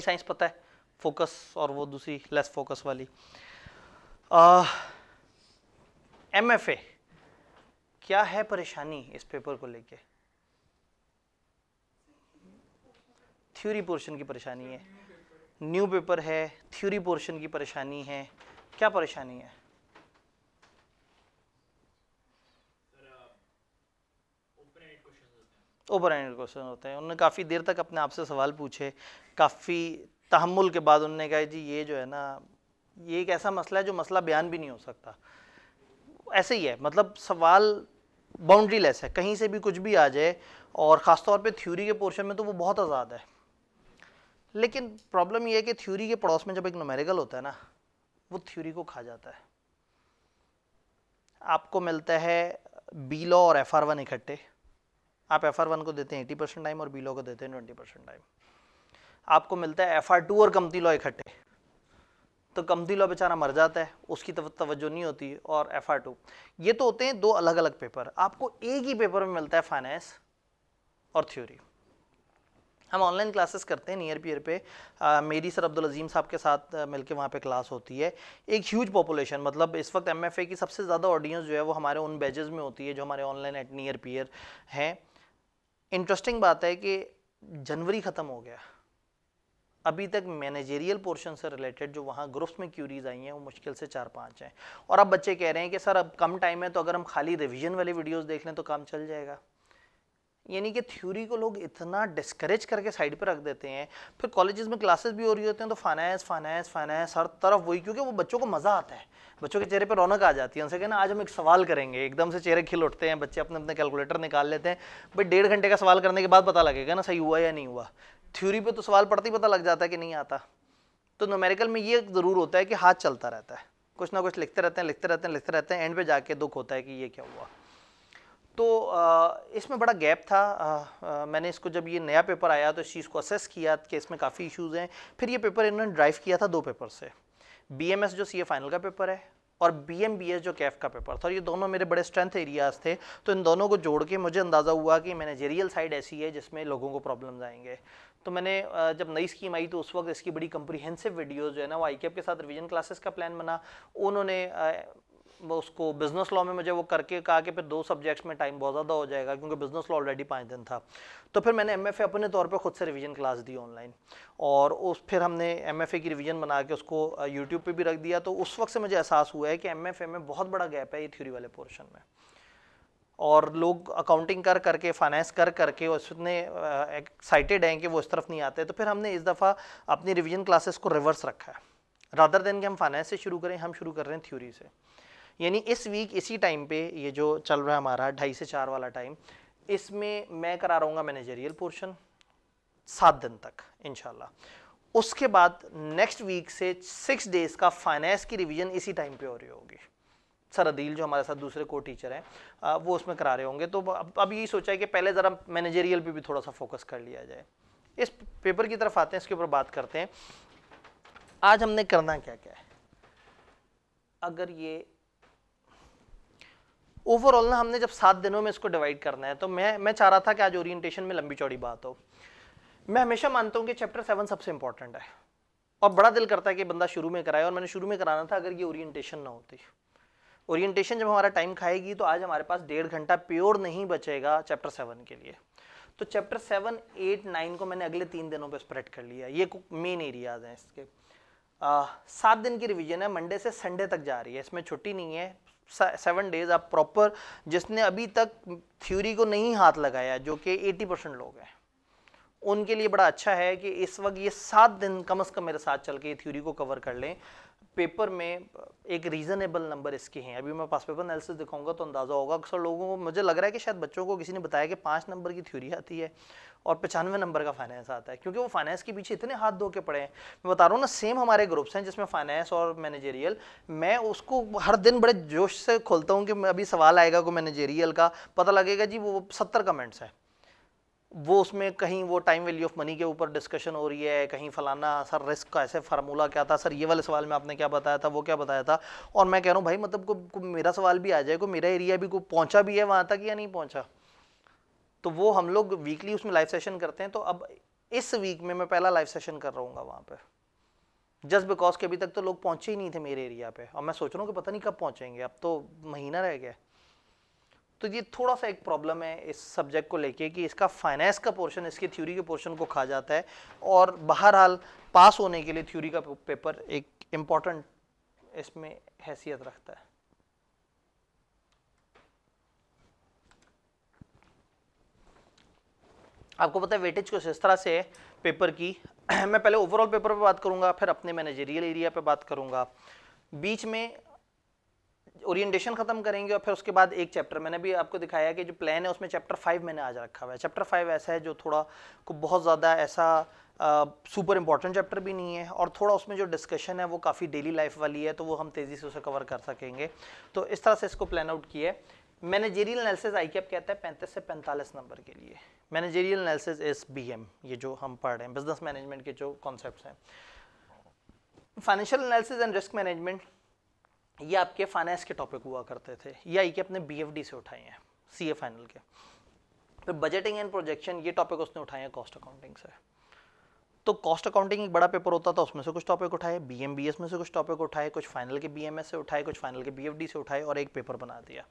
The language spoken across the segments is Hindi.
साइंस पता है, फोकस, और वो दूसरी लेस फोकस वाली। MFA, क्या है परेशानी इस पेपर को लेके? थ्योरी पोर्शन की परेशानी है, न्यू पेपर है, थ्योरी पोर्शन की परेशानी है, क्या परेशानी है? ओपन एंडेड क्वेश्चन होते हैं। उन्होंने काफ़ी देर तक अपने आप से सवाल पूछे, काफ़ी तहम्मुल के बाद उन्होंने कहा जी ये जो है ना, ये एक ऐसा मसला है जो मसला बयान भी नहीं हो सकता। ऐसे ही है, मतलब सवाल बाउंड्री लेस है, कहीं से भी कुछ भी आ जाए, और ख़ासतौर पे थ्योरी के पोर्शन में तो वो बहुत आज़ाद है। लेकिन प्रॉब्लम ये है कि थ्योरी के पड़ोस में जब एक न्यूमेरिकल होता है ना, वो थ्योरी को खा जाता है। आपको मिलता है बी लॉ और FR1 इकट्ठे, आप FR1 को देते हैं 80% टाइम और बी लॉ को देते हैं 20% टाइम। आपको मिलता है FR2 और कमती लॉ इकट्ठे, तो कमती लॉ बेचारा मर जाता है, उसकी तवज्जो नहीं होती, और FR2। ये तो होते हैं दो अलग अलग पेपर। आपको एक ही पेपर में मिलता है फाइनेंस और थ्योरी। हम ऑनलाइन क्लासेस करते हैं नियर पियर पे, मेरी सर अब्दुल अजीम साहब के साथ मिलके वहाँ पे क्लास होती है। एक ह्यूज पॉपुलेशन, मतलब इस वक्त MFA की सबसे ज़्यादा ऑडियंस जो है वो हमारे उन बैचेस में होती है जो हमारे ऑनलाइन एट नियर पियर हैं। इंटरेस्टिंग बात है कि जनवरी ख़त्म हो गया, अभी तक मैनेजेरियल पोर्शन से रिलेटेड जो वहाँ ग्रुप्स में क्यूरीज आई हैं वो मुश्किल से 4-5 हैं। और अब बच्चे कह रहे हैं कि सर अब कम टाइम है, तो अगर हम खाली रिवीजन वाली वीडियोस देख लें तो काम चल जाएगा। यानी कि थ्योरी को लोग इतना डिस्करेज करके साइड पे रख देते हैं। फिर कॉलेजेस में क्लासेस भी हो रही होते हैं तो फाइनेंस फाइनेंस फाइनेंस हर तरफ वही, क्योंकि वो बच्चों को मज़ा आता है, बच्चों के चेहरे पे रौनक आ जाती है। उनसे कहना आज हम एक सवाल करेंगे, एकदम से चेहरे खिल उठते हैं, बच्चे अपने अपने कैलकुलेटर निकाल लेते हैं। भाई 1.5 घंटे का सवाल करने के बाद पता लगेगा ना सही हुआ या नहीं हुआ। थ्योरी पे तो सवाल पढ़ते ही पता लग जाता है कि नहीं आता। तो न्यूमेरिकल में ये ज़रूर होता है कि हाथ चलता रहता है, कुछ ना कुछ लिखते रहते हैं लिखते रहते हैं लिखते रहते हैं, एंड पे जाके दुख होता है कि ये क्या हुआ। तो इसमें बड़ा गैप था। मैंने इसको जब ये नया पेपर आया तो इस चीज़ को असेस किया कि इसमें काफ़ी इश्यूज़ हैं। फिर ये पेपर इन्होंने ड्राइव किया था 2 पेपर से, BMS जो CA फाइनल का पेपर है और BMBS जो कैफ का पेपर था। और ये दोनों मेरे बड़े स्ट्रेंथ एरियाज थे, तो इन दोनों को जोड़ के मुझे अंदाज़ा हुआ कि मैनेजेरियल साइड ऐसी है जिसमें लोगों को प्रॉब्लम्स आएंगे। तो मैंने जब नई स्कीम आई तो उस वक्त इसकी बड़ी कंप्रीहेंसिव वीडियोज़ जो है ना वो ICAP के साथ रिवीजन क्लासेस का प्लान बना। उन्होंने वो उसको बिजनेस लॉ में मुझे वो करके कहा कि फिर 2 सब्जेक्ट्स में टाइम बहुत ज़्यादा हो जाएगा, क्योंकि बिजनेस लॉ ऑलरेडी 5 दिन था। तो फिर मैंने MFA अपने तौर पे खुद से रिवीजन क्लास दी ऑनलाइन, और उस फिर हमने MFA की रिवीजन बना के उसको यूट्यूब पे भी रख दिया। तो उस वक्त से मुझे एहसास हुआ है कि MFA में बहुत बड़ा गैप है ये थ्योरी वाले पोर्शन में, और लोग अकाउंटिंग कर करके फाइनेंस कर करके उसने एक्साइटेड हैं कि वो इस तरफ नहीं आते। तो फिर हमने इस दफ़ा अपनी रिवीजन क्लासेस को रिवर्स रखा है, रादर देन कि हम फाइनेंस से शुरू करें, हम शुरू कर रहे हैं थ्योरी से। यानी इस वीक इसी टाइम पे ये जो चल रहा है हमारा 2:30 से 4 वाला टाइम, इसमें मैं करा रहा हूँ मैनेजरियल पोर्शन 7 दिन तक इंशाल्लाह। उसके बाद नेक्स्ट वीक से 6 डेज का फाइनेंस की रिवीजन इसी टाइम पे हो रही होगी। सर अदील जो हमारे साथ दूसरे को टीचर हैं वो उसमें करा रहे होंगे। तो अब यही सोचा है कि पहले ज़रा मैनेजरियल पे भी थोड़ा सा फोकस कर लिया जाए। इस पेपर की तरफ आते हैं, इसके ऊपर बात करते हैं आज हमने करना क्या क्या है। अगर ये ओवरऑल ना हमने जब 7 दिनों में इसको डिवाइड करना है, तो मैं चाह रहा था कि आज ओरिएंटेशन में लंबी चौड़ी बात हो। मैं हमेशा मानता हूँ कि चैप्टर 7 सबसे इंपॉर्टेंट है, और बड़ा दिल करता है कि बंदा शुरू में कराए, और मैंने शुरू में कराना था अगर ये ओरिएंटेशन ना होती। ओरिएंटेशन जब हमारा टाइम खाएगी तो आज हमारे पास 1.5 घंटा प्योर नहीं बचेगा चैप्टर 7 के लिए। तो चैप्टर 7, 8, 9 को मैंने अगले 3 दिनों पर स्प्रेड कर लिया। ये मेन एरियाज हैं इसके। 7 दिन की रिवीजन है, मंडे से संडे तक जा रही है, इसमें छुट्टी नहीं है। 7 डेज आप प्रॉपर, जिसने अभी तक थ्योरी को नहीं हाथ लगाया, जो कि 80% लोग हैं, उनके लिए बड़ा अच्छा है कि इस वक्त ये 7 दिन कम से कम मेरे साथ चल के थ्योरी को कवर कर लें। पेपर में एक रीजनेबल नंबर इसके हैं। अभी मैं पास पेपर एनालिसिस दिखाऊंगा तो अंदाजा होगा। अक्सर लोगों को मुझे लग रहा है कि शायद बच्चों को किसी ने बताया कि 5 नंबर की थ्योरी आती है और 95 नंबर का फाइनेंस आता है, क्योंकि वो फाइनेंस के पीछे इतने हाथ धो के पड़े हैं। मैं बता रहा हूँ ना, सेम हमारे ग्रुप्स हैं जिसमें फाइनेंस और मैनेजेरियल, मैं उसको हर दिन बड़े जोश से खोलता हूँ कि अभी सवाल आएगा कोई मैनेजेरियल का, पता लगेगा जी वो 70 कमेंट्स हैं, वो उसमें कहीं वो टाइम वैल्यू ऑफ मनी के ऊपर डिस्कशन हो रही है, कहीं फलाना सर रिस्क का ऐसे फार्मूला क्या था, सर ये वाले सवाल में आपने क्या बताया था, वो क्या बताया था। और मैं कह रहा हूँ भाई मतलब को मेरा सवाल भी आ जाए, को मेरा एरिया भी को पहुंचा भी है वहाँ तक या नहीं पहुंचा। तो वो हम लोग वीकली उसमें लाइव सेशन करते हैं। तो अब इस वीक में मैं पहला लाइव सेशन कर रहा हूँ वहाँ पे, जस्ट बिकॉज के अभी तक तो लोग पहुंचे ही नहीं थे मेरे एरिया पे, और मैं सोच रहा हूँ कि पता नहीं कब पहुंचेंगे, अब तो महीना रह गया। तो ये थोड़ा सा एक प्रॉब्लम है इस सब्जेक्ट को लेके कि इसका फाइनेंस का पोर्शन इसकी थ्योरी के पोर्शन को खा जाता है, और बहरहाल पास होने के लिए थ्योरी का पेपर एक इम्पॉर्टेंट इसमें हैसियत रखता है। आपको पता है वेटेज कुछ इस तरह से है पेपर की मैं पहले ओवरऑल पेपर पे बात करूंगा, फिर अपने मैनेजरियल एरिया पे बात करूंगा, बीच में ओरिएंटेशन खत्म करेंगे, और फिर उसके बाद एक चैप्टर मैंने भी आपको दिखाया कि जो प्लान है उसमें चैप्टर 5 मैंने आज रखा हुआ है। चैप्टर 5 ऐसा है जो थोड़ा को बहुत ज़्यादा ऐसा सुपर इंपॉर्टेंट चैप्टर भी नहीं है, और थोड़ा उसमें जो डिस्कशन है वो काफ़ी डेली लाइफ वाली है, तो वो हम तेज़ी से उसे कवर कर सकेंगे। तो इस तरह से इसको प्लान आउट किया है। मैनेजरियल एनालिसिस आईकेएप कहता है 35 से 45 नंबर के लिए। मैनेजरियल एनालिसिस इज बीएम, ये जो हम पढ़ रहे हैं बिजनेस मैनेजमेंट के जो कॉन्सेप्ट्स हैं। Financial analysis and risk management ये आपके फाइनेंस के टॉपिक हुआ करते थे, ये आईकेएप ने बीएफडी से उठाए हैं, सीए फाइनल के। फिर बजटिंग एंड प्रोजेक्शन ये टॉपिक उसने उठाए हैं कॉस्ट अकाउंटिंग से। तो कॉस्ट अकाउंटिंग एक बड़ा पेपर होता था, उसमें से कुछ टॉपिक उठाए, बीएमबीएस में से कुछ टॉपिक उठाए, कुछ फाइनल के बीएमएस से उठाए, कुछ फाइनल के बीएफडी से उठाए, और एक पेपर बना दिया।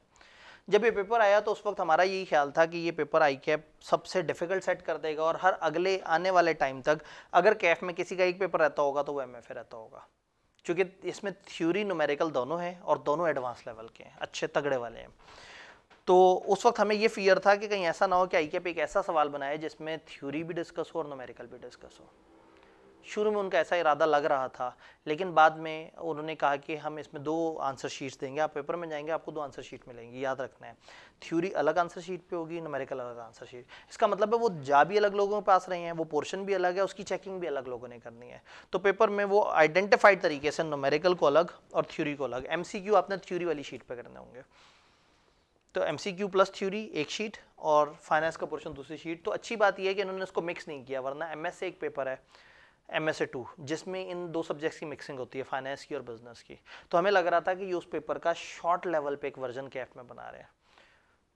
जब ये पेपर आया तो उस वक्त हमारा यही ख्याल था कि ये पेपर आईकेएप सबसे डिफिकल्ट सेट कर देगा, और हर अगले आने वाले टाइम तक अगर कैफ में किसी का एक पेपर रहता होगा तो वो एमएफए रहता होगा, क्योंकि इसमें थ्योरी न्यूमेरिकल दोनों हैं और दोनों एडवांस लेवल के हैं, अच्छे तगड़े वाले हैं। तो उस वक्त हमें ये फियर था कि कहीं ऐसा ना हो कि आईकेएप एक ऐसा सवाल बनाए जिसमें थ्योरी भी डिस्कस हो और न्यूमेरिकल भी डिस्कस हो। शुरू में उनका ऐसा इरादा लग रहा था, लेकिन बाद में उन्होंने कहा कि हम इसमें 2 आंसर शीट्स देंगे, आप पेपर में जाएंगे आपको 2 आंसर शीट मिलेंगी, याद रखना है। थ्योरी अलग आंसर शीट पे होगी, न्यूमेरिकल अलग आंसर शीट। इसका मतलब है वो जा भी अलग लोगों के पास रहे हैं, वो पोर्शन भी अलग है, उसकी चेकिंग भी अलग लोगों ने करनी है। तो पेपर में वो आइडेंटिफाइड तरीके से न्यूमेरिकल को अलग और थ्योरी को अलग, एमसीक्यू आपने थ्योरी वाली शीट पर करने होंगे। तो एमसीक्यू प्लस थ्योरी एक शीट और फाइनेंस का पोर्शन दूसरी शीट। तो अच्छी बात यह है कि इन्होंने इसको मिक्स नहीं किया, वरना एमएस से एक पेपर है MSA 2 जिसमें इन 2 सब्जेक्ट्स की मिक्सिंग होती है, फाइनेंस की और बिजनेस की। तो हमें लग रहा था कि ये उस पेपर का शॉर्ट लेवल पे एक वर्जन कैफ में बना रहे हैं।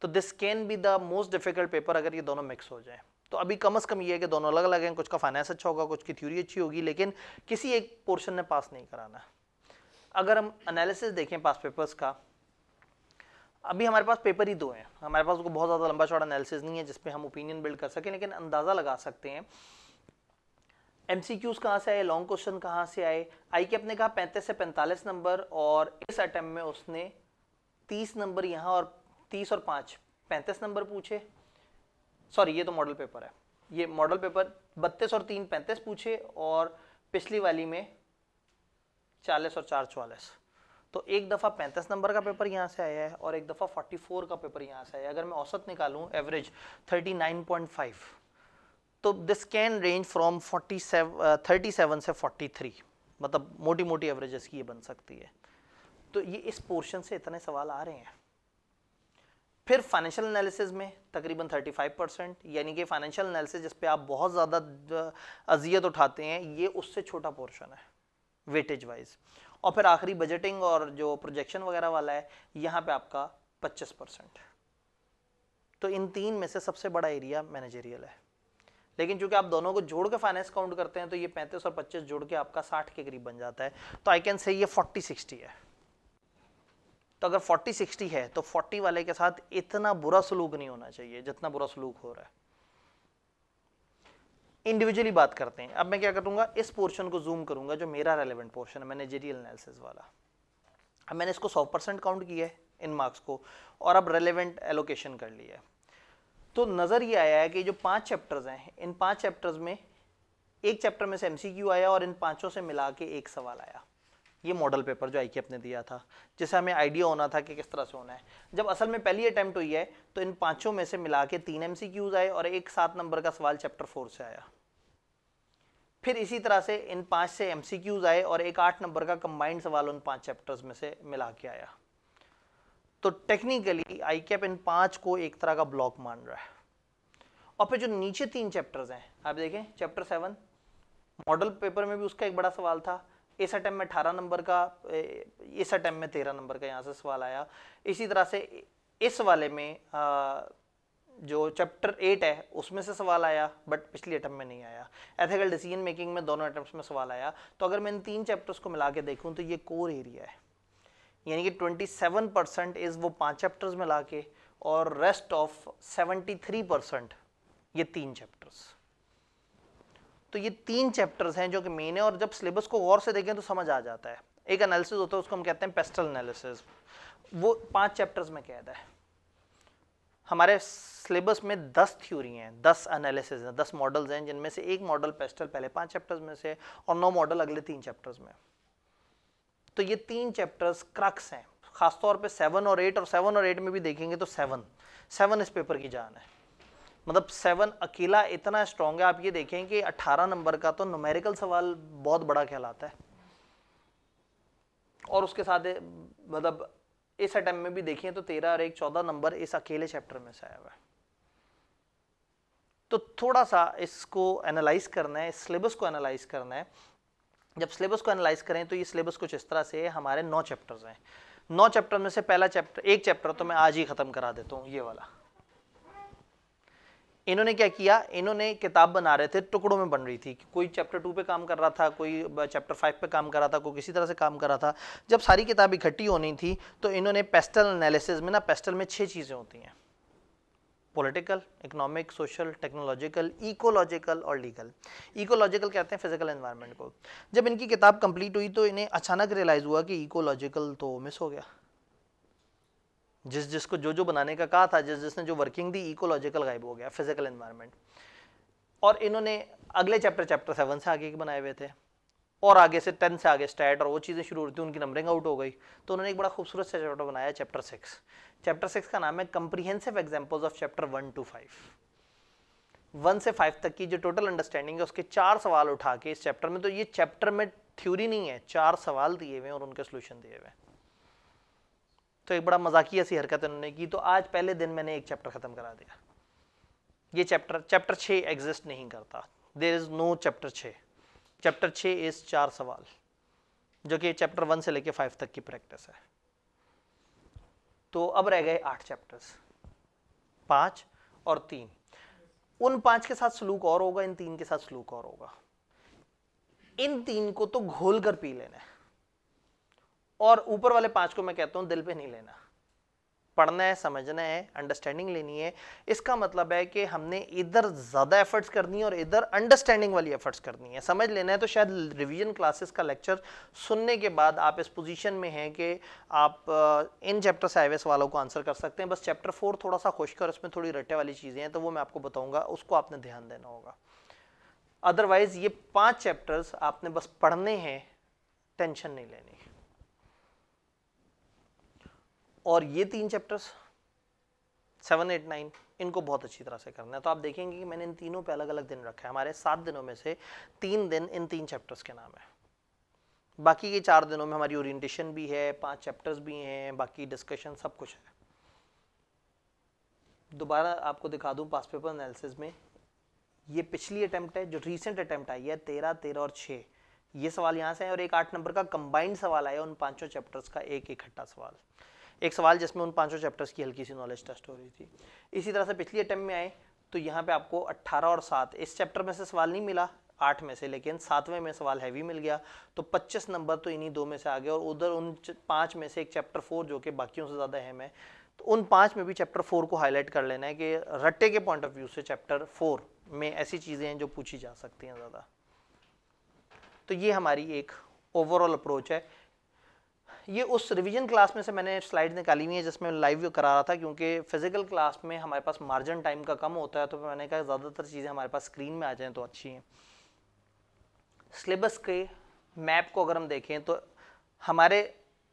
तो this can be the most difficult paper अगर ये दोनों मिक्स हो जाए। तो अभी कम से कम ये है कि दोनों अलग अलग हैं, कुछ का फाइनेंस अच्छा होगा, कुछ की थ्योरी अच्छी होगी, लेकिन किसी एक पोर्शन ने पास नहीं कराना। अगर हम एनालिसिस देखें पास पेपर्स का, अभी हमारे पास पेपर ही 2 हैं, हमारे पास को बहुत ज़्यादा लंबा चौड़ा एनालिसिस नहीं है जिसपे हम ओपिनियन बिल्ड कर सकें, लेकिन अंदाज़ा लगा सकते हैं एमसीक्यूज कहाँ से आए, लॉन्ग क्वेश्चन कहाँ से आए। आईकेएप ने कहा 35 से 45 नंबर, और इस अटेम्प्ट में उसने 30 नंबर यहाँ और 30 और 5 35 नंबर पूछे। सॉरी, ये तो मॉडल पेपर है, ये मॉडल पेपर 32 और 3 35 पूछे, और पिछली वाली में 40 और 4 44। तो एक दफ़ा 35 नंबर का पेपर यहाँ से आया है और एक दफ़ा 44 का पेपर यहाँ से आया है। अगर मैं औसत निकालूँ एवरेज 39.5, तो दिस कैन रेंज फ्रॉम 37 से 43, मतलब मोटी मोटी एवरेजेस की ये बन सकती है। तो ये इस पोर्शन से इतने सवाल आ रहे हैं। फिर फाइनेंशियल एनालिसिस में तकरीबन 35%, यानी कि फाइनेंशियल एनालिसिस जिस पे आप बहुत ज़्यादा अजियत उठाते हैं, ये उससे छोटा पोर्शन है वेटेज वाइज। और फिर आखिरी बजटिंग और जो प्रोजेक्शन वगैरह वाला है, यहाँ पे आपका 25%। तो इन 3 में से सबसे बड़ा एरिया मैनेजरियल है, लेकिन चूंकि आप दोनों को जोड़ के फाइनेंस काउंट करते हैं तो ये 35 और 25 जोड़ के आपका 60 के करीब बन जाता है। तो आई कैन से ये 40-60 है। तो अगर 40-60 है तो 40 वाले के साथ इतना बुरा सलूक नहीं होना चाहिए जितना बुरा सलूक हो रहा है। इंडिविजुअली बात करते हैं। अब मैं क्या करूंगा, इस पोर्शन को जूम करूंगा जो मेरा रेलेवेंट पोर्शन है, मैनेजरियल एनालिसिस वाला। अब मैंने इसको 100% काउंट किया है इन मार्क्स को, और अब रेलेवेंट एलोकेशन कर लिया है। तो नज़र ये आया है कि जो 5 चैप्टर्स हैं, इन 5 चैप्टर्स में एक चैप्टर में से एमसीक्यू आया और इन 5 से मिला के एक सवाल आया। ये मॉडल पेपर जो आईकेएप ने दिया था, जिसे हमें आइडिया होना था कि किस तरह से होना है। जब असल में पहली अटैम्प्ट हुई है तो इन 5 में से मिला के 3 एमसीक्यूज आए और एक 7 नंबर का सवाल चैप्टर 4 से आया। फिर इसी तरह से इन 5 से एमसीक्यूज आए और एक 8 नंबर का कंबाइंड सवाल उन 5 चैप्टर्स में से मिला के आया। तो टेक्निकली आईकेएप इन 5 को एक तरह का ब्लॉक मान रहा है। और फिर जो नीचे 3 चैप्टर्स हैं, आप देखें चैप्टर 7 मॉडल पेपर में भी उसका एक बड़ा सवाल था, इस अटेम्प्ट में 18 नंबर का, इस अटेम्प्ट में 13 नंबर का यहाँ से सवाल आया। इसी तरह से इस वाले में जो चैप्टर 8 है उसमें से सवाल आया, बट पिछली अटेम्प्ट में नहीं आया। एथिकल डिसीजन मेकिंग में दोनों अटेम्प्ट्स में सवाल आया। तो अगर मैं इन 3 चैप्टर्स को मिला के देखूं तो ये कोर एरिया है, यानी कि 27% इज वो 5 चैप्टर्स में लाके, और रेस्ट ऑफ 73% ये 3 चैप्टर्स। तो ये 3 चैप्टर्स हैं जो कि मेन है, और जब सिलेबस को गौर से देखें तो समझ आ जाता है। एक एनालिसिस होता है, उसको हम कहते हैं पेस्टल एनालिसिस, वो 5 चैप्टर्स में कैद है। हमारे सिलेबस में 10 थ्योरी हैं, 10 एनालिसिस हैं, 10 मॉडल्स हैं, जिनमें से एक मॉडल पेस्टल पहले 5 चैप्टर्स में से, और 9 मॉडल अगले 3 चैप्टर्स में। तो ये 3 चैप्टर्स क्रक्स हैं, खासतौर पे 7 और 8, और 7 और 8 में भी देखेंगे तो 7 इस पेपर की जान है। मतलब 7 अकेला इतना स्ट्रॉन्ग है। आप ये देखें कि 18 नंबर का तो न्यूमेरिकल सवाल बहुत बड़ा कहलाता है, और उसके साथ मतलब इस अटेम्प्ट में भी देखें तो 13 और 1 14 नंबर इस अकेले चैप्टर में से आया हुआ है। तो थोड़ा सा इसको एनालाइज करना है, इस सिलेबस को एनालाइज करना है। जब सिलेबस को एनालाइज करें तो ये सिलेबस कुछ इस तरह से, हमारे 9 चैप्टर्स हैं। 9 चैप्टर में से पहला चैप्टर, एक चैप्टर तो मैं आज ही खत्म करा देता हूँ, ये वाला। इन्होंने क्या किया, इन्होंने किताब बना रहे थे, टुकड़ों में बन रही थी, कोई चैप्टर 2 पे काम कर रहा था, कोई चैप्टर 5 पे काम कर रहा था, कोई किसी तरह से काम कर रहा था। जब सारी किताब इकट्ठी होनी थी तो इन्होंने पेस्टल एनालिसिस में ना, पेस्टल में 6 चीज़ें होती हैं, political, economic, social, technological, ecological और लीगल। इकोलॉजिकल कहते हैं फिजिकल एनवायरनमेंट को। जब इनकी किताब कंप्लीट हुई तो इन्हें अचानक रियलाइज़ हुआ कि इकोलॉजिकल तो मिस हो गया। जिसको जो बनाने का कहा था, जिसने जो वर्किंग दी, इकोलॉजिकल गायब हो गया, फिजिकल एनवायरनमेंट। और इन्होंने अगले चैप्टर 7 से आगे के बनाए हुए थे, और आगे से 10 से आगे स्टैट और वो चीज़ें शुरू हो रही थी, उनकी नंबरिंग आउट हो गई। तो उन्होंने एक बड़ा खूबसूरत सा चैप्टर बनाया, चैप्टर 6। चैप्टर 6 का नाम है comprehensive examples of chapter 1 to 5। 1 से 5 तक की जो टोटल अंडरस्टैंडिंग है, उसके 4 सवाल उठा के इस चैप्टर में, तो ये चैप्टर में थ्योरी नहीं है, 4 सवाल दिए हुए हैं और उनके सोल्यूशन दिए हुए हैं। तो एक बड़ा मजाकिया सी हरकत उन्होंने की। तो आज पहले दिन मैंने एक चैप्टर खत्म करा दिया। ये चैप्टर 6 एग्जिस्ट नहीं करता, there is no chapter 6। Chapter 6 is 4 सवाल, जो कि चैप्टर 1 से लेके 5 तक की प्रैक्टिस है। तो अब रह गए 8 चैप्टर्स, 5 और 3। उन 5 के साथ सलूक और होगा, इन 3 के साथ सलूक और होगा। इन 3 को तो घोल कर पी लेना है, और ऊपर वाले 5 को मैं कहता हूं दिल पे नहीं लेना। पढ़ना है, समझना है, अंडरस्टैंडिंग लेनी है। इसका मतलब है कि हमने इधर ज्यादा एफर्ट्स करनी है और इधर अंडरस्टैंडिंग वाली एफर्ट्स करनी है। समझ लेना है तो शायद रिवीजन क्लासेस का लेक्चर सुनने के बाद आप इस पोजीशन में हैं कि आप इन चैप्टर से आए हुए सवालों को आंसर कर सकते हैं। बस चैप्टर 4 थोड़ा सा खुश्क और उसमें थोड़ी रट्टे वाली चीजें हैं, तो वो मैं आपको बताऊंगा, उसको आपने ध्यान देना होगा। अदरवाइज ये 5 चैप्टर्स आपने बस पढ़ने हैं, टेंशन नहीं लेनी। और ये 3 चैप्टर्स 7, 8, 9 इनको बहुत अच्छी तरह से करना है। तो आप देखेंगे कि मैंने इन तीनों पे अलग अलग दिन रखा है। हमारे 7 दिनों में से 3 दिन इन 3 चैप्टर्स के नाम है। बाकी के 4 दिनों में हमारी ओरिएंटेशन भी है, 5 चैप्टर्स भी हैं, बाकी डिस्कशन सब कुछ है। दोबारा आपको दिखा दूं पास पेपर एनालिसिस में, ये पिछली अटेम्प्ट है, जो रिसेंट अटेम्प्ट आई है 13 और 6, ये सवाल यहाँ से है, और एक 8 नंबर का कंबाइंड सवाल आया उन 5 चैप्टर्स का, एक इकट्ठा सवाल, एक सवाल जिसमें उन 5 चैप्टर्स की हल्की सी नॉलेज टेस्ट हो रही थी। इसी तरह से पिछली अटेम्प्ट में आए तो यहाँ पे आपको 18 और 7 इस चैप्टर में से सवाल नहीं मिला 8 में से, लेकिन 7वें में सवाल हैवी मिल गया, तो 25 नंबर तो इन्हीं 2 में से आ गए। और उधर उन 5 में से एक चैप्टर 4 जो कि बाकियों से ज़्यादा अहम है, तो उन 5 में भी चैप्टर 4 को हाईलाइट कर लेना है कि रट्टे के पॉइंट ऑफ व्यू से चैप्टर 4 में ऐसी चीज़ें हैं जो पूछी जा सकती हैं ज़्यादा। तो ये हमारी एक ओवरऑल अप्रोच है। ये उस रिवीजन क्लास में से मैंने स्लाइड निकाली हुई है जिसमें लाइव करा रहा था, क्योंकि फिजिकल क्लास में हमारे पास मार्जिन टाइम का कम होता है, तो मैंने कहा ज़्यादातर चीज़ें हमारे पास स्क्रीन में आ जाएं तो अच्छी हैं। सिलेबस के मैप को अगर हम देखें तो हमारे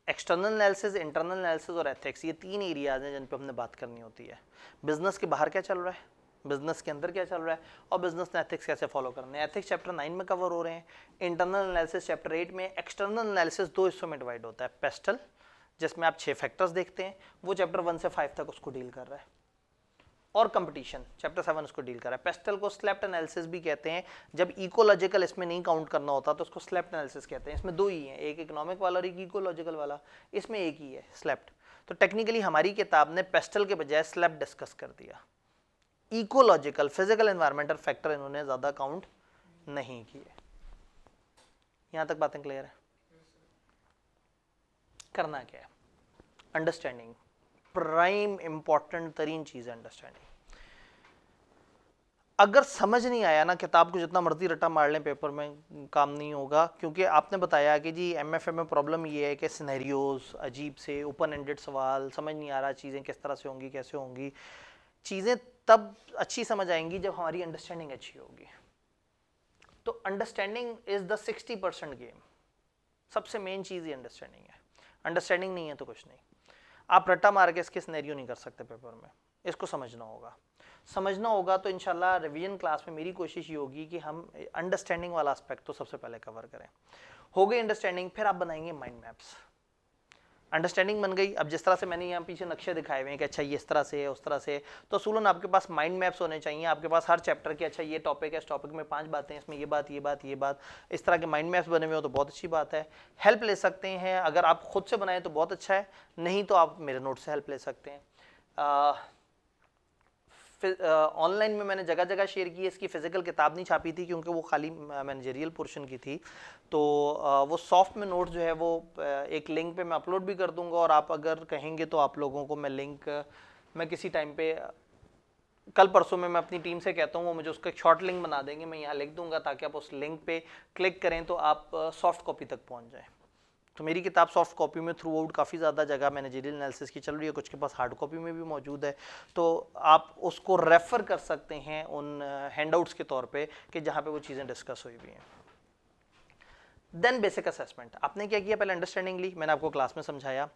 एक्सटर्नल एनालिसिस, इंटरनल एनालिसिस और एथिक्स, ये 3 एरियाज हैं जिन पर हमने बात करनी होती है। बिजनेस के बाहर क्या चल रहा है, बिजनेस के अंदर क्या चल रहा है, और बिजनेस ने एथिक्स कैसे फॉलो करने हैं। एथिक्स चैप्टर 9 में कवर हो रहे हैं, इंटरनल एनालिसिस चैप्टर 8 में। एक्सटर्नल एनालिसिस 2 हिस्सों में डिवाइड होता है, पेस्टल जिसमें आप 6 फैक्टर्स देखते हैं, वो चैप्टर 1 से 5 तक उसको डील कर रहा है, और कंपटीशन चैप्टर 7 उसको डील कर रहा है। पेस्टल को स्लेप्ट एनालिसिस भी कहते हैं, जब इकोलॉजिकल इसमें नहीं काउंट करना होता तो उसको स्लेप्ट एनालिसिस कहते हैं। इसमें 2 ही हैं, एक इकोनॉमिक वाला और एक इकोलॉजिकल वाला, इसमें एक ही है स्लेप्ट। तो टेक्निकली हमारी किताब ने पेस्टल के बजाय स्लेप्ट डिस्कस कर दिया। इकोलॉजिकल फिजिकल एनवायरमेंटल फैक्टर इन्होंने ज़्यादा काउंट नहीं किए। यहाँ तक बातें क्लियर है? करना क्या है? अंडरस्टैंडिंग प्राइम इंपॉर्टेंट तरीन चीज़ है अंडरस्टैंडिंग। अगर समझ नहीं आया ना, किताब को जितना मर्जी रट्टा मार लें पेपर में काम नहीं होगा, क्योंकि आपने बताया कि जी एमएफए में प्रॉब्लम ये है कि सिनेरियोज अजीब से ओपन एंडेड सवाल, समझ नहीं आ रहा चीज़ें किस तरह से होंगी कैसे होंगी। चीज़ें तब अच्छी समझ आएंगी जब हमारी अंडरस्टैंडिंग अच्छी होगी। तो अंडरस्टैंडिंग इज द 60% गेम। सबसे मेन चीज़ ही अंडरस्टैंडिंग है। अंडरस्टैंडिंग नहीं है तो कुछ नहीं। आप रट्टा मार के इसके सिनेरियो नहीं कर सकते पेपर में, इसको समझना होगा। समझना होगा तो इंशाल्लाह रिवीजन क्लास में मेरी कोशिश ये होगी कि हम अंडरस्टैंडिंग वाला एस्पेक्ट तो सबसे पहले कवर करें। हो गई अंडरस्टैंडिंग, फिर आप बनाएंगे माइंड मैप्स। अंडरस्टैंडिंग बन गई, अब जिस तरह से मैंने यहाँ पीछे नक्शे दिखाए हुए हैं कि अच्छा ये इस तरह से है उस तरह से, तो असूलन आपके पास माइंड मैप्स होने चाहिए आपके पास हर चैप्टर के। अच्छा ये टॉपिक है, इस टॉपिक में 5 बातें हैं, इसमें ये बात ये बात ये बात, इस तरह के माइंड मैप्स बने हुए हो तो बहुत अच्छी बात है। हेल्प ले सकते हैं, अगर आप खुद से बनाएं तो बहुत अच्छा है, नहीं तो आप मेरे नोट से हेल्प ले सकते हैं। ऑनलाइन में मैंने जगह जगह शेयर की है, इसकी फिजिकल किताब नहीं छापी थी क्योंकि वो खाली मैनेजरियल पोर्शन की थी। तो वो सॉफ्ट में नोट जो है वो एक लिंक पे मैं अपलोड भी कर दूंगा, और आप अगर कहेंगे तो आप लोगों को मैं लिंक मैं किसी टाइम पे कल परसों में मैं अपनी टीम से कहता हूँ वो मुझे उसका एक शॉर्ट लिंक बना देंगे, मैं यहाँ लिख दूंगा ताकि आप उस लिंक पे क्लिक करें तो आप सॉफ्ट कॉपी तक पहुँच जाएँ। तो मेरी किताब सॉफ्ट कॉपी में थ्रू आउट काफ़ी ज़्यादा जगह मैनेजरियल एनालिसिस की चल रही है, कुछ के पास हार्ड कॉपी में भी मौजूद है, तो आप उसको रेफ़र कर सकते हैं उन हैंडआउट्स के तौर पे कि जहाँ पे वो चीज़ें डिस्कस हुई हुई हैं। Then basic assessment. आपने क्या किया, पहले अंडरस्टैंडिंग ली, मैंने आपको क्लास में समझाया।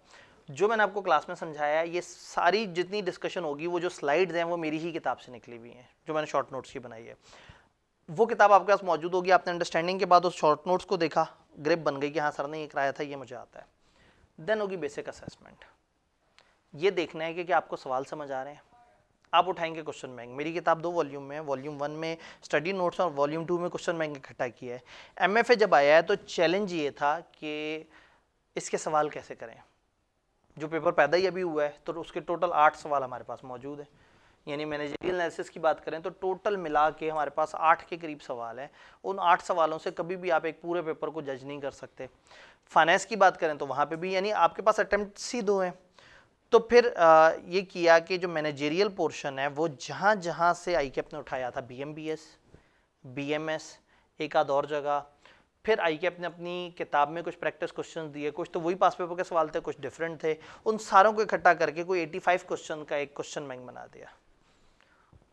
जो मैंने आपको क्लास में समझाया ये सारी जितनी डिस्कशन होगी वो जो स्लाइड्स हैं वो मेरी ही किताब से निकली हुई हैं, जो मैंने शॉर्ट नोट्स की बनाई है। वो किताब आपके पास मौजूद होगी। आपने अंडरस्टैंडिंग के बाद उस शॉर्ट नोट्स को देखा, ग्रिप बन गई कि हाँ सर ने ये कराया था, ये मुझे आता है। देन होगी बेसिक असेसमेंट। ये देखना है कि आपको सवाल समझ आ रहे हैं। आप उठाएंगे क्वेश्चन बैंक। मेरी किताब 2 वॉल्यूम में है, वॉल्यूम 1 में स्टडी नोट्स और वॉल्यूम 2 में क्वेश्चन बैंक इकट्ठा किया है। एमएफए जब आया है तो चैलेंज ये था कि इसके सवाल कैसे करें। जो पेपर पैदा ही अभी हुआ है तो उसके टोटल 8 सवाल हमारे पास मौजूद है, यानी मैनेजरियल एनालिसिस की बात करें तो टोटल मिला के हमारे पास 8 के करीब सवाल है। उन 8 सवालों से कभी भी आप एक पूरे पेपर को जज नहीं कर सकते। फाइनेंस की बात करें तो वहाँ पे भी यानी आपके पास अटेम्प्ट्स ही 2 हैं। तो फिर ये किया कि जो मैनेजरियल पोर्शन है वो जहाँ जहाँ से आईकेप ने उठाया था, बीएमबीएस, बीएमएस, एक आध और जगह, फिर आईकेप ने अपनी किताब में कुछ प्रैक्टिस क्वेश्चन दिए, कुछ तो वही पास पेपर के सवाल थे, कुछ डिफरेंट थे, उन सारों को इकट्ठा करके कोई 85 क्वेश्चन का एक क्वेश्चन बैंक बना दिया।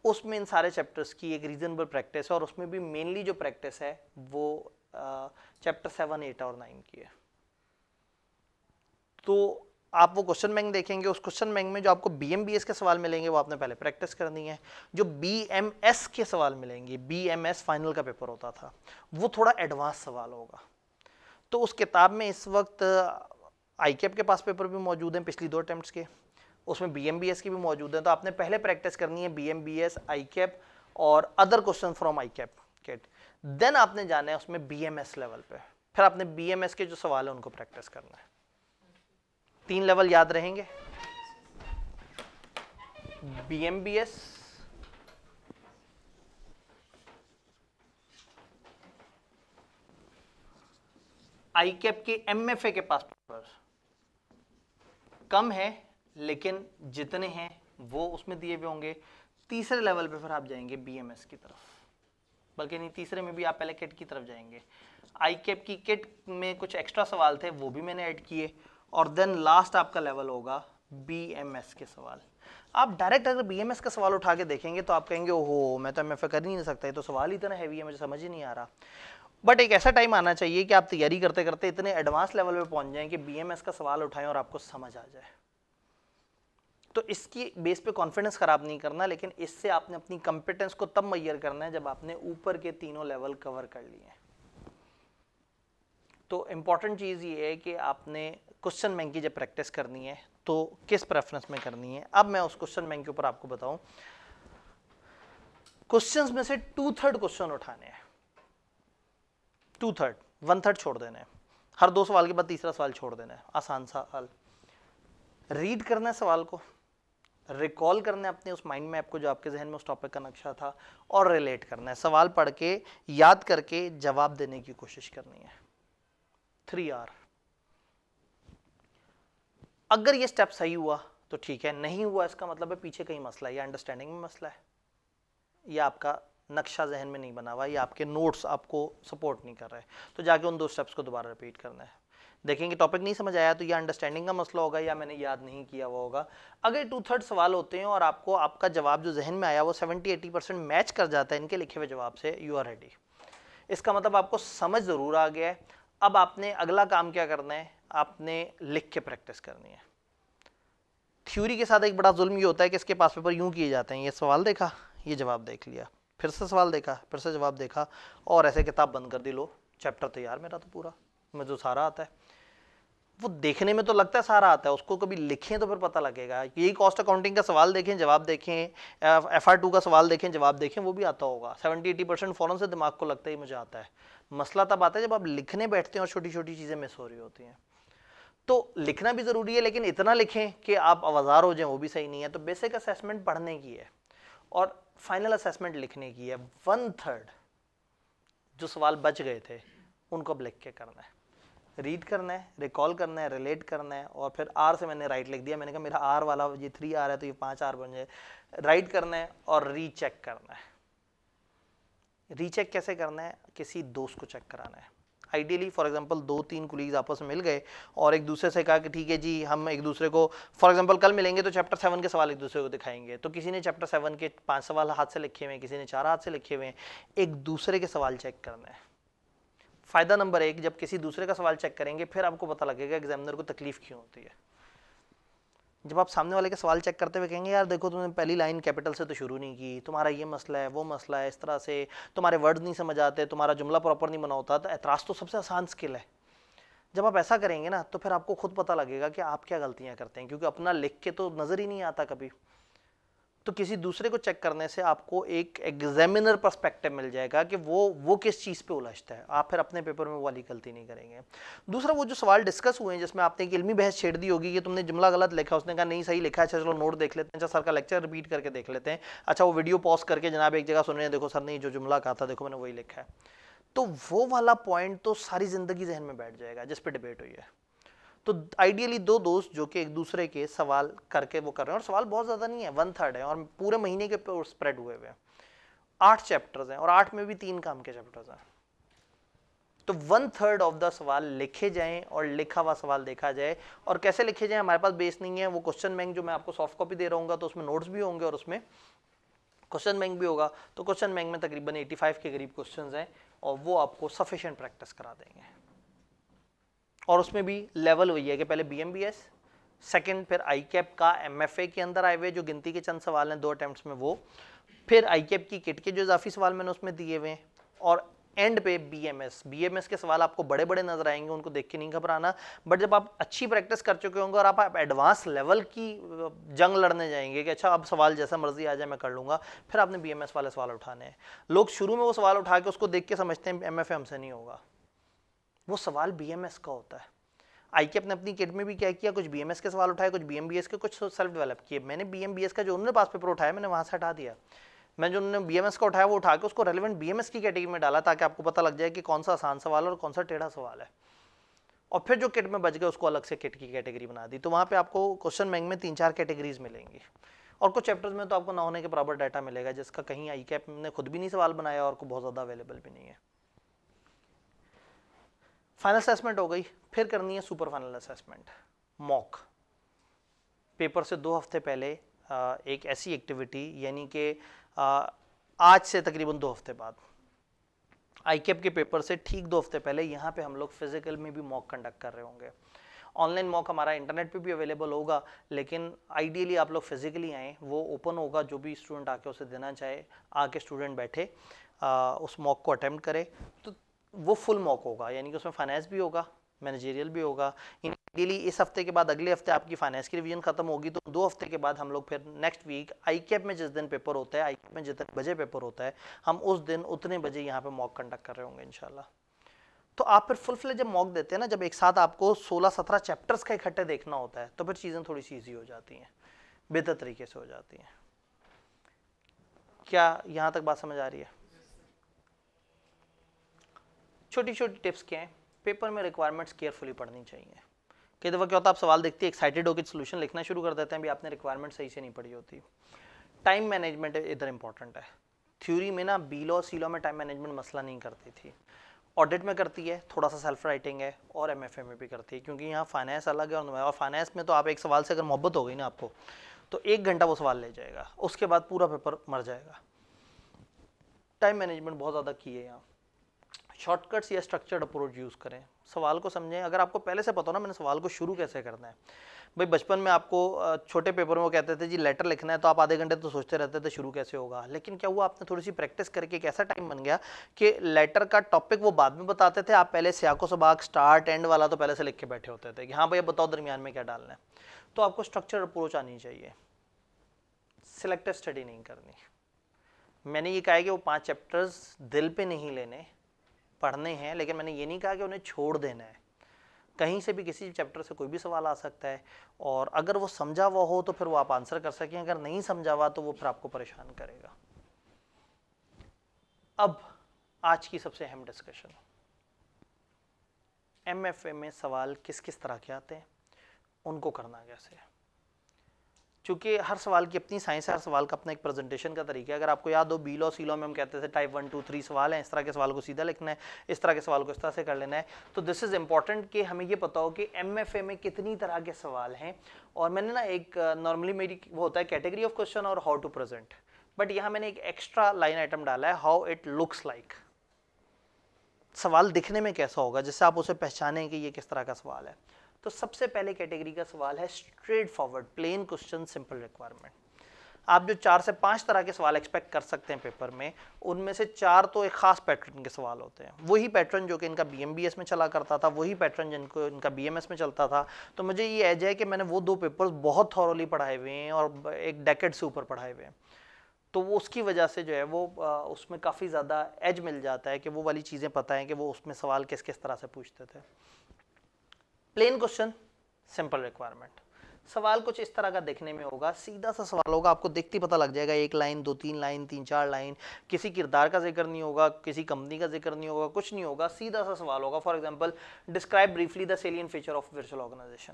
उसमें इन सारे चैप्टर्स की एक रीजनेबल प्रैक्टिस है, और उसमें भी मेनली जो प्रैक्टिस है वो चैप्टर 7, 8 और 9 की है। तो आप वो क्वेश्चन बैंक देखेंगे, उस क्वेश्चन बैंक में जो आपको बीएमबीएस के सवाल मिलेंगे वो आपने पहले प्रैक्टिस करनी है। जो बीएमएस के सवाल मिलेंगे, बीएमएस फाइनल का पेपर होता था, वो थोड़ा एडवांस सवाल होगा। तो उस किताब में इस वक्त आईकेप के पास पेपर भी मौजूद हैं पिछली 2 अटेम्प्ट्स के, उसमें बीएमबीएस की भी मौजूद है। तो आपने पहले प्रैक्टिस करनी है बीएमबीएस, आईकेप और अदर क्वेश्चन फ्रॉम आईकेप केट। देन आपने जाना है उसमें बीएमएस लेवल पे, फिर आपने बीएमएस के जो सवाल है उनको प्रैक्टिस करना है। 3 लेवल याद रहेंगे, बीएमबीएस, आईकेप के एमएफए के पास पेपर कम है लेकिन जितने हैं वो उसमें दिए हुए होंगे। तीसरे लेवल पे फिर आप जाएंगे बीएमएस की तरफ, बल्कि नहीं तीसरे में भी आप पहले किट की तरफ जाएंगे। आईकेप की किट में कुछ एक्स्ट्रा सवाल थे वो भी मैंने ऐड किए, और देन लास्ट आपका लेवल होगा बीएमएस के सवाल। आप डायरेक्ट अगर बीएमएस का सवाल उठा के देखेंगे तो आप कहेंगे ओहो मैं तो एमएफए कर ही नहीं सकता, ये तो सवाल ही इतना हैवी है मुझे समझ ही नहीं आ रहा। बट एक ऐसा टाइम आना चाहिए कि आप तैयारी करते करते इतने एडवांस लेवल पे पहुंच जाएं कि बीएमएस का सवाल उठाएं और आपको समझ आ जाए। तो इसकी बेस पे कॉन्फिडेंस खराब नहीं करना, लेकिन इससे आपने अपनी कंपिटेंस को तब मैयर करना है जब आपने ऊपर के तीनों लेवल कवर कर लिए हैं। तो इंपॉर्टेंट चीज़ ये है कि आपने क्वेश्चन बैंक की जब प्रैक्टिस करनी है तो किस प्रेफरेंस में करनी है। अब मैं उस क्वेश्चन बैंक के ऊपर आपको बताऊं, क्वेश्चंस में से 2/3 क्वेश्चन उठाने हैं, 2/3, 1/3 छोड़ देना है। हर 2 सवाल के बाद तीसरा सवाल छोड़ देना है, आसान सा हल। रीड करना है सवाल को, रिकॉल करना है अपने उस माइंड मैप को जो आपके जहन में उस टॉपिक का नक्शा था, और रिलेट करना है, सवाल पढ़ के याद करके जवाब देने की कोशिश करनी है। 3R। अगर ये स्टेप सही हुआ तो ठीक है, नहीं हुआ इसका मतलब है पीछे कहीं मसला है, या अंडरस्टैंडिंग में मसला है, या आपका नक्शा जहन में नहीं बना हुआ, या आपके नोट्स आपको सपोर्ट नहीं कर रहे, तो जाके उन 2 स्टेप्स को दोबारा रिपीट करना है। देखेंगे टॉपिक नहीं समझ आया तो या अंडरस्टैंडिंग का मसला होगा, या मैंने याद नहीं किया हुआ होगा। अगर 2/3 सवाल होते हैं और आपको आपका जवाब जो जहन में आया वो 70-80% मैच कर जाता है इनके लिखे हुए जवाब से, यू आर रेडी। इसका मतलब आपको समझ ज़रूर आ गया है। अब आपने अगला काम क्या करना है, आपने लिख के प्रैक्टिस करनी है। थ्योरी के साथ एक बड़ा जुल्म ये होता है कि इसके पास पेपर यूं किए जाते हैं, ये सवाल देखा, ये जवाब देख लिया, फिर से सवाल देखा, फिर से जवाब देखा, और ऐसे किताब बंद कर दी, लो चैप्टर तैयार मेरा तो पूरा, मुझे तो सारा आता है। वो देखने में तो लगता है सारा आता है, उसको कभी लिखें तो फिर पता लगेगा। यही कॉस्ट अकाउंटिंग का सवाल देखें, जवाब देखें, FR2 का सवाल देखें, जवाब देखें, वो भी आता होगा। 70-80% फौरन से दिमाग को लगता है मुझे आता है। मसला तब आता है जब आप लिखने बैठते हैं और छोटी छोटी चीज़ें मिस हो रही होती हैं। तो लिखना भी ज़रूरी है, लेकिन इतना लिखें कि आप आवाज़ार हो जाएं, वो भी सही नहीं है। तो बेसिक असेसमेंट पढ़ने की है और फाइनल असेसमेंट लिखने की है। 1/3 जो सवाल बच गए थे उनको अब लिख के करना है, रीड करना है, रिकॉल करना है, रिलेट करना है, और फिर R से मैंने राइट लिख दिया, मैंने कहा मेरा R वाला ये 3R है तो ये 5R बन जाए। राइट करना है और रीचेक करना है। रीचेक कैसे करना है, किसी दोस्त को चेक कराना है। आइडियली फॉर एग्जांपल 2-3 कुलीग्स आपस में मिल गए और एक दूसरे से कहा कि ठीक है जी हम एक दूसरे को, फॉर एग्जांपल कल मिलेंगे तो चैप्टर 7 के सवाल एक दूसरे को दिखाएंगे। तो किसी ने चैप्टर 7 के 5 सवाल हाथ से लिखे हुए हैं, किसी ने 4 हाथ से लिखे हुए हैं। एक दूसरे के सवाल चेक करना है। फायदा नंबर 1, जब किसी दूसरे का सवाल चेक करेंगे फिर आपको पता लगेगा एग्जामिनर को तकलीफ क्यों होती है। जब आप सामने वाले के सवाल चेक करते हुए कहेंगे यार देखो तुमने पहली लाइन कैपिटल से तो शुरू नहीं की, तुम्हारा ये मसला है, वो मसला है, इस तरह से तुम्हारे वर्ड्स नहीं समझ आते, तुम्हारा जुमला प्रॉपर नहीं बना होता, तो एतराज़ तो सबसे आसान स्किल है। जब आप ऐसा करेंगे ना तो फिर आपको खुद पता लगेगा कि आप क्या गलतियां करते हैं, क्योंकि अपना लिख के तो नज़र ही नहीं आता कभी। तो किसी दूसरे को चेक करने से आपको एक एग्जामिनर पर्सपेक्टिव मिल जाएगा कि वो किस चीज़ पे उलझता है। आप फिर अपने पेपर में वो वाली गलती नहीं करेंगे। दूसरा, वो जो सवाल डिस्कस हुए हैं जिसमें आपने एक इल्मी बहस छेड़ दी होगी कि तुमने जुमला गलत लिखा, उसने कहा नहीं सही लिखा है, अच्छा चलो नोट देख लेते हैं, अच्छा सर का लेक्चर रिपीट करके देख लेते हैं, अच्छा वो वीडियो पॉज करके जनाब एक जगह सुन रहे हैं, देखो सर ने जो जुमला कहा था देखो मैंने वही लिखा है। तो वो वाला पॉइंट तो सारी जिंदगी जहन में बैठ जाएगा जिस पे डिबेट हुई है। तो आइडियली 2 दोस्त जो कि एक दूसरे के सवाल करके वो कर रहे हैं, और सवाल बहुत ज़्यादा नहीं है, 1/3 है, और पूरे महीने के स्प्रेड हुए हुए हैं। 8 चैप्टर्स हैं और 8 में भी 3 काम के चैप्टर्स हैं। तो 1/3 ऑफ द सवाल लिखे जाएं और लिखा हुआ सवाल देखा जाए। और कैसे लिखे जाएं, हमारे पास बेस नहीं है। वो क्वेश्चन बैंक जो मैं आपको सॉफ्ट कॉपी दे रहा हूँ तो उसमें नोट्स भी होंगे और उसमें क्वेश्चन बैंक भी होगा। तो क्वेश्चन बैंक में तकरीबन 85 के करीब क्वेश्चन हैं और वो आपको सफिशिएंट प्रैक्टिस करा देंगे। और उसमें भी लेवल वही है कि पहले BMBS, सेकंड फिर ICAP का MFA के अंदर आए हुए जो गिनती के चंद सवाल हैं 2 अटेम्प्ट्स में वो, फिर ICAP की किट के जो इजाफी सवाल मैंने उसमें दिए हुए हैं, और एंड पे BMS के सवाल आपको बड़े बड़े नजर आएंगे, उनको देख के नहीं घबराना। बट जब आप अच्छी प्रैक्टिस कर चुके होंगे और आप एडवांस लेवल की जंग लड़ने जाएंगे कि अच्छा अब सवाल जैसा मर्जी आ जाए मैं कर लूंगा, फिर आपने BMS वाले सवाल उठाने हैं। लोग शुरू में वो सवाल उठा के उसको देख के समझते हैं MFA हमसे नहीं होगा, वो सवाल BMS का होता है। ICAP ने अपनी किट में भी क्या किया, कुछ BMS के सवाल उठाए, कुछ BMBS के, कुछ सेल्फ डेवलप किए। मैंने BMBS का जो उन्होंने पास पेपर उठाया मैंने वहाँ से हटा दिया। मैं जो उन्होंने BMS का उठाया वो उठा के उसको रेलेवेंट BMS की कैटेगरी में डाला ताकि आपको पता लग जाए कि कौन सा आसान सवाल है और कौन सा टेढ़ा सवाल है। और फिर जो किट में बच गए उसको अलग से किट की कैटेगरी बना दी। तो वहाँ पे आपको क्वेश्चन बैंक में 3-4 कैटेगरीज मिलेंगी और कुछ चैप्टर्स में तो आपको ना होने के बराबर डाटा मिलेगा जिसका कहीं ICAP ने खुद भी नहीं सवाल बनाया और बहुत ज़्यादा अवेलेबल भी नहीं है। फाइनल असेसमेंट हो गई, फिर करनी है super final assessment, mock. Paper से 2 हफ्ते पहले एक ऐसी एक्टिविटी, यानी कि आज से तकरीबन 2 हफ्ते बाद ICAP के पेपर से ठीक 2 हफ्ते पहले यहाँ पे हम लोग फिजिकल में भी मॉक कंडक्ट कर रहे होंगे। ऑनलाइन मॉक हमारा इंटरनेट पे भी अवेलेबल होगा, लेकिन आइडियली आप लोग फिजिकली आएँ, वो ओपन होगा, जो भी स्टूडेंट आके उसे देना चाहे आके स्टूडेंट बैठे उस मॉक को अटेम्प्ट करे। तो वो फुल मॉक होगा, यानी कि उसमें फाइनेंस भी होगा, मैनेजरियल भी होगा। आइडियली इस हफ्ते के बाद अगले हफ्ते आपकी फाइनेंस की रिवीजन खत्म होगी, तो 2 हफ्ते के बाद हम लोग फिर नेक्स्ट वीक ICAP में जिस दिन पेपर होता है, ICAP में जितने बजे पेपर होता है, हम उस दिन उतने बजे यहाँ पे मॉक कंडक्ट कर रहे होंगे इंशाल्लाह। तो आप फिर फुल फ्लेज जब मॉक देते हैं ना, जब एक साथ आपको 16-17 चैप्टर्स का इकट्ठे देखना होता है, तो फिर चीज़ें थोड़ी सी ईजी हो जाती हैं। बेहतर तरीके से हो जाती हैं। क्या यहां तक बात समझ आ रही है? छोटी छोटी टिप्स क्या हैं? पेपर में रिक्वायरमेंट्स केयरफुली पढ़नी चाहिए। कई दफ़ा क्या होता है, आप सवाल देखते हैं, एक्साइटेड होकर सोल्यूशन लिखना शुरू कर देते हैं, भी आपने रिक्वायरमेंट सही से नहीं पढ़ी होती। टाइम मैनेजमेंट इधर इंपॉर्टेंट है। थ्योरी में ना बी लॉ सी लॉ में टाइम मैनेजमेंट मसला नहीं करती थी, ऑडिट में करती है, थोड़ा सा सेल्फ राइटिंग है, और एमएफए में भी करती है, क्योंकि यहाँ फाइनेंस अलग है और फाइनेंस में तो आप एक सवाल से अगर मोहब्बत हो गई ना आपको, तो 1 घंटा वो सवाल ले जाएगा, उसके बाद पूरा पेपर मर जाएगा। टाइम मैनेजमेंट बहुत ज़्यादा की है यहाँ। शॉर्टकट्स या स्ट्रक्चर्ड अप्रोच यूज़ करें, सवाल को समझें। अगर आपको पहले से पता हो ना मैंने सवाल को शुरू कैसे करना है, भाई बचपन में आपको छोटे पेपर में वो कहते थे जी लेटर लिखना है, तो आप आधे घंटे तो सोचते रहते थे शुरू कैसे होगा, लेकिन क्या हुआ, आपने थोड़ी सी प्रैक्टिस करके एक ऐसा टाइम बन गया कि लेटर का टॉपिक वो बाद में बताते थे, आप पहले स्याको सबाक स्टार्ट एंड वाला तो पहले से लिख के बैठे होते थे कि हाँ भाई अब बताओ दरमियान में क्या डालना है। तो आपको स्ट्रक्चर्ड अप्रोच आनी चाहिए, सिलेक्टिव स्टडी नहीं करनी। मैंने ये कहा है कि वो 5 चैप्टर्स दिल पे नहीं लेने, पढ़ने हैं, लेकिन मैंने ये नहीं कहा कि उन्हें छोड़ देना है। कहीं से भी किसी चैप्टर से कोई भी सवाल आ सकता है, और अगर वो समझा हुआ हो तो फिर वो आप आंसर कर सकें, अगर नहीं समझा हुआ तो वो फिर आपको परेशान करेगा। अब आज की सबसे अहम डिस्कशन, एमएफए में सवाल किस किस तरह के आते हैं, उनको करना कैसे है। चूंकि हर सवाल की अपनी साइंस है, हर सवाल का अपना एक प्रेजेंटेशन का तरीका है। अगर आपको याद हो बी लॉ सी लॉ में हम कहते थे टाइप 1 2 3 सवाल हैं, इस तरह के सवाल को सीधा लिखना है, इस तरह के सवाल को इस तरह से कर लेना है। तो दिस इज इंपॉर्टेंट कि हमें ये पता हो कि एमएफए में कितनी तरह के सवाल हैं। और मैंने ना एक नॉर्मली मेरी वो होता है कैटेगरी ऑफ क्वेश्चन और हाउ टू प्रेजेंट, बट यहाँ मैंने एक एक्स्ट्रा लाइन आइटम डाला है, हाउ इट लुक्स लाइक। सवाल दिखने में कैसा होगा जिससे आप उसे पहचानें कि ये किस तरह का सवाल है। तो सबसे पहले कैटेगरी का सवाल है straightforward plain question simple requirement. आप जो 4 से 5 तरह के सवाल एक्सपेक्ट कर सकते हैं पेपर में, उनमें से 4 तो एक खास पैटर्न के सवाल होते हैं। वही पैटर्न जो कि इनका बीएमबीएस में चला करता था, वही पैटर्न जिनको इनका बीएमएस में चलता था। तो मुझे ये एज है कि मैंने वो 2 पेपर्स बहुत थॉरोली पढ़ाए हुए हैं और एक डेकेड से ऊपर पढ़ाए हुए हैं, तो वो उसकी वजह से जो है वो उसमें काफ़ी ज़्यादा एज मिल जाता है कि वो वाली चीज़ें पता है कि वो उसमें सवाल किस किस तरह से पूछते थे। प्लेन क्वेश्चन सिंपल रिक्वायरमेंट, सवाल कुछ इस तरह का देखने में होगा, सीधा सा सवाल होगा, आपको देखते ही पता लग जाएगा, 1 लाइन 2-3 लाइन 3-4 लाइन, किसी किरदार का जिक्र नहीं होगा, किसी कंपनी का जिक्र नहीं होगा, कुछ नहीं होगा, सीधा सा सवाल होगा। For example, describe briefly the salient feature of virtual organisation,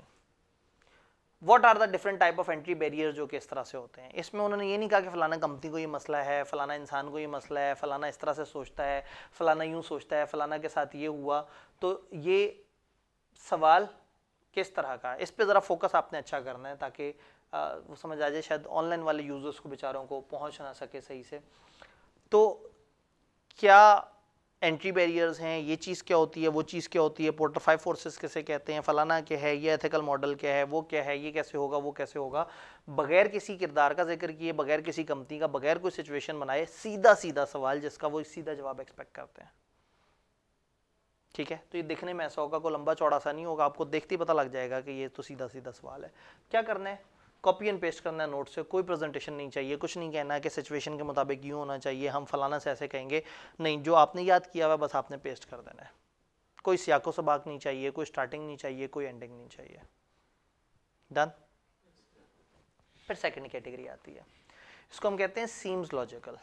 what are the different type of entry barrier जो कि इस तरह से होते हैं। इसमें उन्होंने ये नहीं कहा कि फलाना कंपनी को ये मसला है, फलाना इंसान को ये मसला है, फलाना इस तरह से सोचता है, फलाना यूं सोचता है, फलाना के साथ ये हुआ। तो ये सवाल किस तरह का, इस पे ज़रा फोकस आपने अच्छा करना है ताकि वो समझ आ जाए। शायद ऑनलाइन वाले यूजर्स को बेचारों को पहुंच ना सके सही से। तो क्या एंट्री बैरियर्स हैं, ये चीज़ क्या होती है, वो चीज़ क्या होती है, पोर्टर 5 फोर्सेस किसे कहते हैं, फलाना क्या है, ये एथिकल मॉडल क्या है, वो क्या है, ये कैसे होगा, वो कैसे होगा, बगैर किसी किरदार का जिक्र किए, बगैर किसी कंपनी का, बगैर कोई सिचुएशन बनाए, सीधा सीधा सवाल जिसका वो सीधा जवाब एक्सपेक्ट करते हैं। ठीक है, तो ये देखने में ऐसा होगा, कोई लंबा चौड़ा सा नहीं होगा, आपको देखते ही पता लग जाएगा कि ये तो सीधा सीधा सवाल है। क्या करना है, कॉपी एंड पेस्ट करना है नोट से, कोई प्रेजेंटेशन नहीं चाहिए, कुछ नहीं कहना है कि सिचुएशन के मुताबिक यूँ होना चाहिए, हम फलाना से ऐसे कहेंगे, नहीं, जो आपने याद किया हुआ बस आपने पेस्ट कर देना है। कोई सियाको सबाक नहीं चाहिए, कोई स्टार्टिंग नहीं चाहिए, कोई एंडिंग नहीं चाहिए। डन। फिर सेकंड कैटेगरी आती है, इसको हम कहते हैं सीम्स लॉजिकल।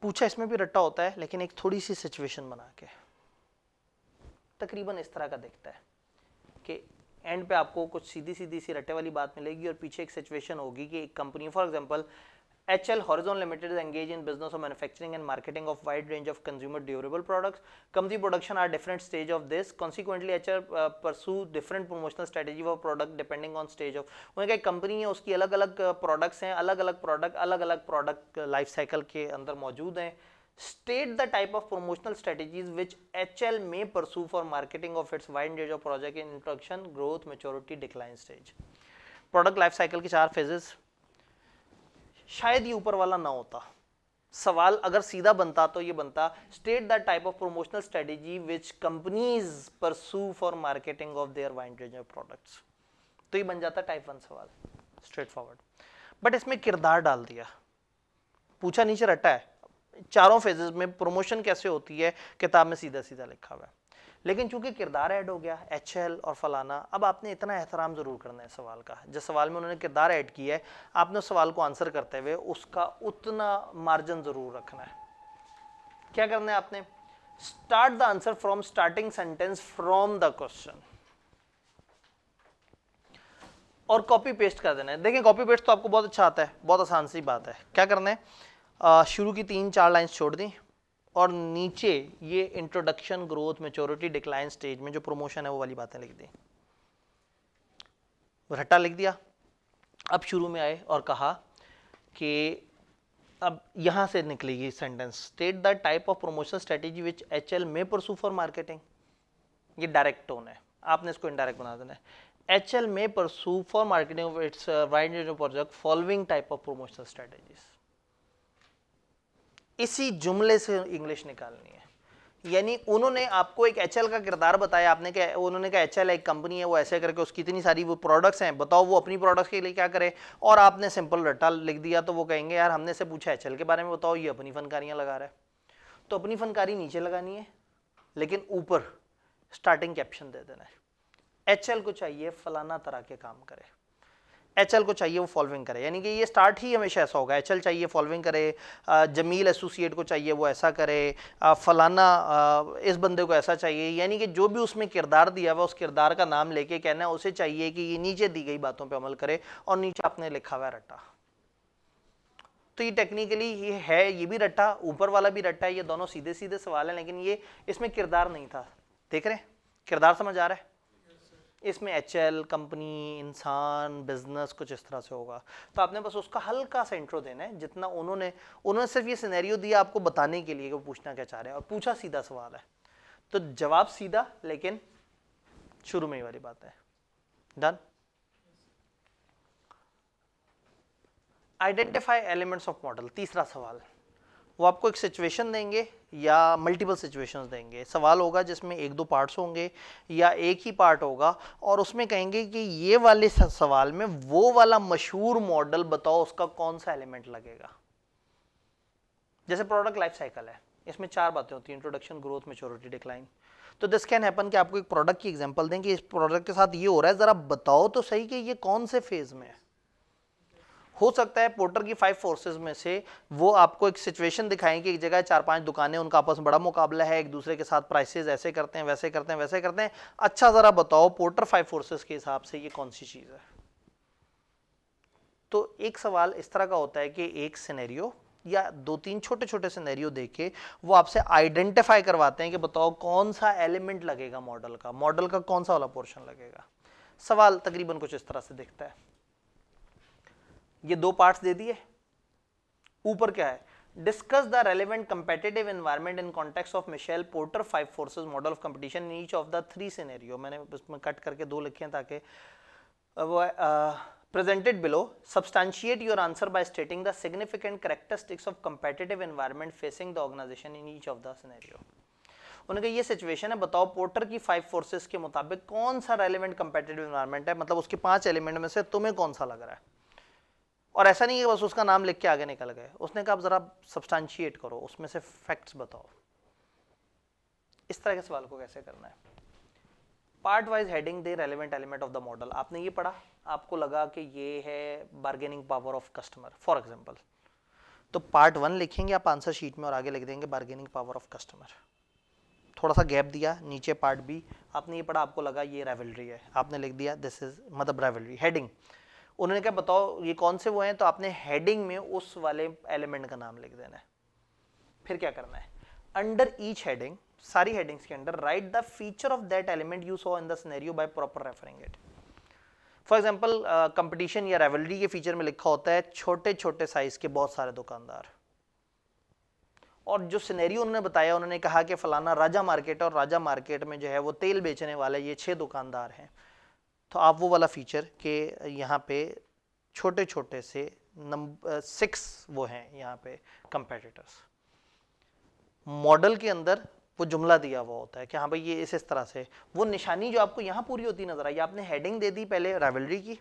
पूछा इसमें भी रट्टा होता है, लेकिन एक थोड़ी सी सिचुएशन बना के, तकरीबन इस तरह का दिखता है कि एंड पे आपको कुछ सीधी सीधी सी रट्टे वाली बात मिलेगी और पीछे एक सिचुएशन होगी कि एक company, for example HL Horizon Limited is engaged in business of manufacturing and marketing of wide range of consumer durable products. Company production are different stage of this. Consequently, HL pursue different promotional strategy for product depending on stage of. उनका एक कंपनी है, उसकी अलग अलग प्रोडक्ट्स हैं, अलग अलग प्रोडक्ट लाइफ साइकिल के अंदर मौजूद हैं। State the type of promotional strategies which HL may pursue for marketing of its wide range of project in introduction, growth, maturity, decline stage. Product life cycle के 4 फेजेस। शायद ये ऊपर वाला ना होता, सवाल अगर सीधा बनता तो ये बनता, state the type of promotional strategy which companies pursue for marketing of their wide range of products. तो ये बन जाता टाइप 1 सवाल, स्ट्रेट फॉरवर्ड। बट इसमें किरदार डाल दिया, पूछा नीचे रट्टा है, चारों फेजेस में प्रमोशन कैसे होती है किताब में सीधा सीधा लिखा हुआ है। लेकिन चूंकि किरदार ऐड हो गया, HL और फलाना, अब आपने इतना एहतराम जरूर करना है सवाल का। जिस सवाल में उन्होंने किरदार ऐड किया है, आपने उस सवाल को आंसर करते हुए उसका उतना मार्जिन जरूर रखना है। क्या करना है आपने? Start the answer from starting sentence from the question और कॉपी पेस्ट कर देना है। देखिए कॉपी पेस्ट तो आपको बहुत अच्छा आता है, बहुत आसान सी बात है। क्या करना है, शुरू की 3-4 लाइंस छोड़ दी और नीचे ये introduction, growth, maturity, decline stage में जो प्रमोशन है वो वाली बातें लिख दी, रट्टा लिख दिया। अब शुरू में आए और कहा कि अब यहां से निकलेगी sentence, state the type of promotion strategy which HL में परसू फॉर मार्केटिंग। ये डायरेक्ट टोन है, आपने इसको इनडायरेक्ट बना देना है। HL में pursue for marketing of its wide range of product following type of promotional strategies. इसी जुमले से इंग्लिश निकालनी है। यानी उन्होंने आपको एक HL का किरदार बताया, आपने क्या, उन्होंने कहा HL एक कंपनी है, वो ऐसे करके उसकी इतनी सारी वो प्रोडक्ट्स हैं, बताओ वो अपनी प्रोडक्ट्स के लिए क्या करे, और आपने सिंपल रट्टा लिख दिया। तो वो कहेंगे यार हमने से पूछा HL के बारे में बताओ, ये अपनी फनकारियां लगा रहा है। तो अपनी फनकारी नीचे लगानी है, लेकिन ऊपर स्टार्टिंग कैप्शन दे देना है, HL को चाहिए फलाना तरह के काम करे, HL को चाहिए वो फॉलोइंग करे। यानी कि ये स्टार्ट ही हमेशा ऐसा होगा, HL चाहिए फॉलोइंग करे, जमील एसोसिएट को चाहिए वो ऐसा करे, फलाना इस बंदे को ऐसा चाहिए। यानी कि जो भी उसमें किरदार दिया हुआ उस किरदार का नाम लेके कहना है उसे चाहिए कि ये नीचे दी गई बातों पे अमल करे, और नीचे आपने लिखा हुआ है रट्टा। तो ये टेक्निकली ये है, ये भी रट्टा, ऊपर वाला भी रट्टा है, ये दोनों सीधे सीधे सवाल है, लेकिन ये इसमें किरदार नहीं था। देख रहे हैं किरदार समझ आ रहा है? इसमें HL कंपनी, इंसान, बिजनेस कुछ इस तरह से होगा। तो आपने बस उसका हल्का सा इंट्रो देना है, जितना उन्होंने सिर्फ ये सिनेरियो दिया आपको बताने के लिए कि वो पूछना क्या चाह रहे हैं, और पूछा सीधा सवाल है तो जवाब सीधा, लेकिन शुरू में ही वाली बात है। Done. Identify elements of model, तीसरा सवाल। वो आपको एक सिचुएशन देंगे या मल्टीपल सिचुएशंस देंगे। सवाल होगा जिसमें 1-2 पार्ट्स होंगे या एक ही पार्ट होगा, और उसमें कहेंगे कि ये वाले सवाल में वो वाला मशहूर मॉडल बताओ, उसका कौन सा एलिमेंट लगेगा। जैसे प्रोडक्ट लाइफ साइकिल है, इसमें 4 बातें होती हैं, इंट्रोडक्शन, ग्रोथ, मैच्योरिटी, डिक्लाइन। तो दिस कैन हैपन कि आपको एक प्रोडक्ट की एग्जांपल दें कि इस प्रोडक्ट के साथ ये हो रहा है, जरा बताओ तो सही कि ये कौन से फेज में है। हो सकता है पोर्टर की 5 फोर्सेस में से वो आपको एक सिचुएशन दिखाएं कि एक जगह 4-5 दुकानें, उनका आपस में बड़ा मुकाबला है, एक दूसरे के साथ प्राइसेस ऐसे करते हैं, वैसे करते हैं, वैसे करते हैं। अच्छा जरा बताओ पोर्टर 5 फोर्सेस के हिसाब से ये कौन सी चीज है। तो एक सवाल इस तरह का होता है कि एक सिनेरियो या 2-3 छोटे छोटे सिनेरियो देके वो आपसे आइडेंटिफाई करवाते हैं कि बताओ कौन सा एलिमेंट लगेगा मॉडल का, मॉडल का कौन सा वाला पोर्शन लगेगा। सवाल तकरीबन कुछ इस तरह से दिखता है। ये 2 पार्ट्स दे दिए। ऊपर क्या है, discuss the relevant competitive environment in context of Michael Porter 5 forces model of competition in each of the 3 scenario. मैंने उसमें कट करके 2 लिखे हैं ताकि presented below substantiate your answer by stating the significant characteristics of competitive environment facing the organization in each of the scenario। उन्होंने कहा ये सिचुएशन है, बताओ पोर्टर की 5 फोर्सेस के मुताबिक कौन सा रेलेवेंट कंपेटिटिव एनवायरनमेंट है, मतलब उसके 5 एलिमेंट में से तुम्हें कौन सा लग रहा है। और ऐसा नहीं है बस उसका नाम लिख के आगे निकल गए, उसने कहा जरा सब्सटेंशिएट करो, उसमें से फैक्ट्स बताओ। इस तरह के सवाल को कैसे करना है। Part wise heading they relevant element of the model. आपने ये पढ़ा, आपको लगा कि ये है bargaining power of customer for example, तो पार्ट 1 लिखेंगे आप आंसर शीट में और आगे लिख देंगे बार्गेनिंग पावर ऑफ कस्टमर। थोड़ा सा गैप दिया, नीचे पार्ट बी आपने ये पढ़ा, आपको लगा ये राइवलरी है, आपने लिख दिया दिस इज मतलब राइवलरी। हेडिंग उन्होंने क्या बताओ ये कौन से वो हैं, तो आपने हेडिंग में उस वाले एलिमेंट का नाम लिख देना है। फिर क्या करना है, अंडर ईच हेडिंग, सारी हेडिंग्स के अंदर right the feature of that element you saw in the scenario by proper referring it. For example competition या राइवलरी के फीचर में लिखा होता है छोटे छोटे साइज के बहुत सारे दुकानदार, और जो सिनेरियो उन्होंने बताया, उन्होंने कहा कि फलाना राजा मार्केट, और राजा मार्केट में जो है वो तेल बेचने वाले ये 6 दुकानदार हैं। तो आप वो वाला फीचर के यहाँ पे छोटे छोटे से 6 वो हैं यहाँ पे कंपेटिटर्स। मॉडल के अंदर वो जुमला दिया हुआ होता है कि हाँ भाई ये इस तरह से, वो निशानी जो आपको यहाँ पूरी होती नजर आई, आपने हेडिंग दे दी पहले राइवलरी की,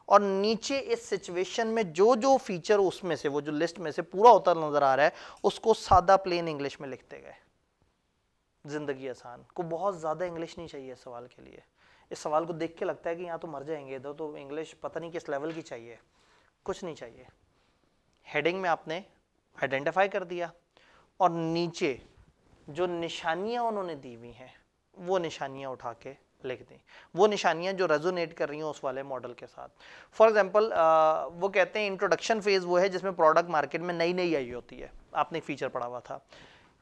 और नीचे इस सिचुएशन में जो जो फीचर उसमें से, वो जो लिस्ट में से पूरा होता नजर आ रहा है, उसको सादा प्लेन इंग्लिश में लिखते गए। जिंदगी आसान। को बहुत ज्यादा इंग्लिश नहीं चाहिए इस सवाल के लिए। इस सवाल को देख के लगता है कि यहाँ तो मर जाएंगे, इधर तो इंग्लिश पता नहीं किस लेवल की चाहिए। कुछ नहीं चाहिए। हेडिंग में आपने आइडेंटिफाई कर दिया और नीचे जो निशानियां उन्होंने दी हुई हैं वो निशानियां उठा के लिख दी। वो निशानियां जो रेजोनेट कर रही हैं उस वाले मॉडल के साथ। फॉर एग्जांपल वो कहते हैं इंट्रोडक्शन फेज वो है जिसमें प्रोडक्ट मार्केट में नई नई आई होती है। आपने एक फीचर पढ़ा हुआ था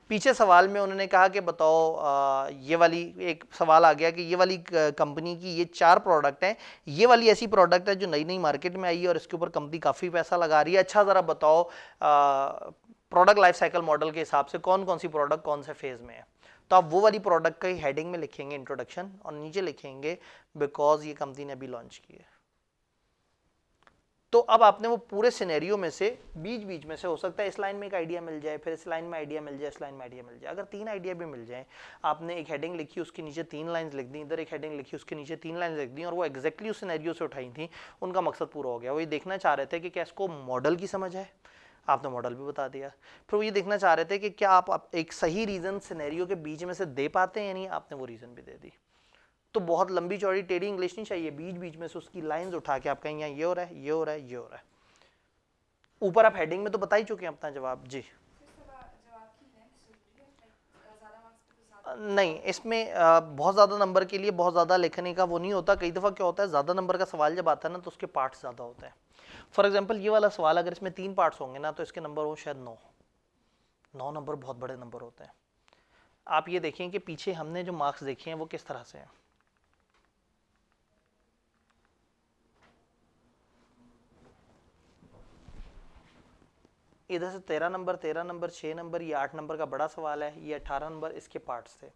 पीछे सवाल में, उन्होंने कहा कि बताओ ये वाली, एक सवाल आ गया कि ये वाली कंपनी की ये 4 प्रोडक्ट हैं, ये वाली ऐसी प्रोडक्ट है जो नई नई मार्केट में आई है और इसके ऊपर कंपनी काफ़ी पैसा लगा रही है। अच्छा ज़रा बताओ प्रोडक्ट लाइफ साइकिल मॉडल के हिसाब से कौन कौन सी प्रोडक्ट कौन से फेज में है। तो आप वो वाली प्रोडक्ट का ही हेडिंग में लिखेंगे इंट्रोडक्शन और नीचे लिखेंगे बिकॉज ये कंपनी ने अभी लॉन्च की है। तो अब आपने वो पूरे सिनेरियो में से बीच बीच में से हो सकता है इस लाइन में एक आइडिया मिल जाए, फिर इस लाइन में आइडिया मिल जाए, इस लाइन में आइडिया मिल जाए। अगर 3 आइडिया भी मिल जाए, आपने एक हेडिंग लिखी उसके नीचे 3 लाइंस लिख दी, इधर एक हेडिंग लिखी उसके नीचे 3 लाइंस लिख दी और वो एग्जैक्टली उस सिनेरियो से उठाई थी, उनका मकसद पूरा हो गया। वो ये देखना चाह रहे थे कि क्या इसको मॉडल की समझ है, आपने मॉडल भी बता दिया। फिर वो ये देखना चाह रहे थे कि क्या आप एक सही रीजन सिनेरियो के बीच में से दे पाते हैं या नहीं, आपने वो रीजन भी दे दी। तो बहुत लंबी चौड़ी टेढ़ी इंग्लिश नहीं चाहिए, बीच बीच में से उसकी लाइंस उठा के आप कहीं यहाँ ये हो रहा है, ये हो रहा है, ये हो रहा है। ऊपर आप हेडिंग में तो बता ही चुके हैं अपना जवाब जी। नहीं, इसमें बहुत ज़्यादा नंबर के लिए बहुत ज़्यादा लिखने का वो नहीं होता। कई दफ़ा क्या होता है, ज़्यादा नंबर का सवाल जब आता है ना तो उसके पार्ट्स ज़्यादा होते हैं। फॉर एग्जांपल ये वाला सवाल अगर इसमें 3 पार्ट्स होंगे ना तो इसके नंबर हो शायद 9 नंबर बहुत बड़े नंबर होते हैं। आप ये देखें कि पीछे हमने जो मार्क्स देखे हैं वो किस तरह से हैं। इधर से 13 नंबर, 13 नंबर, 6 नंबर, ये 8 नंबर का बड़ा सवाल है, ये 18 नंबर इसके पार्ट्स थे,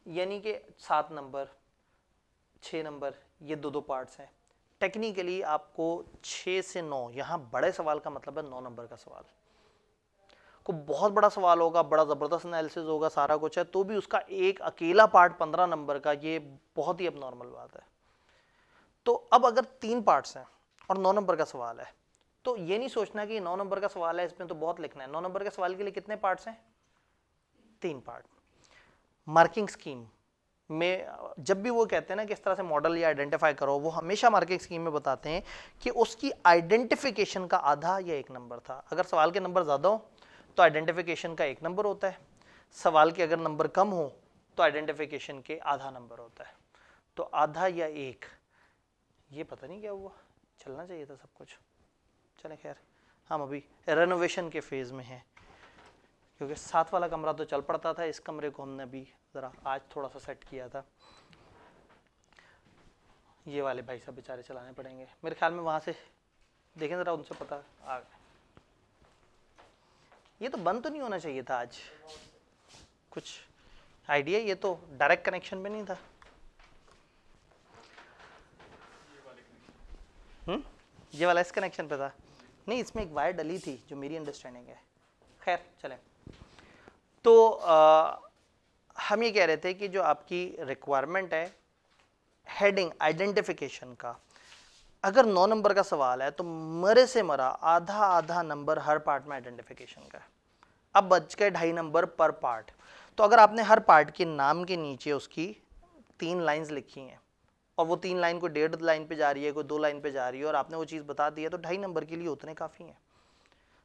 यानी कि 7 नंबर, 6 नंबर, ये 2-2 पार्ट्स हैं। टेक्निकली आपको 6 से 9, यहाँ बड़े सवाल का मतलब है 9 नंबर का सवाल। को बहुत बड़ा सवाल होगा, बड़ा ज़बरदस्त एनालिसिस होगा, सारा कुछ है, तो भी उसका एक अकेला पार्ट 15 नंबर का, ये बहुत ही अब नॉर्मल बात है। तो अब अगर 3 पार्ट्स हैं और 9 नंबर का सवाल है तो ये नहीं सोचना कि 9 नंबर का सवाल है इसमें तो बहुत लिखना है। 9 नंबर के सवाल के लिए कितने पार्ट्स हैं? 3 पार्ट। मार्किंग स्कीम में जब भी वो कहते हैं ना किस तरह से मॉडल या आइडेंटिफाई करो, वो हमेशा मार्किंग स्कीम में बताते हैं कि उसकी आइडेंटिफिकेशन का आधा या 1 नंबर था। अगर सवाल के नंबर ज़्यादा हो तो आइडेंटिफिकेशन का 1 नंबर होता है, सवाल के अगर नंबर कम हो तो आइडेंटिफिकेशन के आधा नंबर होता है। तो आधा या 1, ये पता नहीं क्या हुआ, चलना चाहिए था सब कुछ। चले खैर, हम अभी रेनोवेशन के फेज़ में हैं क्योंकि 7 वाला कमरा तो चल पड़ता था, इस कमरे को हमने अभी ज़रा आज थोड़ा सा सेट किया था। ये वाले भाई साहब बेचारे चलाने पड़ेंगे मेरे ख्याल में, वहाँ से देखें ज़रा, उनसे पता आ गया। ये तो बंद तो नहीं होना चाहिए था आज, कुछ आइडिया? ये तो डायरेक्ट कनेक्शन में नहीं था। ये वाला इस कनेक्शन पे था, नहीं इसमें एक वायर डली थी जो मेरी अंडरस्टैंडिंग है। खैर चलें, तो हम ये कह रहे थे कि जो आपकी रिक्वायरमेंट है हेडिंग आइडेंटिफिकेशन का, अगर 9 नंबर का सवाल है तो मरे से मरा आधा आधा नंबर हर पार्ट में आइडेंटिफिकेशन का है। अब बच गए 2.5 नंबर पर पार्ट। तो अगर आपने हर पार्ट के नाम के नीचे उसकी 3 लाइंस लिखी हैं और वो 3 लाइन को 1.5 लाइन पे जा रही है, कोई 2 लाइन पे जा रही है, और आपने वो चीज़ बता दी है, तो 2.5 नंबर के लिए उतने काफ़ी हैं।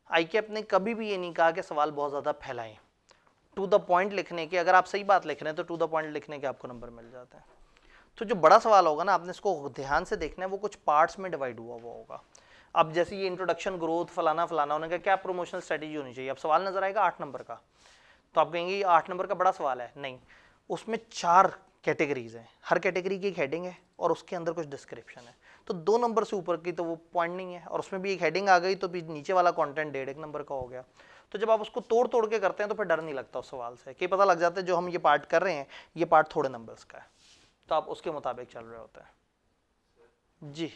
आईकेएप ने कभी भी ये नहीं कहा कि सवाल बहुत ज़्यादा फैलाएं। टू द पॉइंट लिखने के, अगर आप सही बात लिख रहे हैं तो टू द पॉइंट लिखने के आपको नंबर मिल जाते हैं। तो जो बड़ा सवाल होगा ना, आपने इसको ध्यान से देखना है, वो कुछ पार्ट्स में डिवाइड हुआ हुआ होगा। अब जैसे ये इंट्रोडक्शन, ग्रोथ, फलाना फलाना, होने का क्या प्रोमोशनल स्ट्रेटेजी होनी चाहिए। अब सवाल नजर आएगा 8 नंबर का, तो आप कहेंगे ये 8 नंबर का बड़ा सवाल है, नहीं, उसमें 4 कैटेगरीज हैं, हर कैटेगरी की एक हेडिंग है और उसके अंदर कुछ डिस्क्रिप्शन है। तो 2 नंबर से ऊपर की तो वो पॉइंट नहीं है, और उसमें भी एक हेडिंग आ गई तो भी नीचे वाला कंटेंट 1.5 नंबर का हो गया। तो जब आप उसको तोड़ तोड़ के करते हैं तो फिर डर नहीं लगता उस सवाल से, कि पता लग जाता है जो हम ये पार्ट कर रहे हैं ये पार्ट थोड़े नंबर्स का है, तो आप उसके मुताबिक चल रहे होते हैं जी।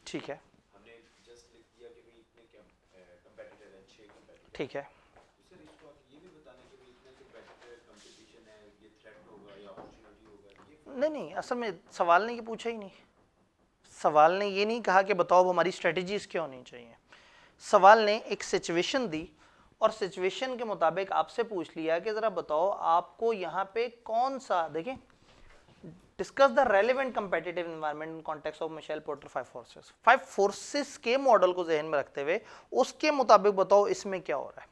ठीक है, ठीक है, नहीं नहीं, असल में सवाल ने ये पूछा ही नहीं। सवाल ने ये नहीं कहा कि बताओ हमारी स्ट्रेटजीज क्या होनी चाहिए। सवाल ने एक सिचुएशन दी और सिचुएशन के मुताबिक आपसे पूछ लिया कि जरा बताओ आपको यहाँ पे कौन सा, देखिए, discuss the relevant competitive environment in context of Michael Porter 5 forces. 5 forces के मॉडल को जहन में रखते हुए उसके मुताबिक बताओ इसमें क्या हो रहा है।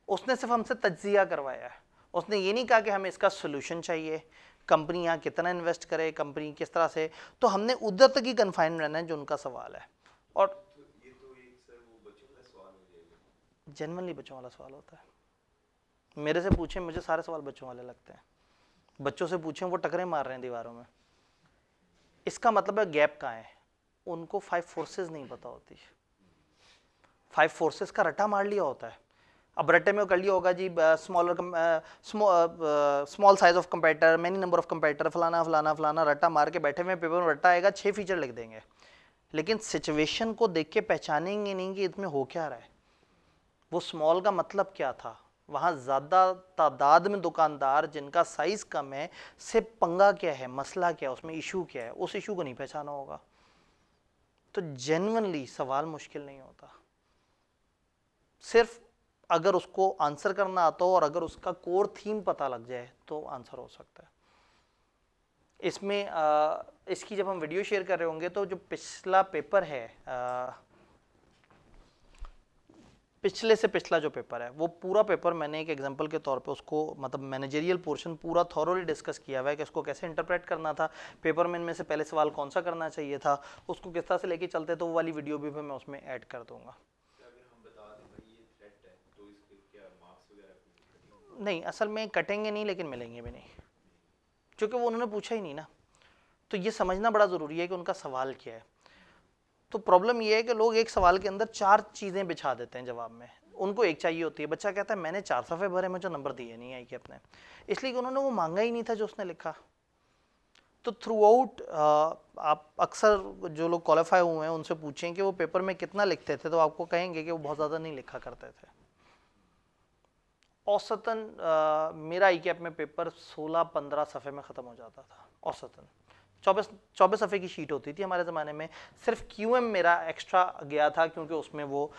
उसने सिर्फ हमसे तज्जिया करवाया है, उसने ये नहीं कहा कि हमें इसका सोल्यूशन चाहिए, कंपनी यहाँ कितना इन्वेस्ट करे, कंपनी किस तरह से। तो हमने उधर तक ही कन्फाइन रहना है जो उनका सवाल है। और ये तो एक सर वो बच्चों का सवाल हो जाएगा। जनरली बच्चों वाला सवाल होता है। मेरे से पूछें, मुझे सारे सवाल बच्चों वाले लगते हैं। बच्चों से पूछें, वो टकरे मार रहे हैं दीवारों में। इसका मतलब है गैप कहाँ है, उनको 5 फोर्सेस नहीं पता होती। 5 फोर्सेस का रट्टा मार लिया होता है। अब रट्टे में कर लिया होगा जी, small size of competitor, many number of competitor, फलाना फलाना फलाना, रट्टा मार के बैठे हुए पेपर में रट्टा आएगा, 6 फीचर लिख देंगे। लेकिन सिचुएशन को देख के पहचानेंगे नहीं कि इसमें हो क्या रहा है, वो स्मॉल का मतलब क्या था, वहाँ ज़्यादा तादाद में दुकानदार जिनका साइज़ कम है से पंगा क्या है, मसला क्या है, उसमें इशू क्या है, उस इशू को नहीं पहचाना होगा। तो जेन्युइनली सवाल मुश्किल नहीं होता, सिर्फ अगर उसको आंसर करना आता हो और अगर उसका कोर थीम पता लग जाए तो आंसर हो सकता है। इसमें इसकी जब हम वीडियो शेयर कर रहे होंगे तो जो पिछला पेपर है, पिछले से पिछला जो पेपर है, वो पूरा पेपर मैंने एक एग्जांपल के तौर पे उसको, मतलब मैनेजरियल पोर्शन पूरा थॉरोली डिस्कस किया हुआ है कि इसको कैसे इंटरप्रेट करना था, पेपर में इनमें से पहले सवाल कौन सा करना चाहिए था, उसको किस तरह से लेके चलते, तो वो वाली वीडियो भी मैं उसमें ऐड कर दूंगा। नहीं, असल में कटेंगे नहीं, लेकिन मिलेंगे भी नहीं, क्योंकि वो उन्होंने पूछा ही नहीं ना। तो ये समझना बड़ा ज़रूरी है कि उनका सवाल क्या है। तो प्रॉब्लम ये है कि लोग एक सवाल के अंदर 4 चीज़ें बिछा देते हैं जवाब में, उनको एक चाहिए होती है। बच्चा कहता है मैंने 4 सफ़े भरे, मुझे नंबर दिए नहीं आई कि अपने, इसलिए कि उन्होंने वो मांगा ही नहीं था जो उसने लिखा। तो थ्रू आउट आप अक्सर जो लोग क्वालिफाई हुए हैं उनसे पूछें कि वो पेपर में कितना लिखते थे, तो आपको कहेंगे कि वो बहुत ज़्यादा नहीं लिखा करते थे। औसतन मेरा ICAP में पेपर 16-15 सफ़े में ख़त्म हो जाता था औसतन। 24 सफ़े की शीट होती थी हमारे ज़माने में। सिर्फ QM मेरा एक्स्ट्रा गया था क्योंकि उसमें वो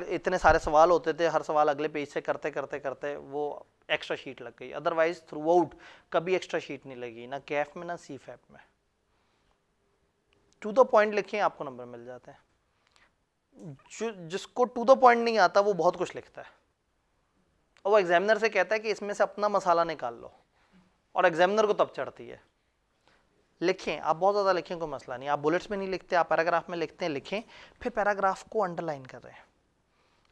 इतने सारे सवाल होते थे, हर सवाल अगले पेज से करते करते करते वो एक्स्ट्रा शीट लग गई। अदरवाइज थ्रू आउट कभी एक्स्ट्रा शीट नहीं लगी, ना कैफ में ना CFAP में। टू द पॉइंट लिखें, आपको नंबर मिल जाते हैं। जिसको टू द पॉइंट नहीं आता वो बहुत कुछ लिखता है और वो एग्जामिनर से कहता है कि इसमें से अपना मसाला निकाल लो, और एग्जामिनर को तब चढ़ती है। लिखें, आप बहुत ज़्यादा लिखें, कोई मसला नहीं। आप बुलेट्स में नहीं लिखते, आप पैराग्राफ में लिखते हैं, लिखें, फिर पैराग्राफ को अंडरलाइन कर रहे हैं।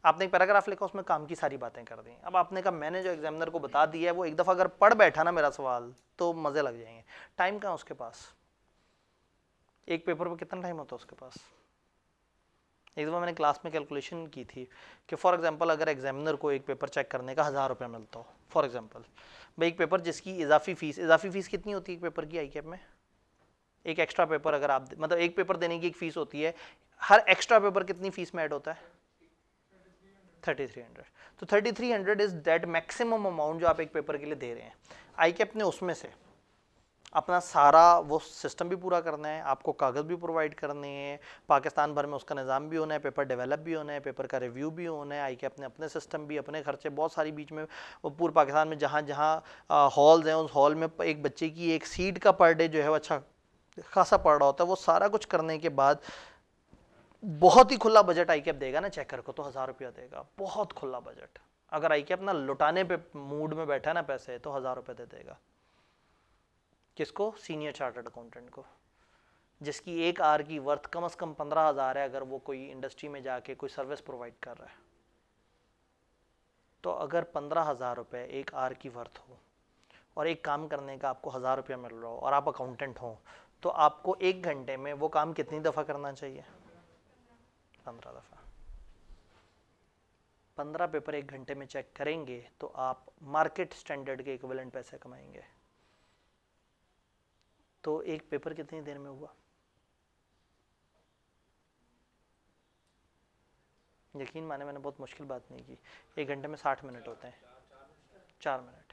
आपने एक पैराग्राफ लिखा, उसमें काम की सारी बातें कर दी। अब आपने कहा मैंने जो एग्जामिनर को बता दिया है वो एक दफ़ा अगर पढ़ बैठा ना मेरा सवाल तो मज़े लग जाएंगे। टाइम कहाँ उसके पास, एक पेपर पर कितना टाइम होता है उसके पास। एक दफ़ा मैंने क्लास में कैलकुलेशन की थी कि फॉर एग्जांपल अगर एग्जामिनर को एक पेपर चेक करने का 1000 रुपये मिलता हो, फॉर एग्जांपल, भाई एक पेपर जिसकी इजाफी फ़ीस कितनी होती है एक पेपर की ICAP में, एक एक्स्ट्रा पेपर अगर आप, मतलब एक पेपर देने की एक फ़ीस होती है, हर एक्स्ट्रा पेपर कितनी फ़ीस में ऐड होता है, 3300। तो 3300 इज़ दैट मैक्सिमम अमाउंट जो आप एक पेपर के लिए दे रहे हैं। ICAP ने उसमें से अपना सारा वो सिस्टम भी पूरा करना है, आपको कागज़ भी प्रोवाइड करने हैं, पाकिस्तान भर में उसका निज़ाम भी होना है, पेपर डेवलप भी होना है, पेपर का रिव्यू भी होना है। ICAP ने अपने सिस्टम भी, अपने खर्चे बहुत सारी, बीच में वो पूरे पाकिस्तान में जहाँ जहाँ हॉल्स हैं उस हॉल में एक बच्चे की एक सीट का पर डे जो है वो अच्छा खासा पड़ रहा होता है। वो सारा कुछ करने के बाद बहुत ही खुला बजट ICAP देगा ना चेकर को, तो 1000 रुपया देगा, बहुत खुला बजट। अगर ICAP ना लुटाने पे मूड में बैठा ना पैसे, तो 1000 रुपये दे देगा। किसको? सीनियर चार्टर्ड अकाउंटेंट को, जिसकी 1 आवर की वर्थ कम से कम 15,000 है, अगर वो कोई इंडस्ट्री में जाके कोई सर्विस प्रोवाइड कर रहा है। तो अगर 15,000 रुपये 1 आवर की वर्थ हो और एक काम करने का आपको 1000 रुपया मिल रहा हो और आप अकाउंटेंट हो, तो आपको 1 घंटे में वो काम कितनी दफ़ा करना चाहिए? 15 दफ़ा। 15 पेपर 1 घंटे में चेक करेंगे तो आप मार्केट स्टैंडर्ड के इक्विवेलेंट पैसे कमाएंगे। तो एक पेपर कितनी देर में हुआ? यकीन माने मैंने बहुत मुश्किल बात नहीं की। 1 घंटे में 60 मिनट होते हैं, 4 मिनट।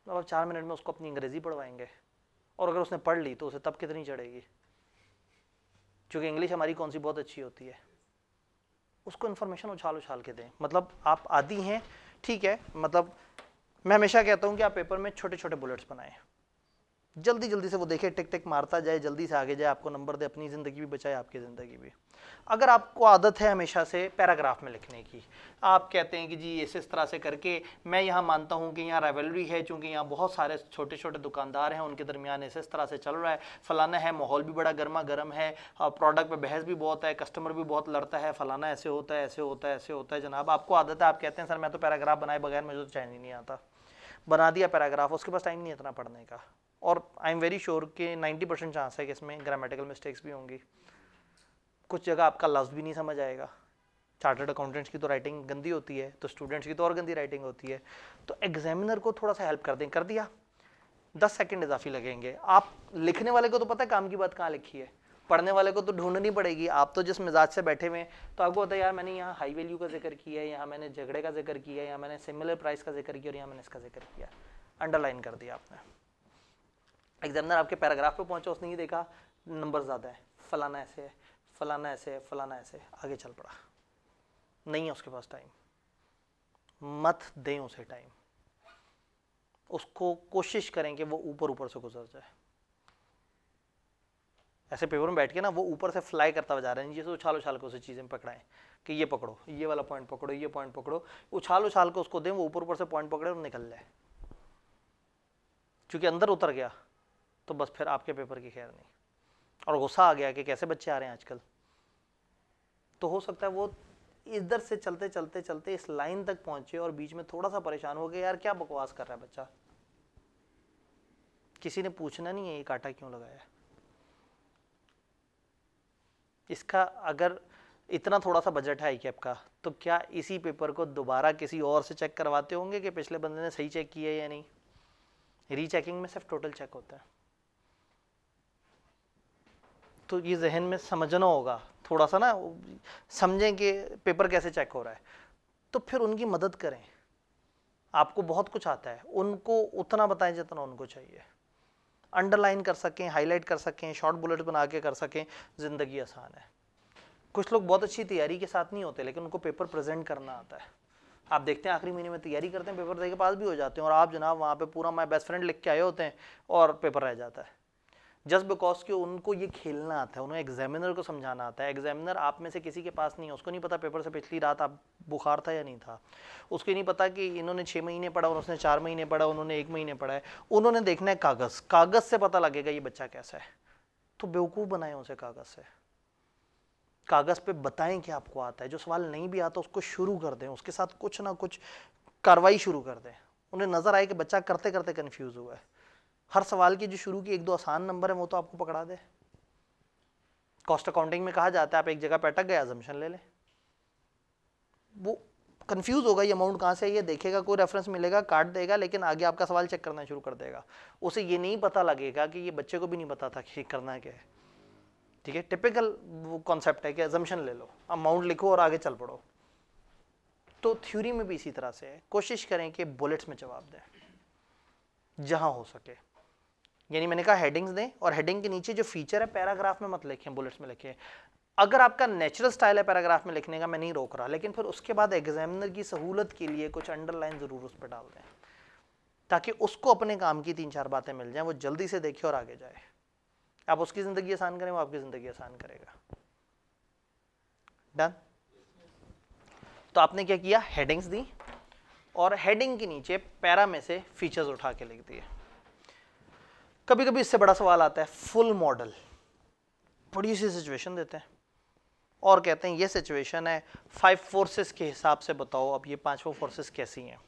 अब 4 मिनट में उसको अपनी अंग्रेज़ी पढ़वाएंगे, और अगर उसने पढ़ ली तो उसे तब कितनी चढ़ेगी, क्योंकि इंग्लिश हमारी कौन सी बहुत अच्छी होती है। उसको इन्फॉर्मेशन उछाल उछाल के दें। मतलब आप आदी हैं, ठीक है, मतलब मैं हमेशा कहता हूं कि आप पेपर में छोटे छोटे बुलेट्स बनाएं, जल्दी जल्दी से वो देखे, टिक टिक मारता जाए, जल्दी से आगे जाए, आपको नंबर दे, अपनी ज़िंदगी भी बचाए, आपकी ज़िंदगी भी। अगर आपको आदत है हमेशा से पैराग्राफ में लिखने की, आप कहते हैं कि जी इस तरह से करके, मैं यहाँ मानता हूँ कि यहाँ राइवलरी है, क्योंकि यहाँ बहुत सारे छोटे छोटे दुकानदार हैं, उनके दरमियान इस तरह से चल रहा है, फलाना है, माहौल भी बड़ा गर्मा गर्म है, प्रोडक्ट पे बहस भी बहुत है, कस्टमर भी बहुत लड़ता है, फलाना ऐसे होता है, ऐसे होता है, ऐसे होता है। जनाब आपको आदत है, आप कहते हैं सर मैं तो पैराग्राफ बनाए बगैर मुझे तो चैन ही नहीं आता, बना दिया पैराग्राफ, उसके पास टाइम नहीं इतना पढ़ने का। और आई एम वेरी श्योर कि 90% चांस है कि इसमें ग्रामेटिकल मिस्टेक्स भी होंगी, कुछ जगह आपका लफ्ज़ भी नहीं समझ आएगा। चार्टर्ड अकाउंटेंट्स की तो राइटिंग गंदी होती है, तो स्टूडेंट्स की तो और गंदी राइटिंग होती है। तो एग्जामिनर को थोड़ा सा हेल्प कर दें, कर दिया, 10 सेकंड इजाफी लगेंगे। आप लिखने वाले को तो पता है काम की बात कहाँ लिखी है, पढ़ने वाले को तो ढूंढनी पड़ेगी। आप तो जिस मिजाज से बैठे हुए हैं, तो आपको पता है यार मैंने यहाँ हाई वैल्यू का जिक्र किया है, यहाँ मैंने झगड़े का जिक्र किया है, यहाँ मैंने सिमिलर प्राइस का जिक्र किया और यहाँ मैंने इसका जिक्र किया, अंडरलाइन कर दिया आपने। एग्जामिनर आपके पैराग्राफ पे पहुंचा, उसने ये देखा नंबर ज़्यादा है, फलाना ऐसे है, फलाना ऐसे है, फलाना ऐसे, आगे चल पड़ा। नहीं है उसके पास टाइम, मत दें उसे टाइम, उसको कोशिश करें कि वो ऊपर ऊपर से गुजर जाए। ऐसे पेपर में बैठ के ना वो ऊपर से फ्लाई करता हुआ जा रहा है, नीचे से उछाल उछाल के उसे चीज़ें पकड़ाएं कि ये पकड़ो, ये वाला पॉइंट पकड़ो, ये पॉइंट पकड़ो, उछाल उछाल के उसको दें, वो ऊपर ऊपर से पॉइंट पकड़े और निकल जाए। क्योंकि अंदर उतर गया तो बस फिर आपके पेपर की खैर नहीं। और गुस्सा आ गया कि कैसे बच्चे आ रहे हैं आजकल, तो हो सकता है वो इधर से चलते चलते चलते इस लाइन तक पहुंचे और बीच में थोड़ा सा परेशान हो गया, यार क्या बकवास कर रहा है बच्चा, किसी ने पूछना नहीं है ये कांटा क्यों लगाया। इसका अगर इतना थोड़ा सा बजट है आईकैप का, तो क्या इसी पेपर को दोबारा किसी और से चेक करवाते होंगे कि पिछले बंदे ने सही चेक किया है या नहीं। रीचेकिंग में सिर्फ टोटल चेक होता है। तो ये जहन में समझना होगा, थोड़ा सा ना समझें कि पेपर कैसे चेक हो रहा है, तो फिर उनकी मदद करें। आपको बहुत कुछ आता है, उनको उतना बताएं जितना उनको चाहिए, अंडरलाइन कर सकें, हाईलाइट कर सकें, शॉर्ट बुलेट बना के कर सकें, ज़िंदगी आसान है। कुछ लोग बहुत अच्छी तैयारी के साथ नहीं होते, लेकिन उनको पेपर प्रेजेंट करना आता है। आप देखते हैं आखिरी महीने में तैयारी करते हैं, पेपर दे के पास भी हो जाते हैं, और आप जनाब वहाँ पे पूरा माय बेस्ट फ्रेंड लिख के आए होते हैं और पेपर रह जाता है, जस्ट बिकॉज कि उनको ये खेलना आता है, उन्हें एग्जामिनर को समझाना आता है। एग्जामिनर आप में से किसी के पास नहीं है, उसको नहीं पता पेपर से पिछली रात आप बुखार था या नहीं था, उसको नहीं पता कि इन्होंने 6 महीने पढ़ा और उसने 4 महीने पढ़ा, उन्होंने 1 महीने पढ़ा है। उन्होंने देखना है कागज़, कागज़ से पता लगेगा ये बच्चा कैसा है। तो बेवकूफ़ बनाए उसे कागज़ से, कागज़ पे बताएं कि आपको आता है। जो सवाल नहीं भी आता उसको शुरू कर दें, उसके साथ कुछ ना कुछ कार्रवाई शुरू कर दें, उन्हें नज़र आए कि बच्चा करते करते कन्फ्यूज़ हुआ है। हर सवाल की जो शुरू की 1-2 आसान नंबर है वो तो आपको पकड़ा दे। कॉस्ट अकाउंटिंग में कहा जाता है आप एक जगह पे अटक गए, अजम्पशन ले लें। वो कंफ्यूज होगा ये अमाउंट कहाँ से है, ये देखेगा, कोई रेफरेंस मिलेगा, काट देगा, लेकिन आगे आपका सवाल चेक करना शुरू कर देगा। उसे ये नहीं पता लगेगा कि ये बच्चे को भी नहीं पता था कि करना क्या है। ठीक है, टिपिकल वो कॉन्सेप्ट है कि अजम्पशन ले लो, अमाउंट लिखो और आगे चल पड़ो। तो थ्योरी में भी इसी तरह से है, कोशिश करें कि बुलेट्स में जवाब दें जहां हो सके। यानी मैंने कहा हेडिंग्स दें, और हेडिंग के नीचे जो फीचर है पैराग्राफ में मत लिखें, बुलेट्स में लिखें। अगर आपका नेचुरल स्टाइल है पैराग्राफ में लिखने का, मैं नहीं रोक रहा, लेकिन फिर उसके बाद एग्जामिनर की सहूलत के लिए कुछ अंडरलाइन जरूर उस पर डाल दें, ताकि उसको अपने काम की 3-4 बातें मिल जाएं, वो जल्दी से देखे और आगे जाए। आप उसकी जिंदगी आसान करें, वो आपकी जिंदगी आसान करेगा। डन। तो आपने क्या किया, हेडिंग्स दी और हेडिंग के नीचे पैरा में से फीचर्स उठा के लिख दिए। कभी कभी इससे बड़ा सवाल आता है, फुल मॉडल, बड़ी सी सिचुएशन देते हैं और कहते हैं ये सिचुएशन है, 5 फोर्सेस के हिसाब से बताओ अब ये 5 फोर्सेस कैसी हैं।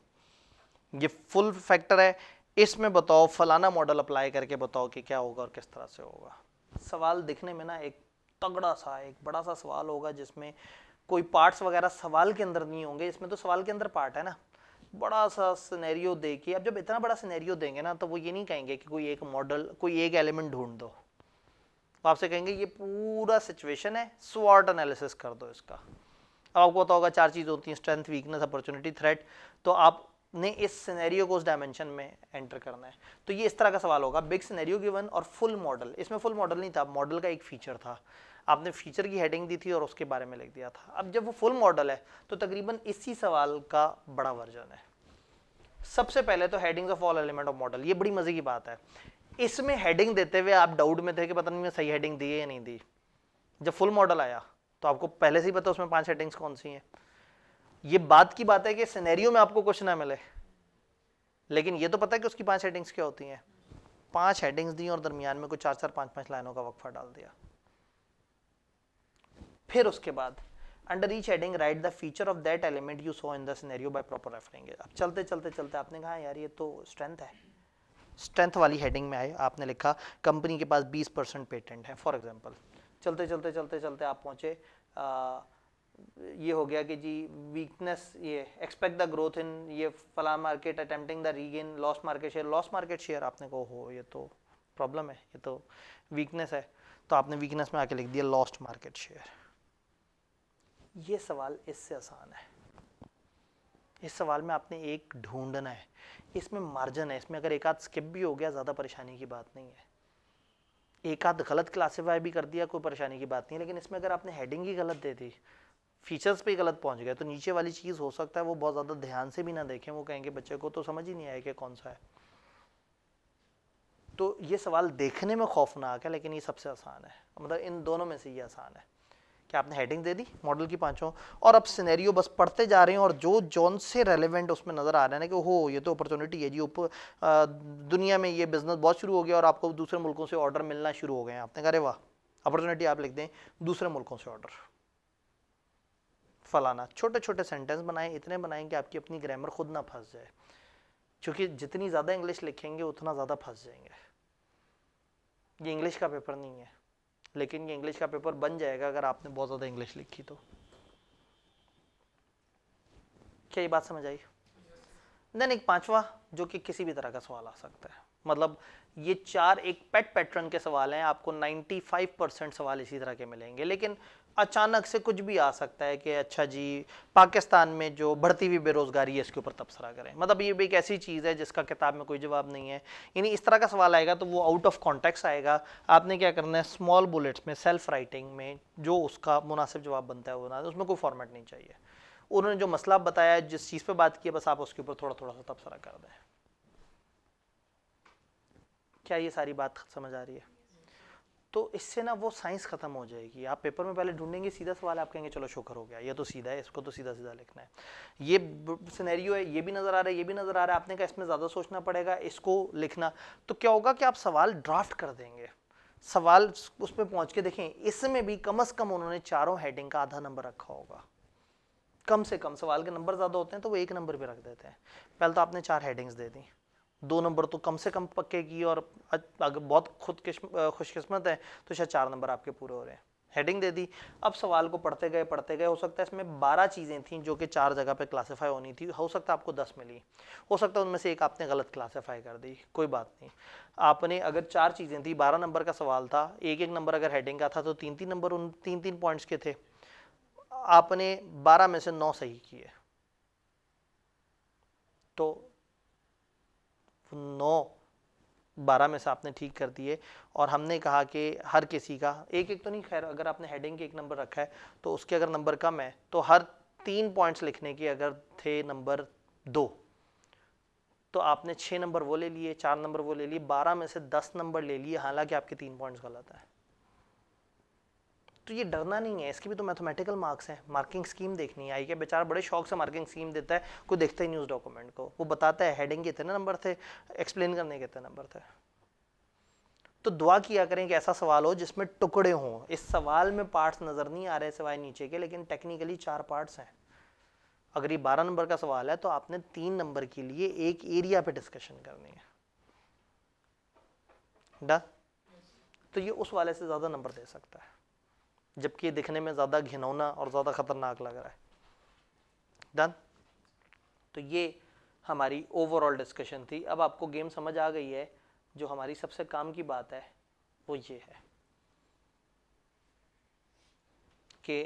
ये फुल फैक्टर है, इसमें बताओ फलाना मॉडल अप्लाई करके बताओ कि क्या होगा और किस तरह से होगा। सवाल दिखने में ना एक तगड़ा सा, एक बड़ा सा सवाल होगा जिसमें कोई पार्ट्स वगैरह सवाल के अंदर नहीं होंगे। इसमें तो सवाल के अंदर पार्ट है ना, बड़ा सा सिनेरियो दे के। अब जब इतना बड़ा सिनेरियो देंगे ना, तो वो ये नहीं कहेंगे कि कोई एक मॉडल, कोई एक एलिमेंट ढूंढ दो, तो आपसे कहेंगे ये पूरा सिचुएशन है, स्वॉट एनालिसिस कर दो इसका। अब आपको पता होगा 4 चीज़ होती हैं, स्ट्रेंथ, वीकनेस, अपॉर्चुनिटी, थ्रेट। तो आप ने इस सिनेरियो को उस डायमेंशन में एंटर करना है। तो ये इस तरह का सवाल होगा, बिग सिनेरियो गिवन और फुल मॉडल। इसमें फुल मॉडल नहीं था, मॉडल का एक फीचर था, आपने फीचर की हेडिंग दी थी और उसके बारे में लिख दिया था। अब जब वो फुल मॉडल है तो तकरीबन इसी सवाल का बड़ा वर्जन है। सबसे पहले तो headings of all element of model, ये बड़ी मजे की बात है। इसमें हेडिंग देते हुए आप डाउट में थे कि पता नहीं मैं सही हेडिंग दी है या नहीं दी। जब फुल मॉडल आया तो आपको पहले से ही पता उसमें 5 हेडिंग्स कौन सी हैं। ये बात की बात है कि सिनेरियो में आपको कुछ ना मिले, लेकिन ये तो पता है कि उसकी 5 हेडिंग्स क्या होती हैं। 5 हेडिंग्स दी और दरमियान में कुछ 4-4, 5-5 लाइनों का वक्फा डाल दिया। फिर उसके बाद under each heading right the feature of that element you saw in the scenario by proper referring. अब चलते चलते चलते आपने कहा यार ये तो स्ट्रेंथ है, स्ट्रेंथ वाली हेडिंग में आए, आपने लिखा कंपनी के पास 20% पेटेंट है फॉर एग्जांपल। चलते चलते चलते चलते आप पहुंचे ये हो गया कि जी वीकनेस, ये एक्सपेक्ट द ग्रोथ इन ये फला market attempting the regain lost market share. Lost market share आपने को हो ये तो प्रॉब्लम है, ये तो वीकनेस है, तो आपने वीकनेस में आके लिख दिया लॉस्ट मार्केट शेयर। ये सवाल इससे आसान है। इस सवाल में आपने एक ढूंढना है, इसमें मार्जिन है, इसमें अगर एक आध स्किप भी हो गया ज़्यादा परेशानी की बात नहीं है, एक आध गलत क्लासीफाई भी कर दिया कोई परेशानी की बात नहीं है। लेकिन इसमें अगर आपने हेडिंग ही गलत दे दी, फीचर्स पे गलत पहुंच गए, तो नीचे वाली चीज़ हो सकता है वो बहुत ज़्यादा ध्यान से भी ना देखें, वो कहेंगे बच्चे को तो समझ ही नहीं आया कि कौन सा है। तो ये सवाल देखने में खौफनाक है लेकिन ये सबसे आसान है, मतलब इन दोनों में से ये आसान है कि आपने हेडिंग दे दी मॉडल की 5 और अब सिनेरियो बस पढ़ते जा रहे हैं और जो जॉन से रेलेवेंट उसमें नजर आ रहा है ना कि हो ये तो अपॉर्चुनिटी है जी, दुनिया में ये बिजनेस बहुत शुरू हो गया और आपको दूसरे मुल्कों से ऑर्डर मिलना शुरू हो गए हैं। आपने कहा अरे वाह अपॉर्चुनिटी, आप लिख दें दूसरे मुल्कों से ऑर्डर फलाना। छोटे छोटे सेंटेंस बनाएं, इतने बनाएं कि आपकी अपनी ग्रामर खुद ना फंस जाए, क्योंकि जितनी ज़्यादा इंग्लिश लिखेंगे उतना ज़्यादा फंस जाएंगे। ये इंग्लिश का पेपर नहीं है, लेकिन ये इंग्लिश का पेपर बन जाएगा अगर आपने बहुत ज़्यादा इंग्लिश लिखी तो। क्या ये बात समझ आई? देन एक 5वां जो कि किसी भी तरह का सवाल आ सकता है, मतलब ये 4 एक पेट पैटर्न के सवाल हैं, आपको 95% सवाल इसी तरह के मिलेंगे। लेकिन अचानक से कुछ भी आ सकता है कि अच्छा जी पाकिस्तान में जो बढ़ती हुई बेरोजगारी है इसके ऊपर तबसरा करें, मतलब ये भी एक ऐसी चीज़ है जिसका किताब में कोई जवाब नहीं है। यानी इस तरह का सवाल आएगा तो वो आउट ऑफ कॉन्टेक्स्ट आएगा। आपने क्या करना है, स्मॉल बुलेट्स में सेल्फ राइटिंग में जो उसका मुनासिब जवाब बनता है वो बना, उसमें कोई फॉर्मेट नहीं चाहिए। उन्होंने जो मसला बताया, जिस चीज़ पे बात की है, बस आप उसके ऊपर थोड़ा थोड़ा सा तबसरा कर दें। क्या ये सारी बात समझ आ रही है? तो इससे ना वो साइंस खत्म हो जाएगी। आप पेपर में पहले ढूंढेंगे सीधा सवाल, आप कहेंगे चलो शुक्र हो गया ये तो सीधा है, इसको तो सीधा सीधा लिखना है। ये सिनेरियो है, ये भी नजर आ रहा है, ये भी नजर आ रहा है, आपने कहा इसमें ज़्यादा सोचना पड़ेगा इसको लिखना। तो क्या होगा कि आप सवाल ड्राफ्ट कर देंगे, सवाल उस पर पहुंच के देखें, इसमें भी कम से कम उन्होंने चारों हेडिंग का आधा नंबर रखा होगा। कम से कम सवाल के नंबर ज़्यादा होते हैं तो वो 1 नंबर भी रख देते हैं। पहले तो आपने 4 हेडिंग्स दे दी, 2 नंबर तो कम से कम पक्के की, और अगर बहुत खुशकिस्मत है तो शायद 4 नंबर आपके पूरे हो रहे हैं। हेडिंग दे दी, अब सवाल को पढ़ते गए, हो सकता है इसमें 12 चीज़ें थी जो कि 4 जगह पे क्लासीफाई होनी थी, हो सकता है आपको 10 मिली, हो सकता है उनमें से एक आपने गलत क्लासीफाई कर दी, कोई बात नहीं। आपने अगर 4 चीज़ें थी, 12 नंबर का सवाल था, एक नंबर अगर हेडिंग का था तो 3 नंबर उन 3 पॉइंट्स के थे, आपने 12 में से 9 सही किए, तो 9-12 में से आपने ठीक कर दिए। और हमने कहा कि हर किसी का एक तो नहीं, खैर अगर आपने हेडिंग के 1 नंबर रखा है तो उसके अगर नंबर कम है तो हर 3 पॉइंट्स लिखने के अगर थे नंबर 2 तो आपने 6 नंबर वो ले लिए, 4 नंबर वो ले लिए, 12 में से 10 नंबर ले लिए, हालांकि आपके 3 पॉइंट्स गलत है। तो ये डरना नहीं है, इसके भी तो मैथमेटिकल मार्क्स हैं, मार्किंग स्कीम देखनी है। आई के बेचारा बड़े शौक से मार्किंग स्कीम देता है, कोई देखता ही नहीं उस डॉक्यूमेंट को, वो बताता है हेडिंग के इतने नंबर थे, एक्सप्लेन करने के इतने नंबर थे। तो दुआ किया करें कि ऐसा सवाल हो जिसमें टुकड़े हों। इस सवाल में पार्ट्स नजर नहीं आ रहे सिवाय नीचे के, लेकिन टेक्निकली 4 पार्ट्स हैं। अगर ये 12 नंबर का सवाल है तो आपने 3 नंबर के लिए एक एरिया पे डिस्कशन करनी है, डन। तो ये उस वाले से ज्यादा नंबर दे सकता है, जबकि ये दिखने में ज़्यादा घिनौना और ज़्यादा ख़तरनाक लग रहा है, डन। तो ये हमारी ओवरऑल डिस्कशन थी। अब आपको गेम समझ आ गई है। जो हमारी सबसे काम की बात है वो ये है कि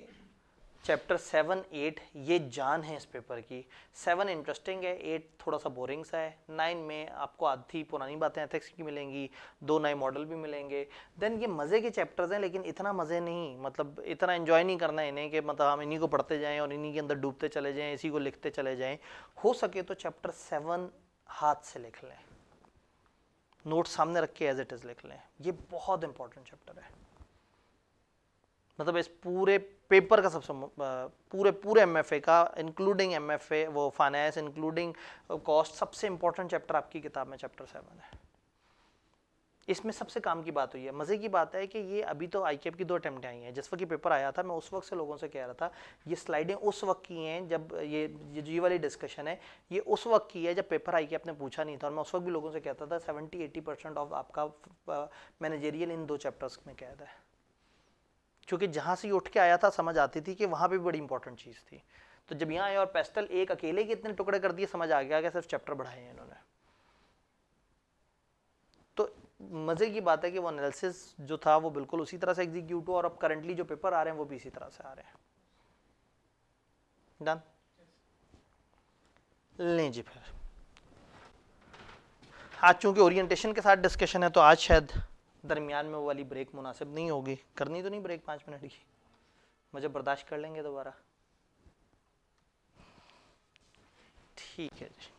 चैप्टर 7, 8 ये जान है इस पेपर की। 7 इंटरेस्टिंग है, 8 थोड़ा सा बोरिंग सा है। 9 में आपको आधी पुरानी बातें एथिक्स की मिलेंगी, 2 नए मॉडल भी मिलेंगे। देन ये मज़े के चैप्टर्स हैं, लेकिन इतना मज़े नहीं, मतलब इतना एंजॉय नहीं करना है इन्हें कि मतलब हम इन्हीं को पढ़ते जाएं और इन्हीं के अंदर डूबते चले जाएं, इसी को लिखते चले जाएं। हो सके तो चैप्टर 7 हाथ से लिख लें, नोट सामने रख के एज इट इज़ लिख लें। ये बहुत इंपॉर्टेंट चैप्टर है, मतलब इस पूरे पेपर का सबसे पूरे एमएफए का, इंक्लूडिंग एमएफए वो फाइनेंस इंक्लूडिंग कॉस्ट, सबसे इंपॉर्टेंट चैप्टर आपकी किताब में चैप्टर 7 है। इसमें सबसे काम की बात हुई है। मज़े की बात है कि ये अभी तो आईकेप की 2 अटेम्प्ट आई हैं। जिस वक्त ये पेपर आया था मैं उस वक्त से लोगों से कह रहा था ये स्लाइडें उस वक्त की हैं जब ये वाली डिस्कशन है, ये उस वक्त की है जब पेपर आईकेप ने पूछा नहीं था। और मैं उस वक्त भी लोगों से कहता था 70-80% ऑफ आपका मैनेजेरियल इन 2 चैप्टर्स में कैद है, क्योंकि जहाँ से उठ के आया था समझ आती थी कि वहाँ पे भी बड़ी इंपॉर्टेंट चीज़ थी। तो जब यहाँ आया और पेस्टल एक अकेले के इतने टुकड़े कर दिए, समझ आ गया कि सिर्फ चैप्टर बढ़ाए हैं इन्होंने। तो मज़े की बात है कि वो एनालिसिस जो था वो बिल्कुल उसी तरह से एग्जीक्यूट हुआ, और अब करंटली जो पेपर आ रहे हैं वो भी इसी तरह से आ रहे हैं। डन लें जी। फिर आज चूंकि ओरिएंटेशन के साथ डिस्कशन है तो आज शायद दरमियान में वो वाली ब्रेक मुनासिब नहीं होगी। करनी तो नहीं ब्रेक 5 मिनट की, मुझे बर्दाश्त कर लेंगे दोबारा? ठीक है जी।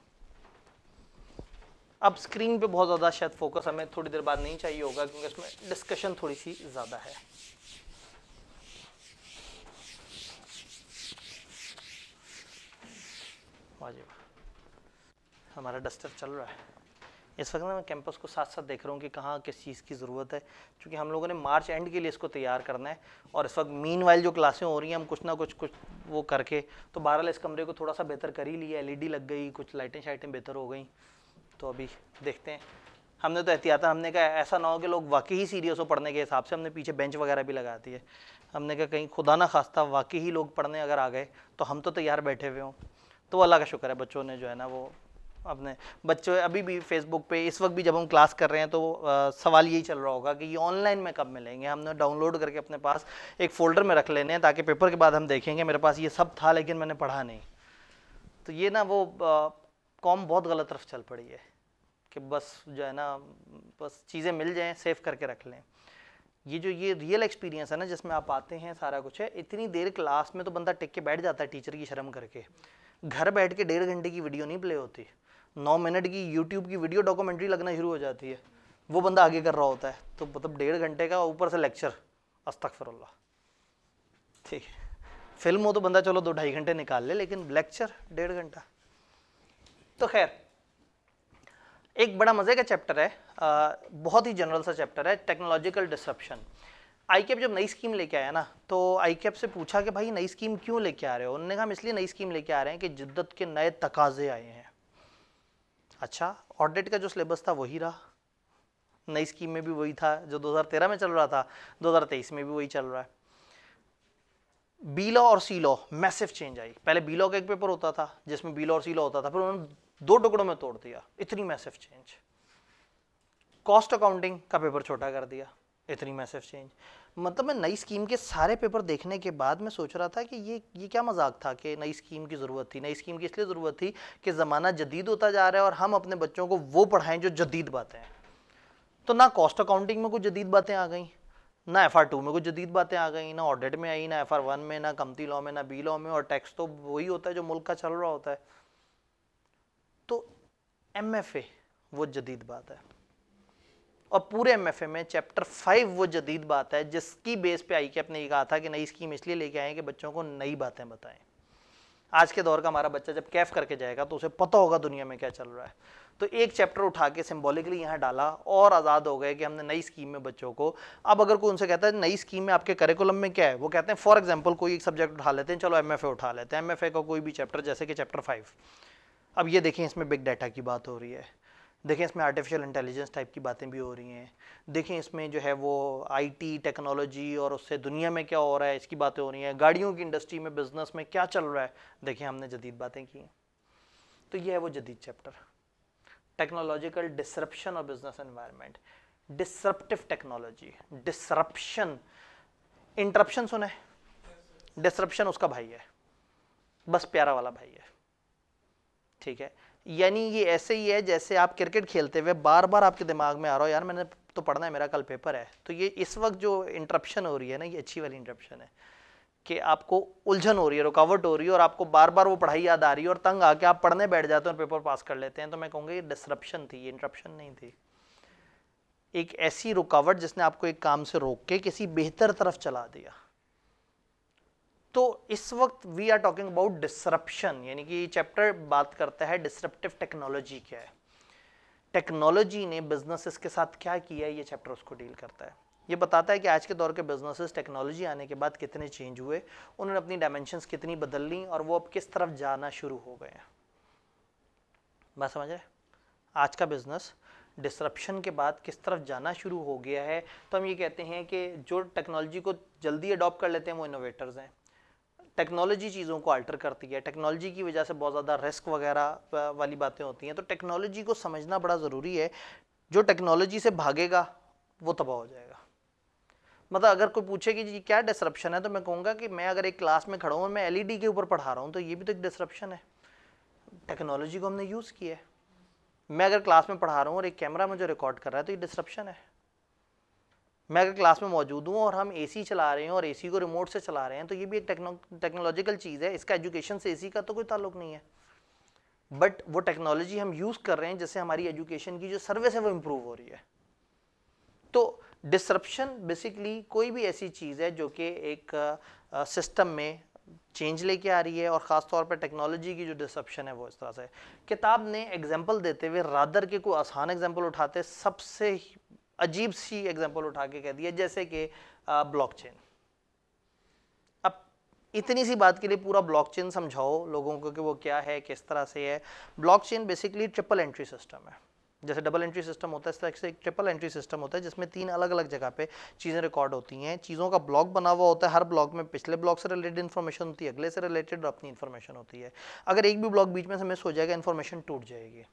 अब स्क्रीन पे बहुत ज़्यादा शायद फोकस हमें थोड़ी देर बाद नहीं चाहिए होगा, क्योंकि इसमें डिस्कशन थोड़ी सी ज़्यादा है। वाजिब हमारा डस्टर चल रहा है इस वक्त ना। मैं कैंपस को साथ साथ देख रहा हूँ कि कहाँ किस चीज़ की ज़रूरत है, क्योंकि हम लोगों ने मार्च एंड के लिए इसको तैयार करना है। और इस वक्त मीनवाइल जो क्लासें हो रही हैं हम कुछ ना कुछ वो करके, तो बहरहाल इस कमरे को थोड़ा सा बेहतर कर ही लिया। एलईडी लग गई, कुछ लाइटें शाइटें बेहतर हो गई, तो अभी देखते हैं। हमने तो एहतियातन हमने कहा ऐसा ना हो कि लोग वाकई ही सीरियस हो पढ़ने के हिसाब से, हमने पीछे बेंच वगैरह भी लगा दी है। हमने कहा कहीं खुदा ना खास्ता वाकई ही लोग पढ़ने अगर आ गए तो हम तो तैयार बैठे हुए हों। तो अल्लाह का शुक्र है बच्चों ने जो है ना वो अपने बच्चे अभी भी फेसबुक पे इस वक्त भी जब हम क्लास कर रहे हैं तो सवाल यही चल रहा होगा कि ये ऑनलाइन में कब मिलेंगे। हमने डाउनलोड करके अपने पास एक फ़ोल्डर में रख लेने हैं ताकि पेपर के बाद हम देखेंगे मेरे पास ये सब था लेकिन मैंने पढ़ा नहीं। तो ये ना वो कॉम बहुत गलत तरफ चल पड़ी है कि बस जो है ना बस चीज़ें मिल जाएं, सेव करके रख लें। ये रियल एक्सपीरियंस है ना जिसमें आप आते हैं, सारा कुछ है। इतनी देर क्लास में तो बंदा टिक के बैठ जाता है टीचर की शर्म करके। घर बैठ के 1.5 घंटे की वीडियो नहीं प्ले होती, 9 मिनट की यूट्यूब की वीडियो डॉक्यूमेंट्री लगना शुरू हो जाती है, वो बंदा आगे कर रहा होता है। तो मतलब 1.5 घंटे का ऊपर से लेक्चर, अस्तगफिरुल्लाह। ठीक है, फिल्म हो तो बंदा चलो 2-2.5 घंटे निकाल ले, लेकिन लेक्चर 1.5 घंटा। तो खैर एक बड़ा मज़े का चैप्टर है, बहुत ही जनरल सा चैप्टर है, टेक्नोलॉजिकल डिसरप्शन। आईकेप जब नई स्कीम लेके आया ना तो आईकेप से पूछा कि भाई नई स्कीम क्यों लेके आ रहे हो। उन्होंने कहा हम इसलिए नई स्कीम लेके आ रहे हैं कि जिद्दत के नए तकाजे आए हैं। अच्छा, ऑडिट का जो सिलेबस था वही रहा, नई स्कीम में भी वही था जो 2013 में चल रहा था, 2023 में भी वही चल रहा है। बी लॉ और सी लॉ मैसिव चेंज आई। पहले बी लॉ का एक पेपर होता था जिसमें बी लॉ और सी लॉ होता था, फिर उन्होंने 2 टुकड़ों में तोड़ दिया, इतनी मैसिव चेंज। कॉस्ट अकाउंटिंग का पेपर छोटा कर दिया, इतनी मैसिव चेंज। मतलब मैं नई स्कीम के सारे पेपर देखने के बाद मैं सोच रहा था कि ये क्या मजाक था कि नई स्कीम की ज़रूरत थी। नई स्कीम की इसलिए ज़रूरत थी कि ज़माना जदीद होता जा रहा है और हम अपने बच्चों को वो पढ़ाएं जो जदीद बातें हैं। तो ना कॉस्ट अकाउंटिंग में कुछ जदीद बातें आ गई, ना FR2 में कुछ जदीद बातें आ गई, ना ऑडिट में आई, ना FR1 में, ना कमती लॉ में, ना बी लॉ में। और टैक्स तो वही होता है जो मुल्क का चल रहा होता है। तो MFA वो जदीद बात है, और पूरे MFA में चैप्टर 5 वो जदीद बात है जिसकी बेस पे आईकेप ने कहा था कि नई स्कीम इसलिए लेके आए कि बच्चों को नई बातें बताएं। आज के दौर का हमारा बच्चा जब कैफ करके जाएगा तो उसे पता होगा दुनिया में क्या चल रहा है। तो एक चैप्टर उठा के सिंबॉलिकली यहाँ डाला और आज़ाद हो गए कि हमने नई स्कीम में बच्चों को। अब अगर कोई उनसे कहता है नई स्कीम में आपके करिकुलम में क्या है, वो कहते हैं फॉर एग्जाम्पल कोई एक सब्जेक्ट उठा लेते हैं, चलो MFA उठा लेते हैं, MFA का कोई भी चैप्टर जैसे कि चैप्टर 5। अब ये देखें इसमें बिग डाटा की बात हो रही है, देखें इसमें आर्टिफिशियल इंटेलिजेंस टाइप की बातें भी हो रही हैं, देखें इसमें जो है वो IT टेक्नोलॉजी और उससे दुनिया में क्या हो रहा है इसकी बातें हो रही हैं, गाड़ियों की इंडस्ट्री में बिजनेस में क्या चल रहा है, देखें हमने जदीद बातें की। तो ये है वो जदीद चैप्टर, टेक्नोलॉजिकल डिसरप्शन और business environment. Disruptive technology, disruption, interruption सुने, डिसरप्शन उसका भाई है, बस प्यारा वाला भाई है, ठीक है। यानी ये ऐसे ही है जैसे आप क्रिकेट खेलते हुए बार बार आपके दिमाग में आ रहा हो यार मैंने तो पढ़ना है, मेरा कल पेपर है। तो ये इस वक्त जो इंटरप्शन हो रही है ना, ये अच्छी वाली इंटरप्शन है कि आपको उलझन हो रही है, रुकावट हो रही है और आपको बार बार वो पढ़ाई याद आ रही है और तंग आके आप पढ़ने बैठ जाते हैं और पेपर पास कर लेते हैं। तो मैं कहूँगा ये डिसरप्शन थी, ये इंटरप्शन नहीं थी। एक ऐसी रुकावट जिसने आपको एक काम से रोक के किसी बेहतर तरफ चला दिया। तो इस वक्त we are talking about disruption, यानी कि चैप्टर बात करता है डिसरप्टिव टेक्नोलॉजी क्या है, टेक्नोलॉजी ने बिजनेसेस के साथ क्या किया है, ये चैप्टर उसको डील करता है। ये बताता है कि आज के दौर के बिजनेसेस टेक्नोलॉजी आने के बाद कितने चेंज हुए, उन्होंने अपनी डायमेंशंस कितनी बदल ली और वो अब किस तरफ जाना शुरू हो गए हैं। बात समझ रहे? आज का बिजनेस डिसरप्शन के बाद किस तरफ जाना शुरू हो गया है। तो हम ये कहते हैं कि जो टेक्नोलॉजी को जल्दी अडॉप्ट कर लेते हैं वो इनोवेटर्स हैं। टेक्नोलॉजी चीज़ों को अल्टर करती है, टेक्नोलॉजी की वजह से बहुत ज़्यादा रिस्क वगैरह वाली बातें होती हैं। तो टेक्नोलॉजी को समझना बड़ा ज़रूरी है। जो टेक्नोलॉजी से भागेगा वो तबाह हो जाएगा। मतलब अगर कोई पूछे कि जी क्या डिसरप्शन है, तो मैं कहूँगा कि मैं अगर एक क्लास में खड़ा हूँ और मैं एलईडी के ऊपर पढ़ा रहा हूँ तो ये भी तो एक डिसरप्शन है। टेक्नोलॉजी को हमने यूज़ किया है। मैं अगर क्लास में पढ़ा रहा हूँ और एक कैमरा मुझे रिकॉर्ड कर रहा है तो ये डिसरप्शन है। मैं अगर क्लास में मौजूद हूँ और हम एसी चला रहे हैं और एसी को रिमोट से चला रहे हैं तो ये भी एक टेक्नोलॉजिकल चीज़ है। इसका एजुकेशन से एसी का तो कोई ताल्लुक नहीं है, बट वो टेक्नोलॉजी हम यूज़ कर रहे हैं जिससे हमारी एजुकेशन की जो सर्विस है वो इम्प्रूव हो रही है। तो डिसरप्शन बेसिकली कोई भी ऐसी चीज़ है जो कि एक सिस्टम में चेंज लेके आ रही है, और ख़ास तौर पर टेक्नोलॉजी की जो डिसरप्शन है वो इस तरह से। किताब ने एग्जाम्पल देते हुए रादर के कोई आसान एग्जाम्पल उठाते सबसे अजीब सी एग्जाम्पल उठा के कह दिया, जैसे कि ब्लॉकचेन। अब इतनी सी बात के लिए पूरा ब्लॉकचेन समझाओ लोगों को कि वो क्या है, किस तरह से है। Blockchain basically triple entry system है। जैसे डबल एंट्री सिस्टम होता है इस तरह से एक ट्रिपल एंट्री सिस्टम होता है जिसमें 3 अलग अलग जगह पे चीज़ें रिकॉर्ड होती हैं। चीज़ों का ब्लॉक बना हुआ होता है, हर ब्लॉक में पिछले ब्लॉक से रिलेटेड इन्फॉर्मेशन होती है, अगले से रिलेटेड अपनी इन्फॉर्मेशन होती है। अगर एक भी ब्लॉक बीच में से मिस हो जाएगा इन्फॉर्मेशन टूट जाएगी।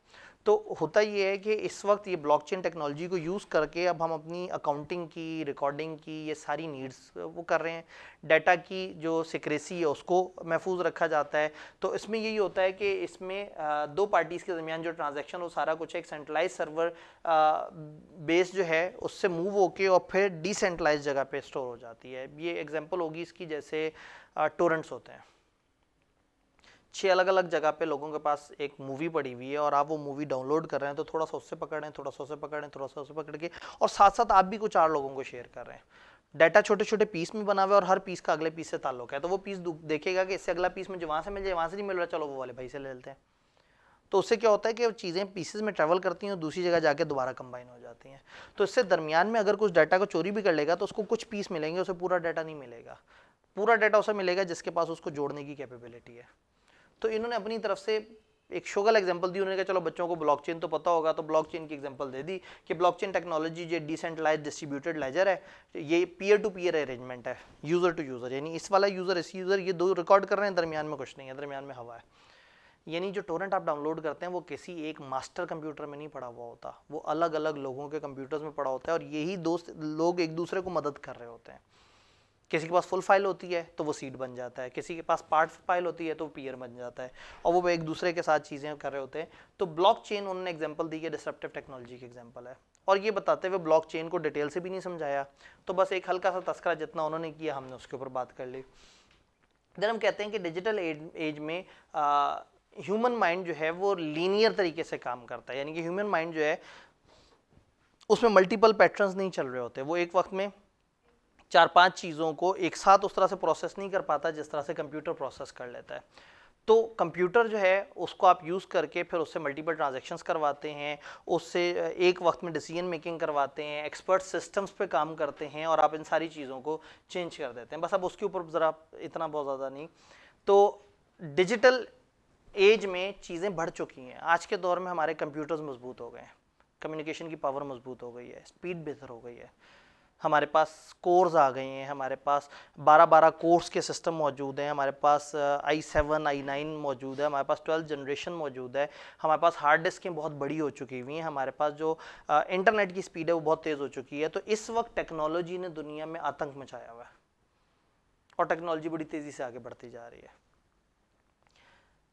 तो होता ये है कि इस वक्त ये ब्लॉकचेन टेक्नोलॉजी को यूज़ करके अब हम अपनी अकाउंटिंग की, रिकॉर्डिंग की, ये सारी नीड्स वो कर रहे हैं। डाटा की जो सिक्रेसी है उसको महफूज रखा जाता है। तो इसमें यही होता है कि इसमें 2 पार्टीज़ के दरमियान जो ट्रांजैक्शन वो सारा कुछ एक सेंट्रलाइज सर्वर बेस जो है उससे मूव होके और फिर डिसेंट्रलाइज जगह पे स्टोर हो जाती है। ये एग्जांपल होगी इसकी, जैसे टोरेंट्स होते हैं। 6 अलग अलग जगह पे लोगों के पास एक मूवी पड़ी हुई है और आप वो मूवी डाउनलोड कर रहे हैं, तो थोड़ा सा उससे पकड़ रहे हैं, थोड़ा सा उससे पकड़ रहे हैं, थोड़ा सा उससे पकड़ के, और साथ साथ आप भी कुछ 4 लोगों को शेयर कर रहे हैं। डाटा छोटे छोटे पीस में बना हुआ है और हर पीस का अगले पीस से ताल्लुक है। तो वो पीस देखेगा कि इससे अगला पीस मुझे वहाँ से मिल जाए, वहाँ से नहीं मिल रहा, चलो वो वाले भाई से ले लेते हैं। तो उससे क्या होता है कि चीज़ें पीसेस में ट्रैवल करती हैं और दूसरी जगह जाके दोबारा कंबाइन हो जाती हैं। तो इससे दरमियान में अगर कुछ डाटा को चोरी भी कर लेगा तो उसको कुछ पीस मिलेंगे, उसे पूरा डाटा नहीं मिलेगा। पूरा डाटा उसे मिलेगा जिसके पास उसको जोड़ने की कैपेबिलिटी है। तो इन्होंने अपनी तरफ से एक शोगल एग्जांपल दी। उन्होंने कहा चलो बच्चों को ब्लॉकचेन तो पता होगा, तो ब्लॉकचेन की एग्जांपल दे दी कि ब्लॉकचेन टेक्नोलॉजी जो डिसेंट्रलाइज्ड डिस्ट्रीब्यूटेड लेजर है, ये पीयर टू पीयर अरेंजमेंट है, यूज़र टू यूज़र। यानी इस वाला यूज़र इस यूज़र, ये 2 रिकॉर्ड कर रहे हैं, दरमियान में कुछ नहीं है, दरमियान में हवा है। यानी जो टोरेंट आप डाउनलोड करते हैं वो किसी एक मास्टर कंप्यूटर में नहीं पड़ा हुआ होता, वो अलग अलग लोगों के कंप्यूटर्स में पड़ा होता है और यही दोस्त लोग एक दूसरे को मदद कर रहे होते हैं। किसी के पास फुल फाइल होती है तो वो सीड बन जाता है, किसी के पास पार्ट फाइल होती है तो वो पीयर बन जाता है, और वो एक दूसरे के साथ चीज़ें कर रहे होते हैं। तो ब्लॉकचेन उन्होंने एग्जांपल दी है, डिसरप्टिव टेक्नोलॉजी की एग्जांपल है। और ये बताते हुए ब्लॉकचेन को डिटेल से भी नहीं समझाया, तो बस एक हल्का सा तस्करा जितना उन्होंने किया हमने उसके ऊपर बात कर ली। देन हम कहते हैं कि डिजिटल एज में ह्यूमन माइंड जो है वो लीनियर तरीके से काम करता है। यानी कि ह्यूमन माइंड जो है उसमें मल्टीपल पैटर्न्स नहीं चल रहे होते, वो एक वक्त में 4-5 चीज़ों को एक साथ उस तरह से प्रोसेस नहीं कर पाता जिस तरह से कंप्यूटर प्रोसेस कर लेता है। तो कंप्यूटर जो है उसको आप यूज़ करके फिर उससे मल्टीपल ट्रांजैक्शंस करवाते हैं, उससे एक वक्त में डिसीजन मेकिंग करवाते हैं, एक्सपर्ट सिस्टम्स पे काम करते हैं, और आप इन सारी चीज़ों को चेंज कर देते हैं। बस अब उसके ऊपर ज़रा इतना बहुत ज़्यादा नहीं। तो डिजिटल एज में चीज़ें बढ़ चुकी हैं। आज के दौर में हमारे कंप्यूटर्स मजबूत हो गए हैं, कम्युनिकेशन की पावर मजबूत हो गई है, स्पीड बेहतर हो गई है, हमारे पास कोर्स आ गए हैं, हमारे पास 12-12 कोर्स के सिस्टम मौजूद हैं, हमारे पास i7 i9 मौजूद है, हमारे पास 12th जनरेशन मौजूद है, हमारे पास हार्ड डिस्कें बहुत बड़ी हो चुकी हुई हैं, हमारे पास जो इंटरनेट की स्पीड है वो बहुत तेज़ हो चुकी है। तो इस वक्त टेक्नोलॉजी ने दुनिया में आतंक मचाया हुआ है। और टेक्नोलॉजी बड़ी तेजी से आगे बढ़ती जा रही है।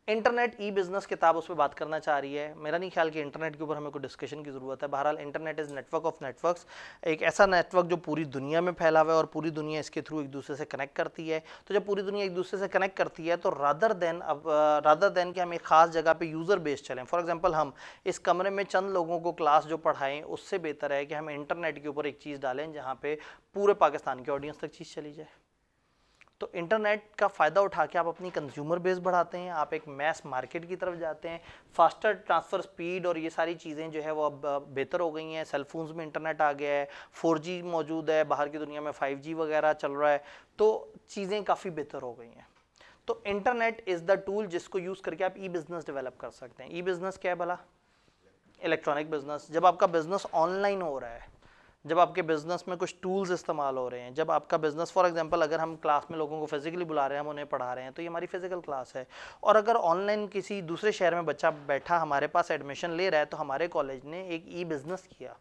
इंटरनेट ई बिजनेस किताब उस पर बात करना चाह रही है। मेरा नहीं ख्याल कि इंटरनेट के ऊपर हमें कोई डिस्कशन की ज़रूरत है। बहरहाल internet is network of networks, एक ऐसा नेटवर्क जो पूरी दुनिया में फैला हुआ है और पूरी दुनिया इसके थ्रू एक दूसरे से कनेक्ट करती है। तो जब पूरी दुनिया एक दूसरे से कनेक्ट करती है तो रादर देन कि हम एक खास जगह पे यूज़र बेस्ड चलें, फॉर एग्जांपल हम इस कमरे में चंद लोगों को क्लास जो पढ़ाएं, उससे बेहतर है कि हम इंटरनेट के ऊपर एक चीज़ डालें जहाँ पे पूरे पाकिस्तान के ऑडियंस तक चीज़ चली जाए। तो इंटरनेट का फ़ायदा उठा के आप अपनी कंज्यूमर बेस बढ़ाते हैं, आप एक मैस मार्केट की तरफ जाते हैं, फास्टर ट्रांसफ़र स्पीड और ये सारी चीज़ें जो है वो अब बेहतर हो गई हैं। सेलफोन्स में इंटरनेट आ गया है, 4G मौजूद है, बाहर की दुनिया में 5G वगैरह चल रहा है, तो चीज़ें काफ़ी बेहतर हो गई हैं। तो इंटरनेट इज़ द टूल जिसको यूज़ करके आप ई बिज़नेस डेवलप कर सकते हैं। ई बिज़नेस क्या है भला? Electronic business. जब आपका बिज़नेस ऑनलाइन हो रहा है, जब आपके बिजनेस में कुछ टूल्स इस्तेमाल हो रहे हैं, जब आपका बिजनेस, फॉर एग्जांपल अगर हम क्लास में लोगों को फिजिकली बुला रहे हैं, हम उन्हें पढ़ा रहे हैं, तो ये हमारी फिजिकल क्लास है। और अगर ऑनलाइन किसी दूसरे शहर में बच्चा बैठा हमारे पास एडमिशन ले रहा है, तो हमारे कॉलेज ने एक ई बिज़नेस किया।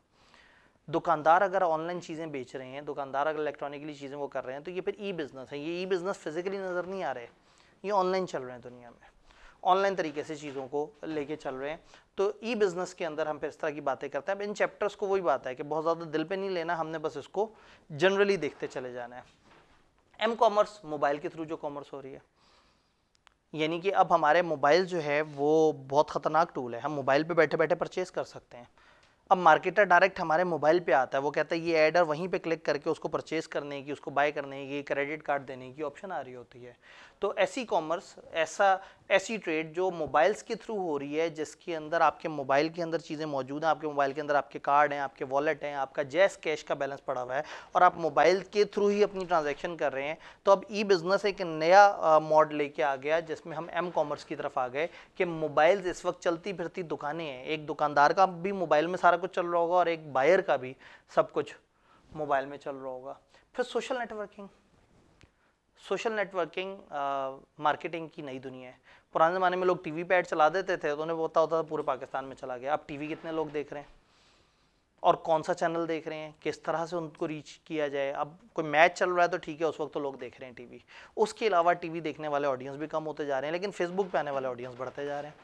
दुकानदार अगर ऑनलाइन चीज़ें बेच रहे हैं, दुकानदार अगर इलेक्ट्रॉनिकली चीज़ें वो कर रहे हैं, तो ये फिर ई बिज़नेस है। ये ई बिज़नेस फिजिकली नज़र नहीं आ रहे, ये ऑनलाइन चल रहे हैं, दुनिया में ऑनलाइन तरीके से चीज़ों को लेके चल रहे हैं। तो ई बिज़नेस के अंदर हम फिर इस तरह की बातें करते हैं। अब इन चैप्टर्स को वही बात है कि बहुत ज़्यादा दिल पे नहीं लेना, हमने बस इसको जनरली देखते चले जाना है। एम कॉमर्स, मोबाइल के थ्रू जो कॉमर्स हो रही है, यानी कि अब हमारे मोबाइल जो है वो बहुत ख़तरनाक टूल है, हम मोबाइल पे बैठे बैठे परचेज़ कर सकते हैं। अब मार्केटर डायरेक्ट हमारे मोबाइल पे आता है, वो कहता है ये ऐड, और वहीं पे क्लिक करके उसको परचेज करने की, उसको बाय करने की, क्रेडिट कार्ड देने की ऑप्शन आ रही होती है। तो ऐसी कॉमर्स, ऐसी ट्रेड जो मोबाइल्स के थ्रू हो रही है, जिसके अंदर आपके मोबाइल के अंदर चीज़ें मौजूद हैं, आपके मोबाइल के अंदर आपके कार्ड हैं, आपके वॉलेट हैं, आपका जैस कैश का बैलेंस पड़ा हुआ है और आप मोबाइल के थ्रू ही अपनी ट्रांजैक्शन कर रहे हैं। तो अब ई बिज़नेस एक नया मॉड लेके आ गया, जिसमें हम एम कॉमर्स की तरफ आ गए कि मोबाइल्स इस वक्त चलती फिरती दुकानें हैं। एक दुकानदार का भी मोबाइल में सारा कुछ चल रहा होगा और एक बायर का भी सब कुछ मोबाइल में चल रहा होगा। फिर सोशल नेटवर्किंग, मार्केटिंग की नई दुनिया है। पुराने ज़माने में लोग टीवी पे ऐड चला देते थे तो उन्हें पता होता था पूरे पाकिस्तान में चला गया। अब टीवी कितने लोग देख रहे हैं और कौन सा चैनल देख रहे हैं, किस तरह से उनको रीच किया जाए। अब कोई मैच चल रहा है तो ठीक है, उस वक्त तो लोग देख रहे हैं टीवी, उसके अलावा टीवी देखने वाले ऑडियंस भी कम होते जा रहे हैं, लेकिन फेसबुक पे आने वाले ऑडियंस बढ़ते जा रहे हैं।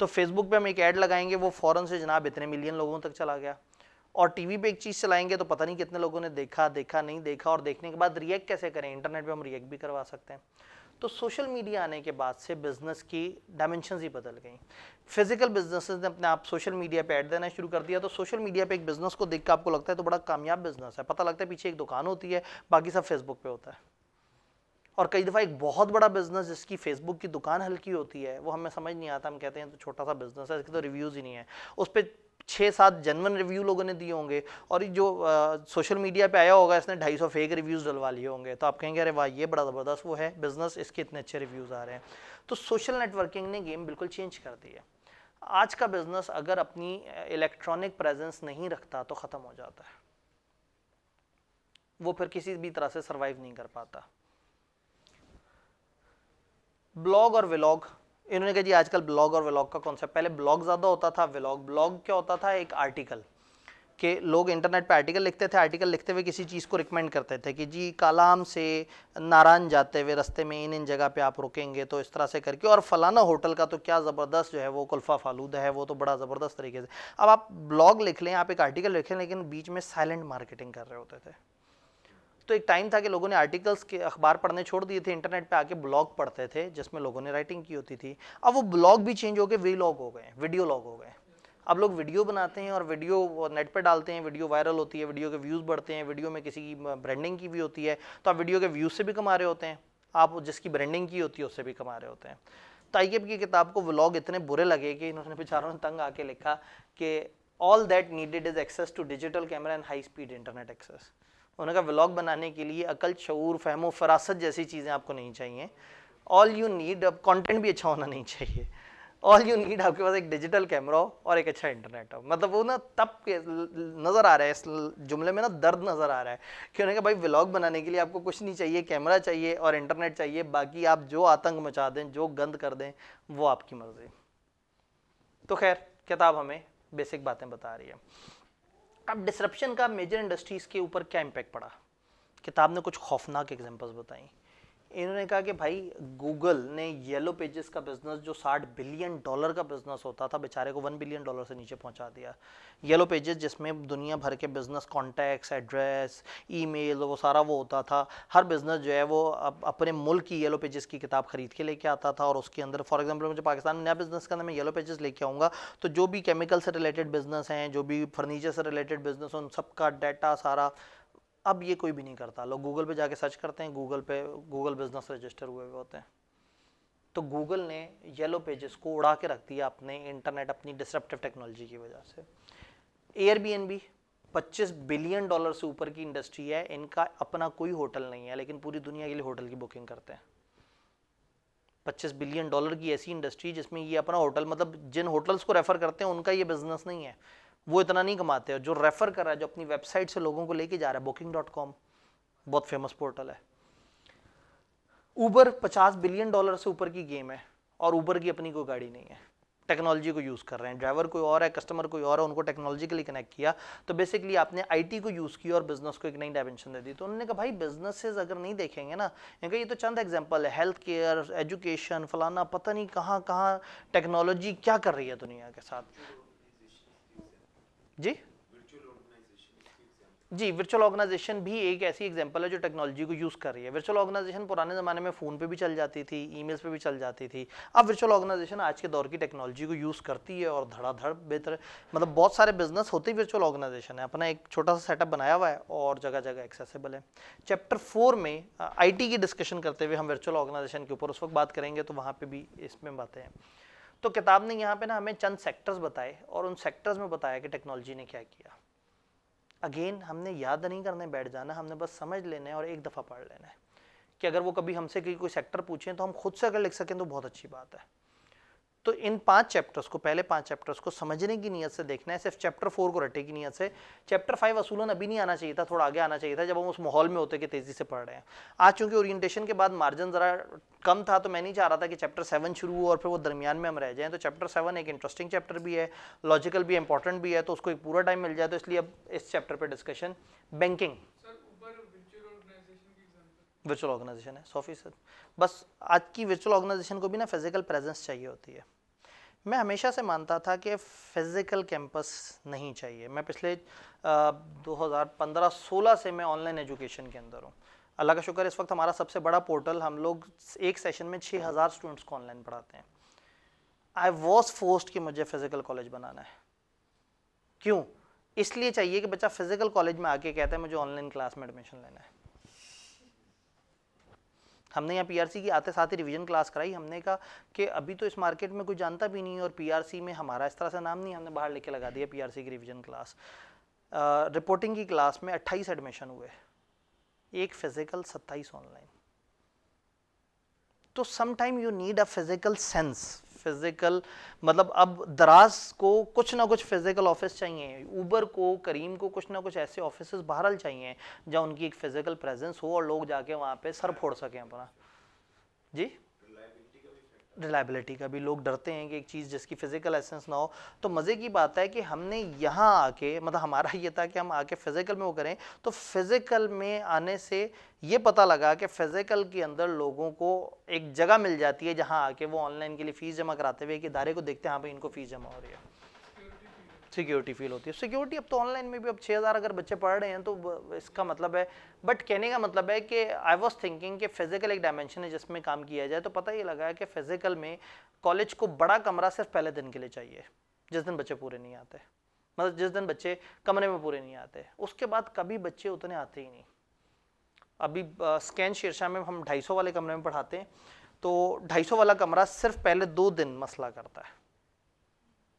तो फेसबुक पे हम एक ऐड लगाएंगे, वो फ़ौरन से जनाब इतने मिलियन लोगों तक चला गया। और टीवी पे एक चीज़ चलाएंगे तो पता नहीं कितने लोगों ने देखा नहीं देखा, और देखने के बाद रिएक्ट कैसे करें। इंटरनेट पे हम रिएक्ट भी करवा सकते हैं। तो सोशल मीडिया आने के बाद से बिजनेस की डायमेंशंस ही बदल गई। फिजिकल बिजनेसेस ने अपने आप सोशल मीडिया पे ऐड देना शुरू कर दिया। तो सोशल मीडिया पे एक बिजनेस को देख कर आपको लगता है तो बड़ा कामयाब बिजनेस है, पता लगता है पीछे एक दुकान होती है, बाकी सब फेसबुक पे होता है। और कई दफ़ा एक बहुत बड़ा बिजनेस जिसकी फेसबुक की दुकान हल्की होती है, वो हमें समझ नहीं आता, हम कहते हैं तो छोटा सा बिजनेस है, इसके तो रिव्यूज़ ही नहीं है, उस पर 6-7 जेन्युइन रिव्यू लोगों ने दिए होंगे, और जो सोशल मीडिया पे आया होगा इसने 250 फेक रिव्यूज़ डलवा लिए होंगे। तो आप कहेंगे अरे वाह ये बड़ा ज़बरदस्त वो है बिज़नेस, इसके इतने अच्छे रिव्यूज़ आ रहे हैं। तो सोशल नेटवर्किंग ने गेम बिल्कुल चेंज कर दी है। आज का बिज़नेस अगर अपनी इलेक्ट्रॉनिक प्रेजेंस नहीं रखता तो ख़त्म हो जाता है, वो फिर किसी भी तरह से सर्वाइव नहीं कर पाता। ब्लॉग और व्लॉग, इन्होंने कहा जी आजकल ब्लॉग और व्लॉग का कॉन्सेप्ट, पहले ब्लॉग ज़्यादा होता था, व्लॉग क्या होता था, एक आर्टिकल कि लोग इंटरनेट पे आर्टिकल लिखते थे, आर्टिकल लिखते हुए किसी चीज़ को रिकमेंड करते थे कि जी कालाम से नारायण जाते हुए रास्ते में इन जगह पे आप रुकेंगे तो इस तरह से करके, और फलाना होटल का तो क्या ज़बरदस्त जो है वो कुल्फ़ा फालूदा है, वो तो बड़ा ज़बरदस्त तरीके से। अब आप ब्लॉग लिख लें, आप एक आर्टिकल लिखें, लेकिन बीच में साइलेंट मार्केटिंग कर रहे होते थे। तो एक टाइम था कि लोगों ने आर्टिकल्स के अखबार पढ़ने छोड़ दिए थे, इंटरनेट पे आके ब्लॉग पढ़ते थे जिसमें लोगों ने राइटिंग की होती थी। अब वो ब्लॉग भी चेंज हो गए, वीलॉग हो गए, वीडियो लॉग हो गए। अब लोग वीडियो बनाते हैं और वीडियो नेट पे डालते हैं, वीडियो वायरल होती है, वीडियो के व्यूज़ बढ़ते हैं, वीडियो में किसी की ब्रांडिंग की भी होती है, तो आप वीडियो के व्यूज़ से भी कमा रहे होते हैं, आप जिसकी ब्रांडिंग की होती है उससे भी कमा रहे होते हैं। ताइयब की किताब को व्लॉग इतने बुरे लगे कि इन्होंने बेचारों ने तंग आके लिखा कि all that needed is access to digital camera and high speed internet access. उन्होंने कहा व्लॉग बनाने के लिए अकल, शऊर, फहमो फरासत जैसी चीज़ें आपको नहीं चाहिए। ऑल यू नीड, अब कंटेंट भी अच्छा होना नहीं चाहिए, ऑल यू नीड आपके पास एक डिजिटल कैमरा हो और एक अच्छा इंटरनेट हो। मतलब वो ना तब नज़र आ रहा है, इस जुमले में ना दर्द नज़र आ रहा है कि उन्होंने कहा भाई व्लॉग बनाने के लिए आपको कुछ नहीं चाहिए, कैमरा चाहिए और इंटरनेट चाहिए, बाकी आप जो आतंक मचा दें, जो गंद कर दें, वो आपकी मर्ज़ी। तो खैर किताब हमें बेसिक बातें बता रही है। अब डिसरप्शन का मेजर इंडस्ट्रीज़ के ऊपर क्या इम्पैक्ट पड़ा, किताब ने कुछ खौफनाक एग्जांपल्स बताई। इन्होंने कहा कि भाई गूगल ने येलो पेजेस का बिजनेस जो $60 बिलियन का बिजनेस होता था बेचारे को $1 बिलियन से नीचे पहुंचा दिया। येलो पेजेस जिसमें दुनिया भर के बिजनेस कॉन्टैक्ट्स, एड्रेस, ईमेल, वो सारा वो होता था। हर बिजनेस जो है वो अपने मुल्क की येलो पेजेस की किताब खरीद के लेके आता था और उसके अंदर फॉर एग्जांपल मुझे पाकिस्तान में नया बिजनेस करना, मैं येलो पेजेस लेके आऊँगा तो जो भी केमिकल से रिलेटेड बिजनेस हैं, जो भी फर्नीचर से रिलेटेड बिजनेस, उन सबका डाटा सारा, अब ये कोई भी नहीं करता। लोग गूगल पे जाके सर्च करते हैं, गूगल पे गूगल बिजनेस रजिस्टर हुए हुए होते हैं। तो गूगल ने येलो पेजेस को उड़ा के रख दिया अपने इंटरनेट, अपनी डिसरप्टिव टेक्नोलॉजी की वजह से। एयरबीएनबी $25 बिलियन से ऊपर की इंडस्ट्री है, इनका अपना कोई होटल नहीं है लेकिन पूरी दुनिया के लिए होटल की बुकिंग करते हैं। $25 बिलियन की ऐसी इंडस्ट्री जिसमें ये अपना होटल, मतलब जिन होटल्स को रेफर करते हैं उनका ये बिजनेस नहीं है, वो इतना नहीं कमाते हैं। जो रेफर कर रहा है, जो अपनी वेबसाइट से लोगों को लेके जा रहा है, booking.com बहुत फेमस पोर्टल है। ऊबर $50 बिलियन से ऊपर की गेम है और ऊबर की अपनी कोई गाड़ी नहीं है, टेक्नोलॉजी को यूज़ कर रहे हैं। ड्राइवर कोई और है, कस्टमर कोई और है, उनको टेक्नोलॉजिकली कनेक्ट किया तो बेसिकली आपने आईटी को यूज़ किया और बिजनेस को एक नई डायमेंशन दे दी। तो उन्होंने कहा भाई बिजनेसेस अगर नहीं देखेंगे ना, ये तो चंद एग्जांपल है, हेल्थ केयर, एजुकेशन, फलाना, पता नहीं कहाँ कहाँ टेक्नोलॉजी क्या कर रही है दुनिया के साथ। जी, वर्चुअल ऑर्गेनाइजेशन भी एक ऐसी एग्जांपल है जो टेक्नोलॉजी को यूज़ कर रही है। वर्चुअल ऑर्गेनाइजेशन पुराने ज़माने में फ़ोन पे भी चल जाती थी, ईमेल्स पे भी चल जाती थी। अब वर्चुअल ऑर्गेनाइजेशन आज के दौर की टेक्नोलॉजी को यूज़ करती है और धड़ाधड़ बेहतर, मतलब बहुत सारे बिजनेस होते ही वर्चुअल ऑर्गेनाइजेशन है, अपना एक छोटा सा सेटअप बनाया हुआ है और जगह जगह एक्सेसिबल है। चैप्टर 4 में IT की डिस्कशन करते हुए हम वर्चुअल ऑर्गेनाइजेशन के ऊपर उस वक्त बात करेंगे, तो वहाँ पर भी इसमें बातें हैं। तो किताब ने यहाँ पे ना हमें चंद सेक्टर्स बताए और उन सेक्टर्स में बताया कि टेक्नोलॉजी ने क्या किया। अगेन हमने याद नहीं करने बैठ जाना, हमने बस समझ लेना है और एक दफ़ा पढ़ लेना है कि अगर वो कभी हमसे कोई सेक्टर पूछें तो हम खुद से अगर लिख सकें तो बहुत अच्छी बात है। तो इन 5 चैप्टर्स को, पहले 5 चैप्टर्स को समझने की नीयत से देखना है, सिर्फ चैप्टर 4 को रटने की नीयत से। चैप्टर 5 असूलन अभी नहीं आना चाहिए था, थोड़ा आगे आना चाहिए था जब हम उस माहौल में होते कि तेज़ी से पढ़ रहे हैं। आज चूंकि ओरिएंटेशन के बाद मार्जिन ज़रा कम था तो मैं नहीं चाह रहा था कि चैप्टर 7 शुरू हो और फिर वो दरमियान में हम रह जाएँ। तो चैप्टर 7 एक इंटरेस्टिंग चैप्टर भी है, लॉजिकल भी, इंपॉर्टेंट भी है, तो उसको एक पूरा टाइम मिल जाए। तो इसलिए अब इस चैप्टर पर डिस्कशन बैंकिंग वर्चुअल ऑर्गेनाइजेशन है 100%। बस आज की वर्चुअल ऑर्गेनाइजेशन को भी ना फिजिकल प्रेजेंस चाहिए होती है। मैं हमेशा से मानता था कि फिजिकल कैंपस नहीं चाहिए। मैं पिछले 2015-16 से मैं ऑनलाइन एजुकेशन के अंदर हूँ। अल्लाह का शुक्र, इस वक्त हमारा सबसे बड़ा पोर्टल, हम लोग एक सेशन में 6000 स्टूडेंट्स को ऑनलाइन पढ़ाते हैं। आई वॉज फोर्स्ड कि मुझे फिजिकल कॉलेज बनाना है। क्यों? इसलिए चाहिए कि बच्चा फिजिकल कॉलेज में आके कहता है मुझे ऑनलाइन क्लास में एडमिशन लेना है। हमने यहाँ पीआरसी की आते साथ ही रिवीजन क्लास कराई। हमने कहा कि अभी तो इस मार्केट में कोई जानता भी नहीं है और पीआरसी में हमारा इस तरह से नाम नहीं, हमने बाहर लेके लगा दिया पीआरसी की रिवीजन क्लास। रिपोर्टिंग की क्लास में 28 एडमिशन हुए, एक फिजिकल, 27 ऑनलाइन। तो some time you need a physical sense. Physical मतलब अब दराज को कुछ ना कुछ फिजिकल ऑफिस चाहिए, ऊबर को, करीम को कुछ ना कुछ ऐसे ऑफिस बहरहाल चाहिए जहाँ उनकी एक फिजिकल प्रेजेंस हो और लोग जाके वहाँ पे सर फोड़ सकें अपना। जी, रिलायबिलिटी का भी लोग डरते हैं कि एक चीज़ जिसकी फिजिकल एसेंस ना हो। तो मज़े की बात है कि हमने यहाँ आके, मतलब हमारा ये था कि हम आके फिजिकल में वो करें। तो फिजिकल में आने से ये पता लगा कि फिजिकल के अंदर लोगों को एक जगह मिल जाती है जहाँ आके वो ऑनलाइन के लिए फ़ीस जमा कराते हुए एक इदारे को देखते हैं, हाँ भाई इनको फ़ीस जमा हो रही है, सिक्योरिटी फील होती है। सिक्योरिटी अब तो ऑनलाइन में भी, अब 6000 अगर बच्चे पढ़ रहे हैं तो इसका मतलब है, बट कहने का मतलब है कि आई वॉज थिंकिंग कि फिजिकल एक डायमेंशन है जिसमें काम किया जाए। तो पता ये लगा है कि फिजिकल में कॉलेज को बड़ा कमरा सिर्फ पहले दिन के लिए चाहिए, जिस दिन बच्चे पूरे नहीं आते, मतलब जिस दिन बच्चे कमरे में पूरे नहीं आते, उसके बाद कभी बच्चे उतने आते ही नहीं। अभी स्कैन शेरशाह में हम 250 वाले कमरे में पढ़ाते हैं, तो 250 वाला कमरा सिर्फ पहले 2 दिन मसला करता है,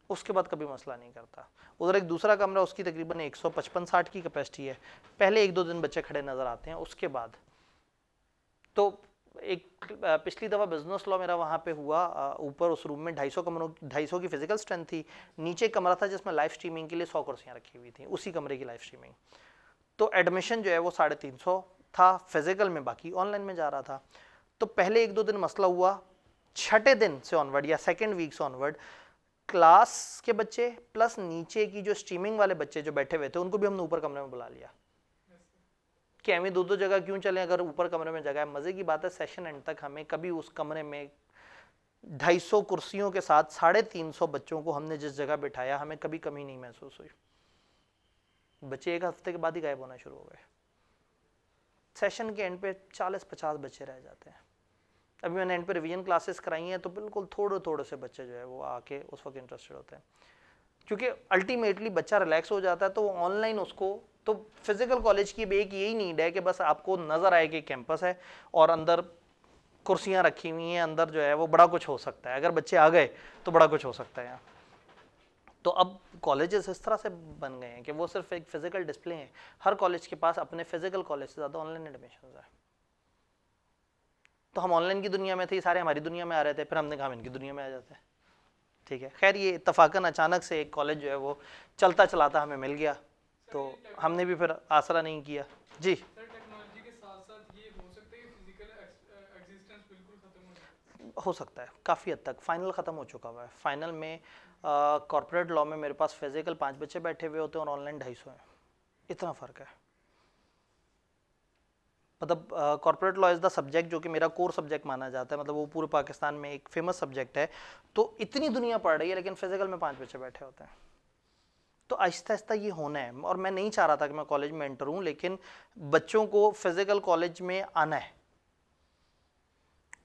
उसके बाद कभी मसला नहीं करता। उधर एक दूसरा कमरा, उसकी तकरीबन 155-60 की कैपेसिटी है, पहले 1-2 दिन बच्चे खड़े नज़र आते हैं, उसके बाद तो एक पिछली दफ़ा बिजनेस लॉ मेरा वहाँ पे हुआ, ऊपर उस रूम में 250 की फिजिकल स्ट्रेंथ थी, नीचे कमरा था जिसमें लाइव स्ट्रीमिंग के लिए 100 कुर्सियाँ रखी हुई थी, उसी कमरे की लाइव स्ट्रीमिंग। तो एडमिशन जो है वो 350 था फिजिकल में, बाकी ऑनलाइन में जा रहा था। तो पहले 1-2 दिन मसला हुआ, छठे दिन से ऑनवर्ड या सेकेंड वीक से ऑनवर्ड क्लास के बच्चे प्लस नीचे की जो स्ट्रीमिंग वाले बच्चे जो बैठे हुए थे उनको भी हमने ऊपर कमरे में बुला लिया। कि हमें दो जगह क्यों चलें अगर ऊपर कमरे में जगह है। मजे की बात है सेशन एंड तक हमें कभी उस कमरे में 250 कुर्सियों के साथ 350 बच्चों को हमने जिस जगह बिठाया हमें कभी कमी नहीं महसूस हुई। बच्चे एक हफ्ते के बाद ही गायब होना शुरू हो गए। सेशन के एंड पे 40-50 बच्चे रह जाते हैं। अभी मैंने एंड पे रिवीजन क्लासेस कराई हैं तो बिल्कुल थोड़े थोड़े से बच्चे जो है वो आके उस वक्त इंटरेस्टेड होते हैं, क्योंकि अल्टीमेटली बच्चा रिलैक्स हो जाता है तो ऑनलाइन उसको तो फिजिकल कॉलेज की एक यही नीड है कि बस आपको नजर आए कि कैंपस है और अंदर कुर्सियां रखी हुई हैं, अंदर जो है वो बड़ा कुछ हो सकता है। अगर बच्चे आ गए तो बड़ा कुछ हो सकता है यहाँ। तो अब कॉलेजेस इस तरह से बन गए हैं कि वो सिर्फ एक फिजिकल डिस्प्ले है। हर कॉलेज के पास अपने फिजिकल कॉलेज से ज़्यादा ऑनलाइन एडमिशन है। तो हम ऑनलाइन की दुनिया में थे, सारे हमारी दुनिया में आ रहे थे, फिर हमने कहा हम इनकी दुनिया में आ जाते हैं। ठीक है, खैर ये इत्तफाकन अचानक से एक कॉलेज जो है वो चलता चलाता हमें मिल गया तो हमने भी फिर आसरा नहीं किया। जी सर, टेक्नोलॉजी के साथ साथ ये हो सकता है कि फिजिकल एग्जिस्टेंस बिल्कुल खत्म हो सकता है, काफ़ी हद तक फाइनल ख़त्म हो चुका हुआ है। फाइनल में कॉर्पोरेट लॉ में मेरे पास फिजिकल 5 बच्चे बैठे हुए होते हैं और ऑनलाइन 250 हैं। इतना फ़र्क है। मतलब corporate law is the subject जो कि मेरा कोर सब्जेक्ट माना जाता है, मतलब वो पूरे पाकिस्तान में एक फेमस सब्जेक्ट है। तो इतनी दुनिया पढ़ रही है लेकिन फिजिकल में 5 बच्चे बैठे होते हैं। तो आहिस्ता आहिस्ता ये होना है और मैं नहीं चाह रहा था कि मैं कॉलेज में एंटर हूँ, लेकिन बच्चों को फिजिकल कॉलेज में आना है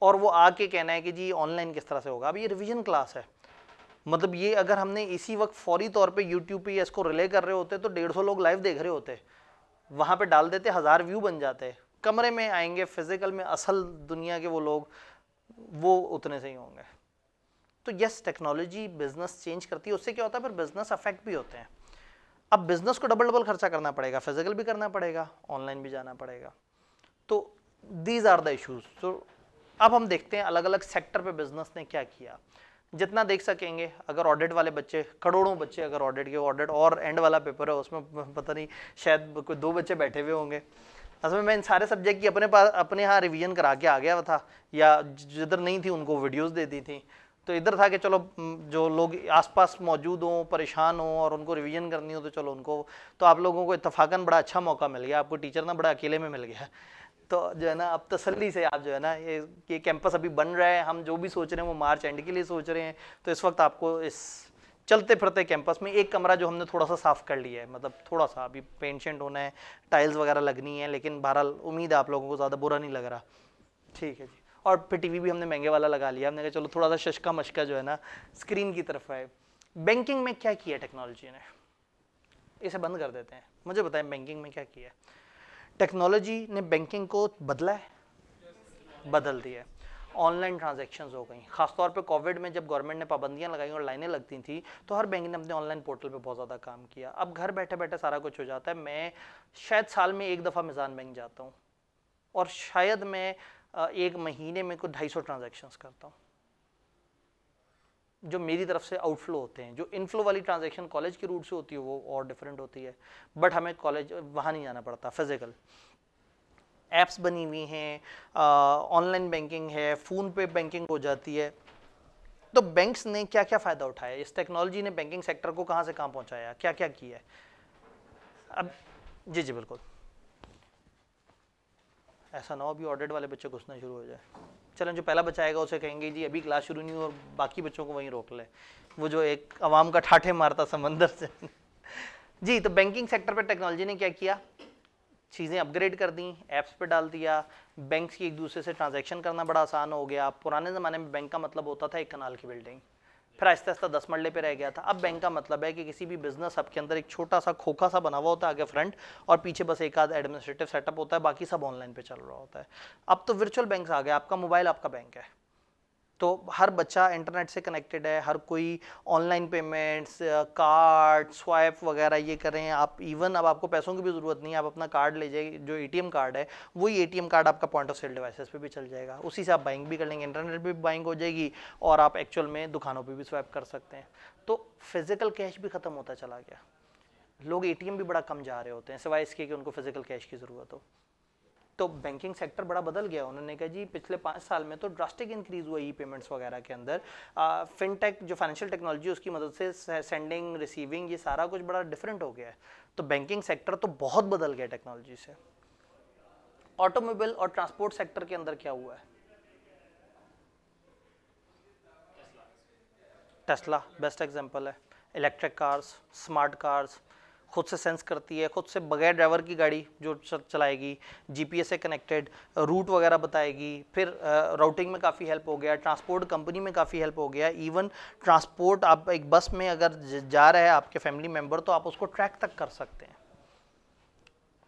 और वो आके कहना है कि जी ऑनलाइन किस तरह से होगा। अब ये रिवीजन क्लास है, मतलब ये अगर हमने इसी वक्त फौरी तौर पे यूट्यूब पे इसको रिले कर रहे होते तो 150 लोग लाइव देख रहे होते, वहाँ पे डाल देते 1000 व्यू बन जाते। कमरे में आएंगे फिजिकल में असल दुनिया के वो लोग, वो उतने से ही होंगे। तो यस, टेक्नोलॉजी बिजनेस चेंज करती है, उससे क्या होता है फिर बिजनेस अफेक्ट भी होते हैं। अब बिजनेस को डबल खर्चा करना पड़ेगा, फिजिकल भी करना पड़ेगा, ऑनलाइन भी जाना पड़ेगा। तो दीज आर द इश्यूज। तो अब हम देखते हैं अलग अलग सेक्टर पे बिजनेस ने क्या किया, जितना देख सकेंगे। अगर ऑडिट वाले बच्चे, करोड़ों बच्चे अगर ऑडिट और एंड वाला पेपर है उसमें पता नहीं शायद कोई 2 बच्चे बैठे हुए होंगे। असल में मैं इन सारे सब्जेक्ट की अपने यहाँ रिवीजन करा के आ गया था, या जिधर नहीं थी उनको वीडियोस दे दी थी। तो इधर था कि चलो जो लोग आसपास मौजूद हों, परेशान हों और उनको रिवीजन करनी हो तो चलो उनको, तो आप लोगों को इत्तफाकन बड़ा अच्छा मौका मिल गया, आपको टीचर ना बड़ा अकेले में मिल गया। तो जो है ना अब तसल्ली से आप जो है ना ये कैंपस अभी बन रहा है, हम जो भी सोच रहे हैं वो मार्च एंड के लिए सोच रहे हैं। तो इस वक्त आपको इस चलते फिरते कैंपस में एक कमरा जो हमने थोड़ा सा साफ कर लिया है, मतलब थोड़ा सा अभी पेंट शेंट होना है, टाइल्स वगैरह लगनी है, लेकिन बहरहाल उम्मीद है आप लोगों को ज़्यादा बुरा नहीं लग रहा। ठीक है जी। और फिर टीवी भी हमने महंगे वाला लगा लिया, हमने कहा चलो थोड़ा सा शशका मशका जो है ना स्क्रीन की तरफ है। बैंकिंग में क्या किया टेक्नोलॉजी ने, इसे बंद कर देते हैं। मुझे बताएं बैंकिंग में क्या किया टेक्नोलॉजी ने? बैंकिंग को बदला है, बदल दिया है। ऑनलाइन ट्रांजैक्शंस हो गई, खासतौर पे कोविड में जब गवर्नमेंट ने पाबंदियां लगाई और लाइनें लगती थी तो हर बैंक ने अपने ऑनलाइन पोर्टल पे बहुत ज़्यादा काम किया। अब घर बैठे बैठे सारा कुछ हो जाता है। मैं शायद साल में एक दफ़ा मिज़ान बैंक जाता हूँ और शायद मैं एक महीने में कुछ 250 ट्रांजैक्शंस करता हूँ जो मेरी तरफ से आउटफ्लो होते हैं। जो इनफ्लो वाली ट्रांजैक्शन कॉलेज की रूट से होती है वो और डिफरेंट होती है, बट हमें कॉलेज वहाँ नहीं जाना पड़ता। फिजिकल ऐप्स बनी हुई हैं, ऑनलाइन बैंकिंग है, फ़ोन पे बैंकिंग हो जाती है। तो बैंक्स ने क्या क्या फ़ायदा उठाया, इस टेक्नोलॉजी ने बैंकिंग सेक्टर को कहाँ से कहाँ पहुँचाया, क्या क्या किया है। अब जी जी बिल्कुल, ऐसा ना हो अभी ऑडिट वाले बच्चे घुसना शुरू हो जाए। चलें, जो पहला बच्चा आएगा उसे कहेंगे जी अभी क्लास शुरू नहीं हुई और बाकी बच्चों को वहीं रोक ले, वो जो एक आवाम का ठाठे मारता समंदर से। जी, तो बैंकिंग सेक्टर पे टेक्नोलॉजी ने क्या किया, चीज़ें अपग्रेड कर दी, ऐप्स पे डाल दिया। बैंक्स की एक दूसरे से ट्रांजैक्शन करना बड़ा आसान हो गया। पुराने ज़माने में बैंक का मतलब होता था एक कनाल की बिल्डिंग, फिर आहिस्ता आहिस्ता 10 मरले पे रह गया था। अब बैंक का मतलब है कि किसी भी बिजनेस हब के अंदर एक छोटा सा खोखा सा बना हुआ होता है आगे फ्रंट, और पीछे बस एक आध एडमिनिस्ट्रेटिव सेटअप होता है, बाकी सब ऑनलाइन पे चल रहा होता है। अब तो वर्चुअल बैंक्स आ गए, आपका मोबाइल आपका बैंक है, तो हर बच्चा इंटरनेट से कनेक्टेड है, हर कोई ऑनलाइन पेमेंट्स, कार्ड स्वाइप वगैरह ये करें आप। इवन अब आपको पैसों की भी ज़रूरत नहीं है, आप अपना कार्ड ले जाइए, जो एटीएम कार्ड है वही एटीएम कार्ड आपका पॉइंट ऑफ सेल डिवाइसेस पे भी चल जाएगा, उसी से आप बाइंग भी कर लेंगे, इंटरनेट पे भी बाइंग हो जाएगी और आप एक्चुअल में दुकानों पे भी स्वाइप कर सकते हैं। तो फिजिकल कैश भी ख़त्म होता चला गया, लोग एटीएम भी बड़ा कम जा रहे होते हैं सिवाय इसके कि उनको फिजिकल कैश की ज़रूरत हो। तो बैंकिंग सेक्टर बड़ा बदल गया। उन्होंने कहा जी पिछले 5 साल में तो ड्रास्टिक इंक्रीज हुआ ई पेमेंट्स वगैरह के अंदर। फिनटेक जो फाइनेंशियल टेक्नोलॉजी उसकी मदद से सेंडिंग रिसीविंग ये सारा कुछ बड़ा डिफरेंट हो गया है। तो बैंकिंग सेक्टर तो बहुत बदल गया टेक्नोलॉजी से। ऑटोमोबाइल और ट्रांसपोर्ट सेक्टर के अंदर क्या हुआ है? टेस्ला बेस्ट एग्जांपल है। इलेक्ट्रिक कार्स, स्मार्ट कार्स, खुद से सेंस करती है, खुद से बगैर ड्राइवर की गाड़ी जो चलाएगी, जीपीएस से कनेक्टेड, रूट वगैरह बताएगी, फिर राउटिंग में काफ़ी हेल्प हो गया, ट्रांसपोर्ट कंपनी में काफ़ी हेल्प हो गया। इवन ट्रांसपोर्ट, आप एक बस में अगर जा रहे हैं आपके फैमिली मेम्बर, तो आप उसको ट्रैक तक कर सकते हैं।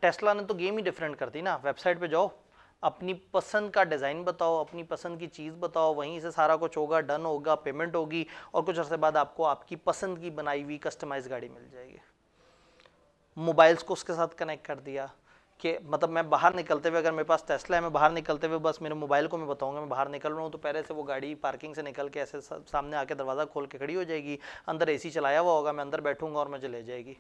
टेस्ला ने तो गेम ही डिफरेंट कर दी ना। वेबसाइट पे जाओ, अपनी पसंद का डिज़ाइन बताओ, अपनी पसंद की चीज़ बताओ, वहीं से सारा कुछ होगा, डन होगा, पेमेंट होगी, और कुछ अर्से बाद आपको आपकी पसंद की बनाई हुई कस्टमाइज गाड़ी मिल जाएगी। मोबाइल्स को उसके साथ कनेक्ट कर दिया कि मतलब मैं बाहर निकलते हुए, अगर मेरे पास टेस्ला है, मैं बाहर निकलते हुए बस मेरे मोबाइल को मैं बताऊंगा मैं बाहर निकल रहा हूँ, तो पहले से वो गाड़ी पार्किंग से निकल के ऐसे सामने आके दरवाज़ा खोल के खड़ी हो जाएगी, अंदर एसी चलाया हुआ होगा, मैं अंदर बैठूंगा और मुझे ले जाएगी।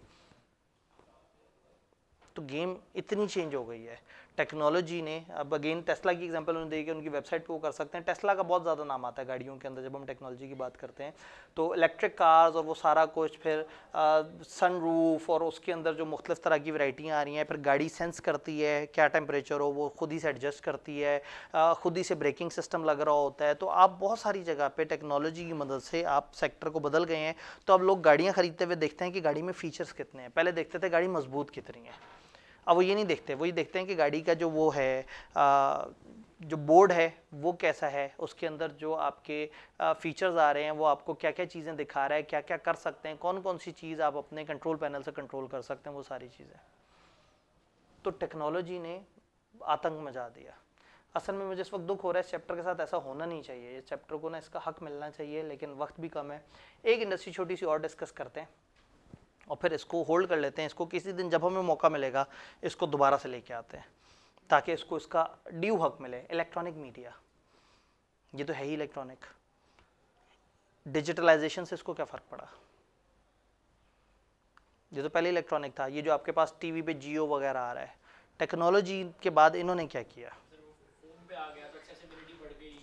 तो गेम इतनी चेंज हो गई है टेक्नोलॉजी ने। अब अगेन टेस्ला की एग्जांपल उन्होंने दी कि उनकी वेबसाइट पे वो कर सकते हैं। टेस्ला का बहुत ज़्यादा नाम आता है गाड़ियों के अंदर जब हम टेक्नोलॉजी की बात करते हैं, तो इलेक्ट्रिक कार्स और वो सारा कुछ, फिर सनरूफ, और उसके अंदर जो मुख्तलिफ तरह की वैरायटियाँ आ रही हैं, फिर गाड़ी सेंस करती है क्या टेम्परेचर हो, वो खुद ही से एडजस्ट करती है, खुद ही से ब्रेकिंग सिस्टम लग रहा होता है। तो आप बहुत सारी जगह पे टेक्नोलॉजी की मदद से आप सेक्टर को बदल गए हैं। तो अब लोग गाड़ियाँ खरीदते हुए देखते हैं कि गाड़ी में फीचर्स कितने हैं। पहले देखते थे गाड़ी मजबूत कितनी है, अब वो ये नहीं देखते, वो ये देखते हैं कि गाड़ी का जो वो है, जो बोर्ड है वो कैसा है, उसके अंदर जो आपके फीचर्स आ रहे हैं वो आपको क्या क्या चीज़ें दिखा रहा है, क्या क्या कर सकते हैं, कौन कौन सी चीज़ आप अपने कंट्रोल पैनल से कंट्रोल कर सकते हैं, वो सारी चीज़ें। तो टेक्नोलॉजी ने आतंक मचा दिया। असल में मुझे इस वक्त दुख हो रहा है, इस चैप्टर के साथ ऐसा होना नहीं चाहिए। इस चैप्टर को ना इसका हक मिलना चाहिए, लेकिन वक्त भी कम है। एक इंडस्ट्री छोटी सी और डिस्कस करते हैं और फिर इसको होल्ड कर लेते हैं। इसको किसी दिन जब हमें मौका मिलेगा इसको दोबारा से लेके आते हैं, ताकि इसको इसका ड्यू हक मिले। इलेक्ट्रॉनिक मीडिया, ये तो है ही इलेक्ट्रॉनिक। डिजिटलाइजेशन से इसको क्या फ़र्क पड़ा? ये तो पहले इलेक्ट्रॉनिक था। ये जो आपके पास टीवी पे जियो वगैरह आ रहा है, टेक्नोलॉजी के बाद इन्होंने क्या किया?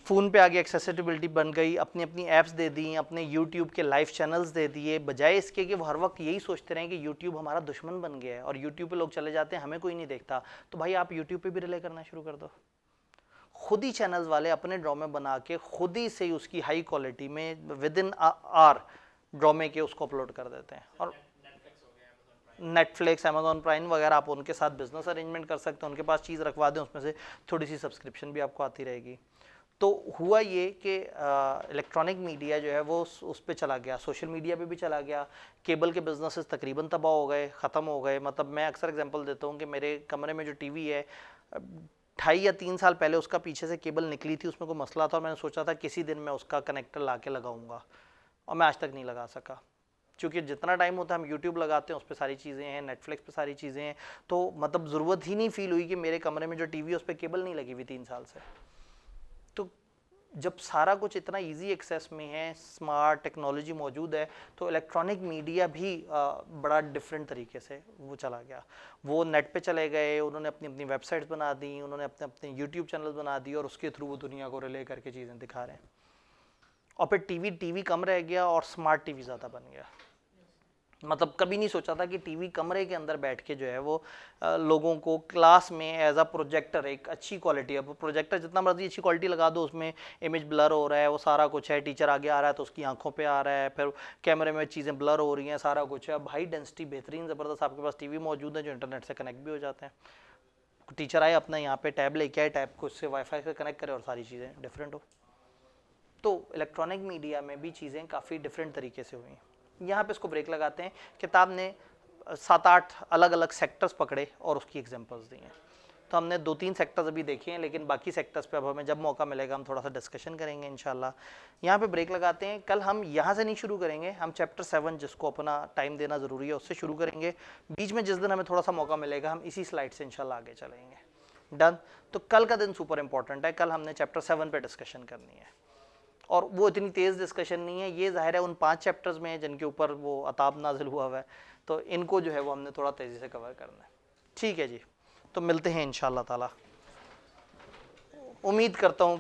फ़ोन पे आ गया, एक्सेसिबिलिटी बन गई, अपनी अपनी ऐप्स दे दी, अपने यूट्यूब के लाइव चैनल्स दे दिए, बजाय इसके कि वो हर वक्त यही सोचते रहें कि यूट्यूब हमारा दुश्मन बन गया है और यूट्यूब पे लोग चले जाते हैं, हमें कोई नहीं देखता। तो भाई आप यूट्यूब पे भी रिले करना शुरू कर दो। खुद ही चैनल्स वाले अपने ड्रामे बना के खुद ही से उसकी हाई क्वालिटी में विद इन आवर ड्रामे के उसको अपलोड कर देते हैं। और नेटफ्लिक्स, अमेजॉन प्राइम वगैरह, आप उनके साथ बिजनेस अरेंजमेंट कर सकते हैं, उनके पास चीज़ रखवा दें, उसमें से थोड़ी सी सब्सक्रिप्शन भी आपको आती रहेगी। तो हुआ ये कि इलेक्ट्रॉनिक मीडिया जो है वो उस पर चला गया, सोशल मीडिया पे भी चला गया। केबल के बिजनेसेस तकरीबन तबाह हो गए, ख़त्म हो गए। मतलब मैं अक्सर एग्जांपल देता हूँ कि मेरे कमरे में जो टीवी है, 2.5 या 3 साल पहले उसका पीछे से केबल निकली थी, उसमें कोई मसला था और मैंने सोचा था किसी दिन मैं उसका कनेक्टर ला के लगाऊंगा, और मैं आज तक नहीं लगा सका। क्योंकि जितना टाइम होता है हम यूट्यूब लगाते हैं, उस पर सारी चीज़ें हैं, नेटफ्लिक्स पे सारी चीज़ें हैं, तो मतलब ज़रूरत ही नहीं फील हुई कि मेरे कमरे में जो टीवी है उस पर केबल नहीं लगी हुई 3 साल से। तो जब सारा कुछ इतना इजी एक्सेस में है, स्मार्ट टेक्नोलॉजी मौजूद है, तो इलेक्ट्रॉनिक मीडिया भी बड़ा डिफरेंट तरीके से वो चला गया। वो नेट पे चले गए, उन्होंने अपनी अपनी वेबसाइट्स बना दी, उन्होंने अपने अपने यूट्यूब चैनल बना दिए और उसके थ्रू वो दुनिया को रिले करके चीज़ें दिखा रहे हैं। और फिर टीवी कम रह गया और स्मार्ट टीवी ज़्यादा बन गया। मतलब कभी नहीं सोचा था कि टीवी कमरे के अंदर बैठ के जो है वो लोगों को क्लास में एज अ प्रोजेक्टर, एक अच्छी क्वालिटी है, प्रोजेक्टर जितना मर्जी अच्छी क्वालिटी लगा दो, उसमें इमेज ब्लर हो रहा है, वो सारा कुछ है, टीचर आगे आ रहा है तो उसकी आंखों पे आ रहा है, फिर कैमरे में चीज़ें ब्लर हो रही हैं, सारा कुछ है। अब हाई डेंसिटी बेहतरीन ज़बरदस्त आपके पास टीवी मौजूद है जो इंटरनेट से कनेक्ट भी हो जाते हैं। टीचर आए अपना यहाँ पे टैब लेके आए, टैब को उससे वाईफाई से कनेक्ट करे और सारी चीज़ें डिफरेंट हो। तो इलेक्ट्रॉनिक मीडिया में भी चीज़ें काफ़ी डिफरेंट तरीके से हुई। यहाँ पे इसको ब्रेक लगाते हैं। किताब ने 7-8 अलग अलग सेक्टर्स पकड़े और उसकी एग्जांपल्स दी हैं। तो हमने 2-3 सेक्टर्स अभी देखे हैं, लेकिन बाकी सेक्टर्स पे अब हमें जब मौका मिलेगा हम थोड़ा सा डिस्कशन करेंगे इंशाल्लाह। यहाँ पे ब्रेक लगाते हैं। कल हम यहाँ से नहीं शुरू करेंगे, हम चैप्टर 7 जिसको अपना टाइम देना ज़रूरी है उससे शुरू करेंगे। बीच में जिस दिन हमें थोड़ा सा मौका मिलेगा हम इसी स्लाइड से इंशाल्लाह आगे चलेंगे। डन। तो कल का दिन सुपर इंपॉर्टेंट है, कल हमने चैप्टर 7 पे डिस्कशन करनी है और वो इतनी तेज़ डिस्कशन नहीं है, ये ज़ाहिर है उन 5 चैप्टर्स में है जिनके ऊपर वो अताब नाजिल हुआ है, तो इनको जो है वो हमने थोड़ा तेज़ी से कवर करना है। ठीक है जी, तो मिलते हैं इंशाअल्लाह ताला। उम्मीद करता हूँ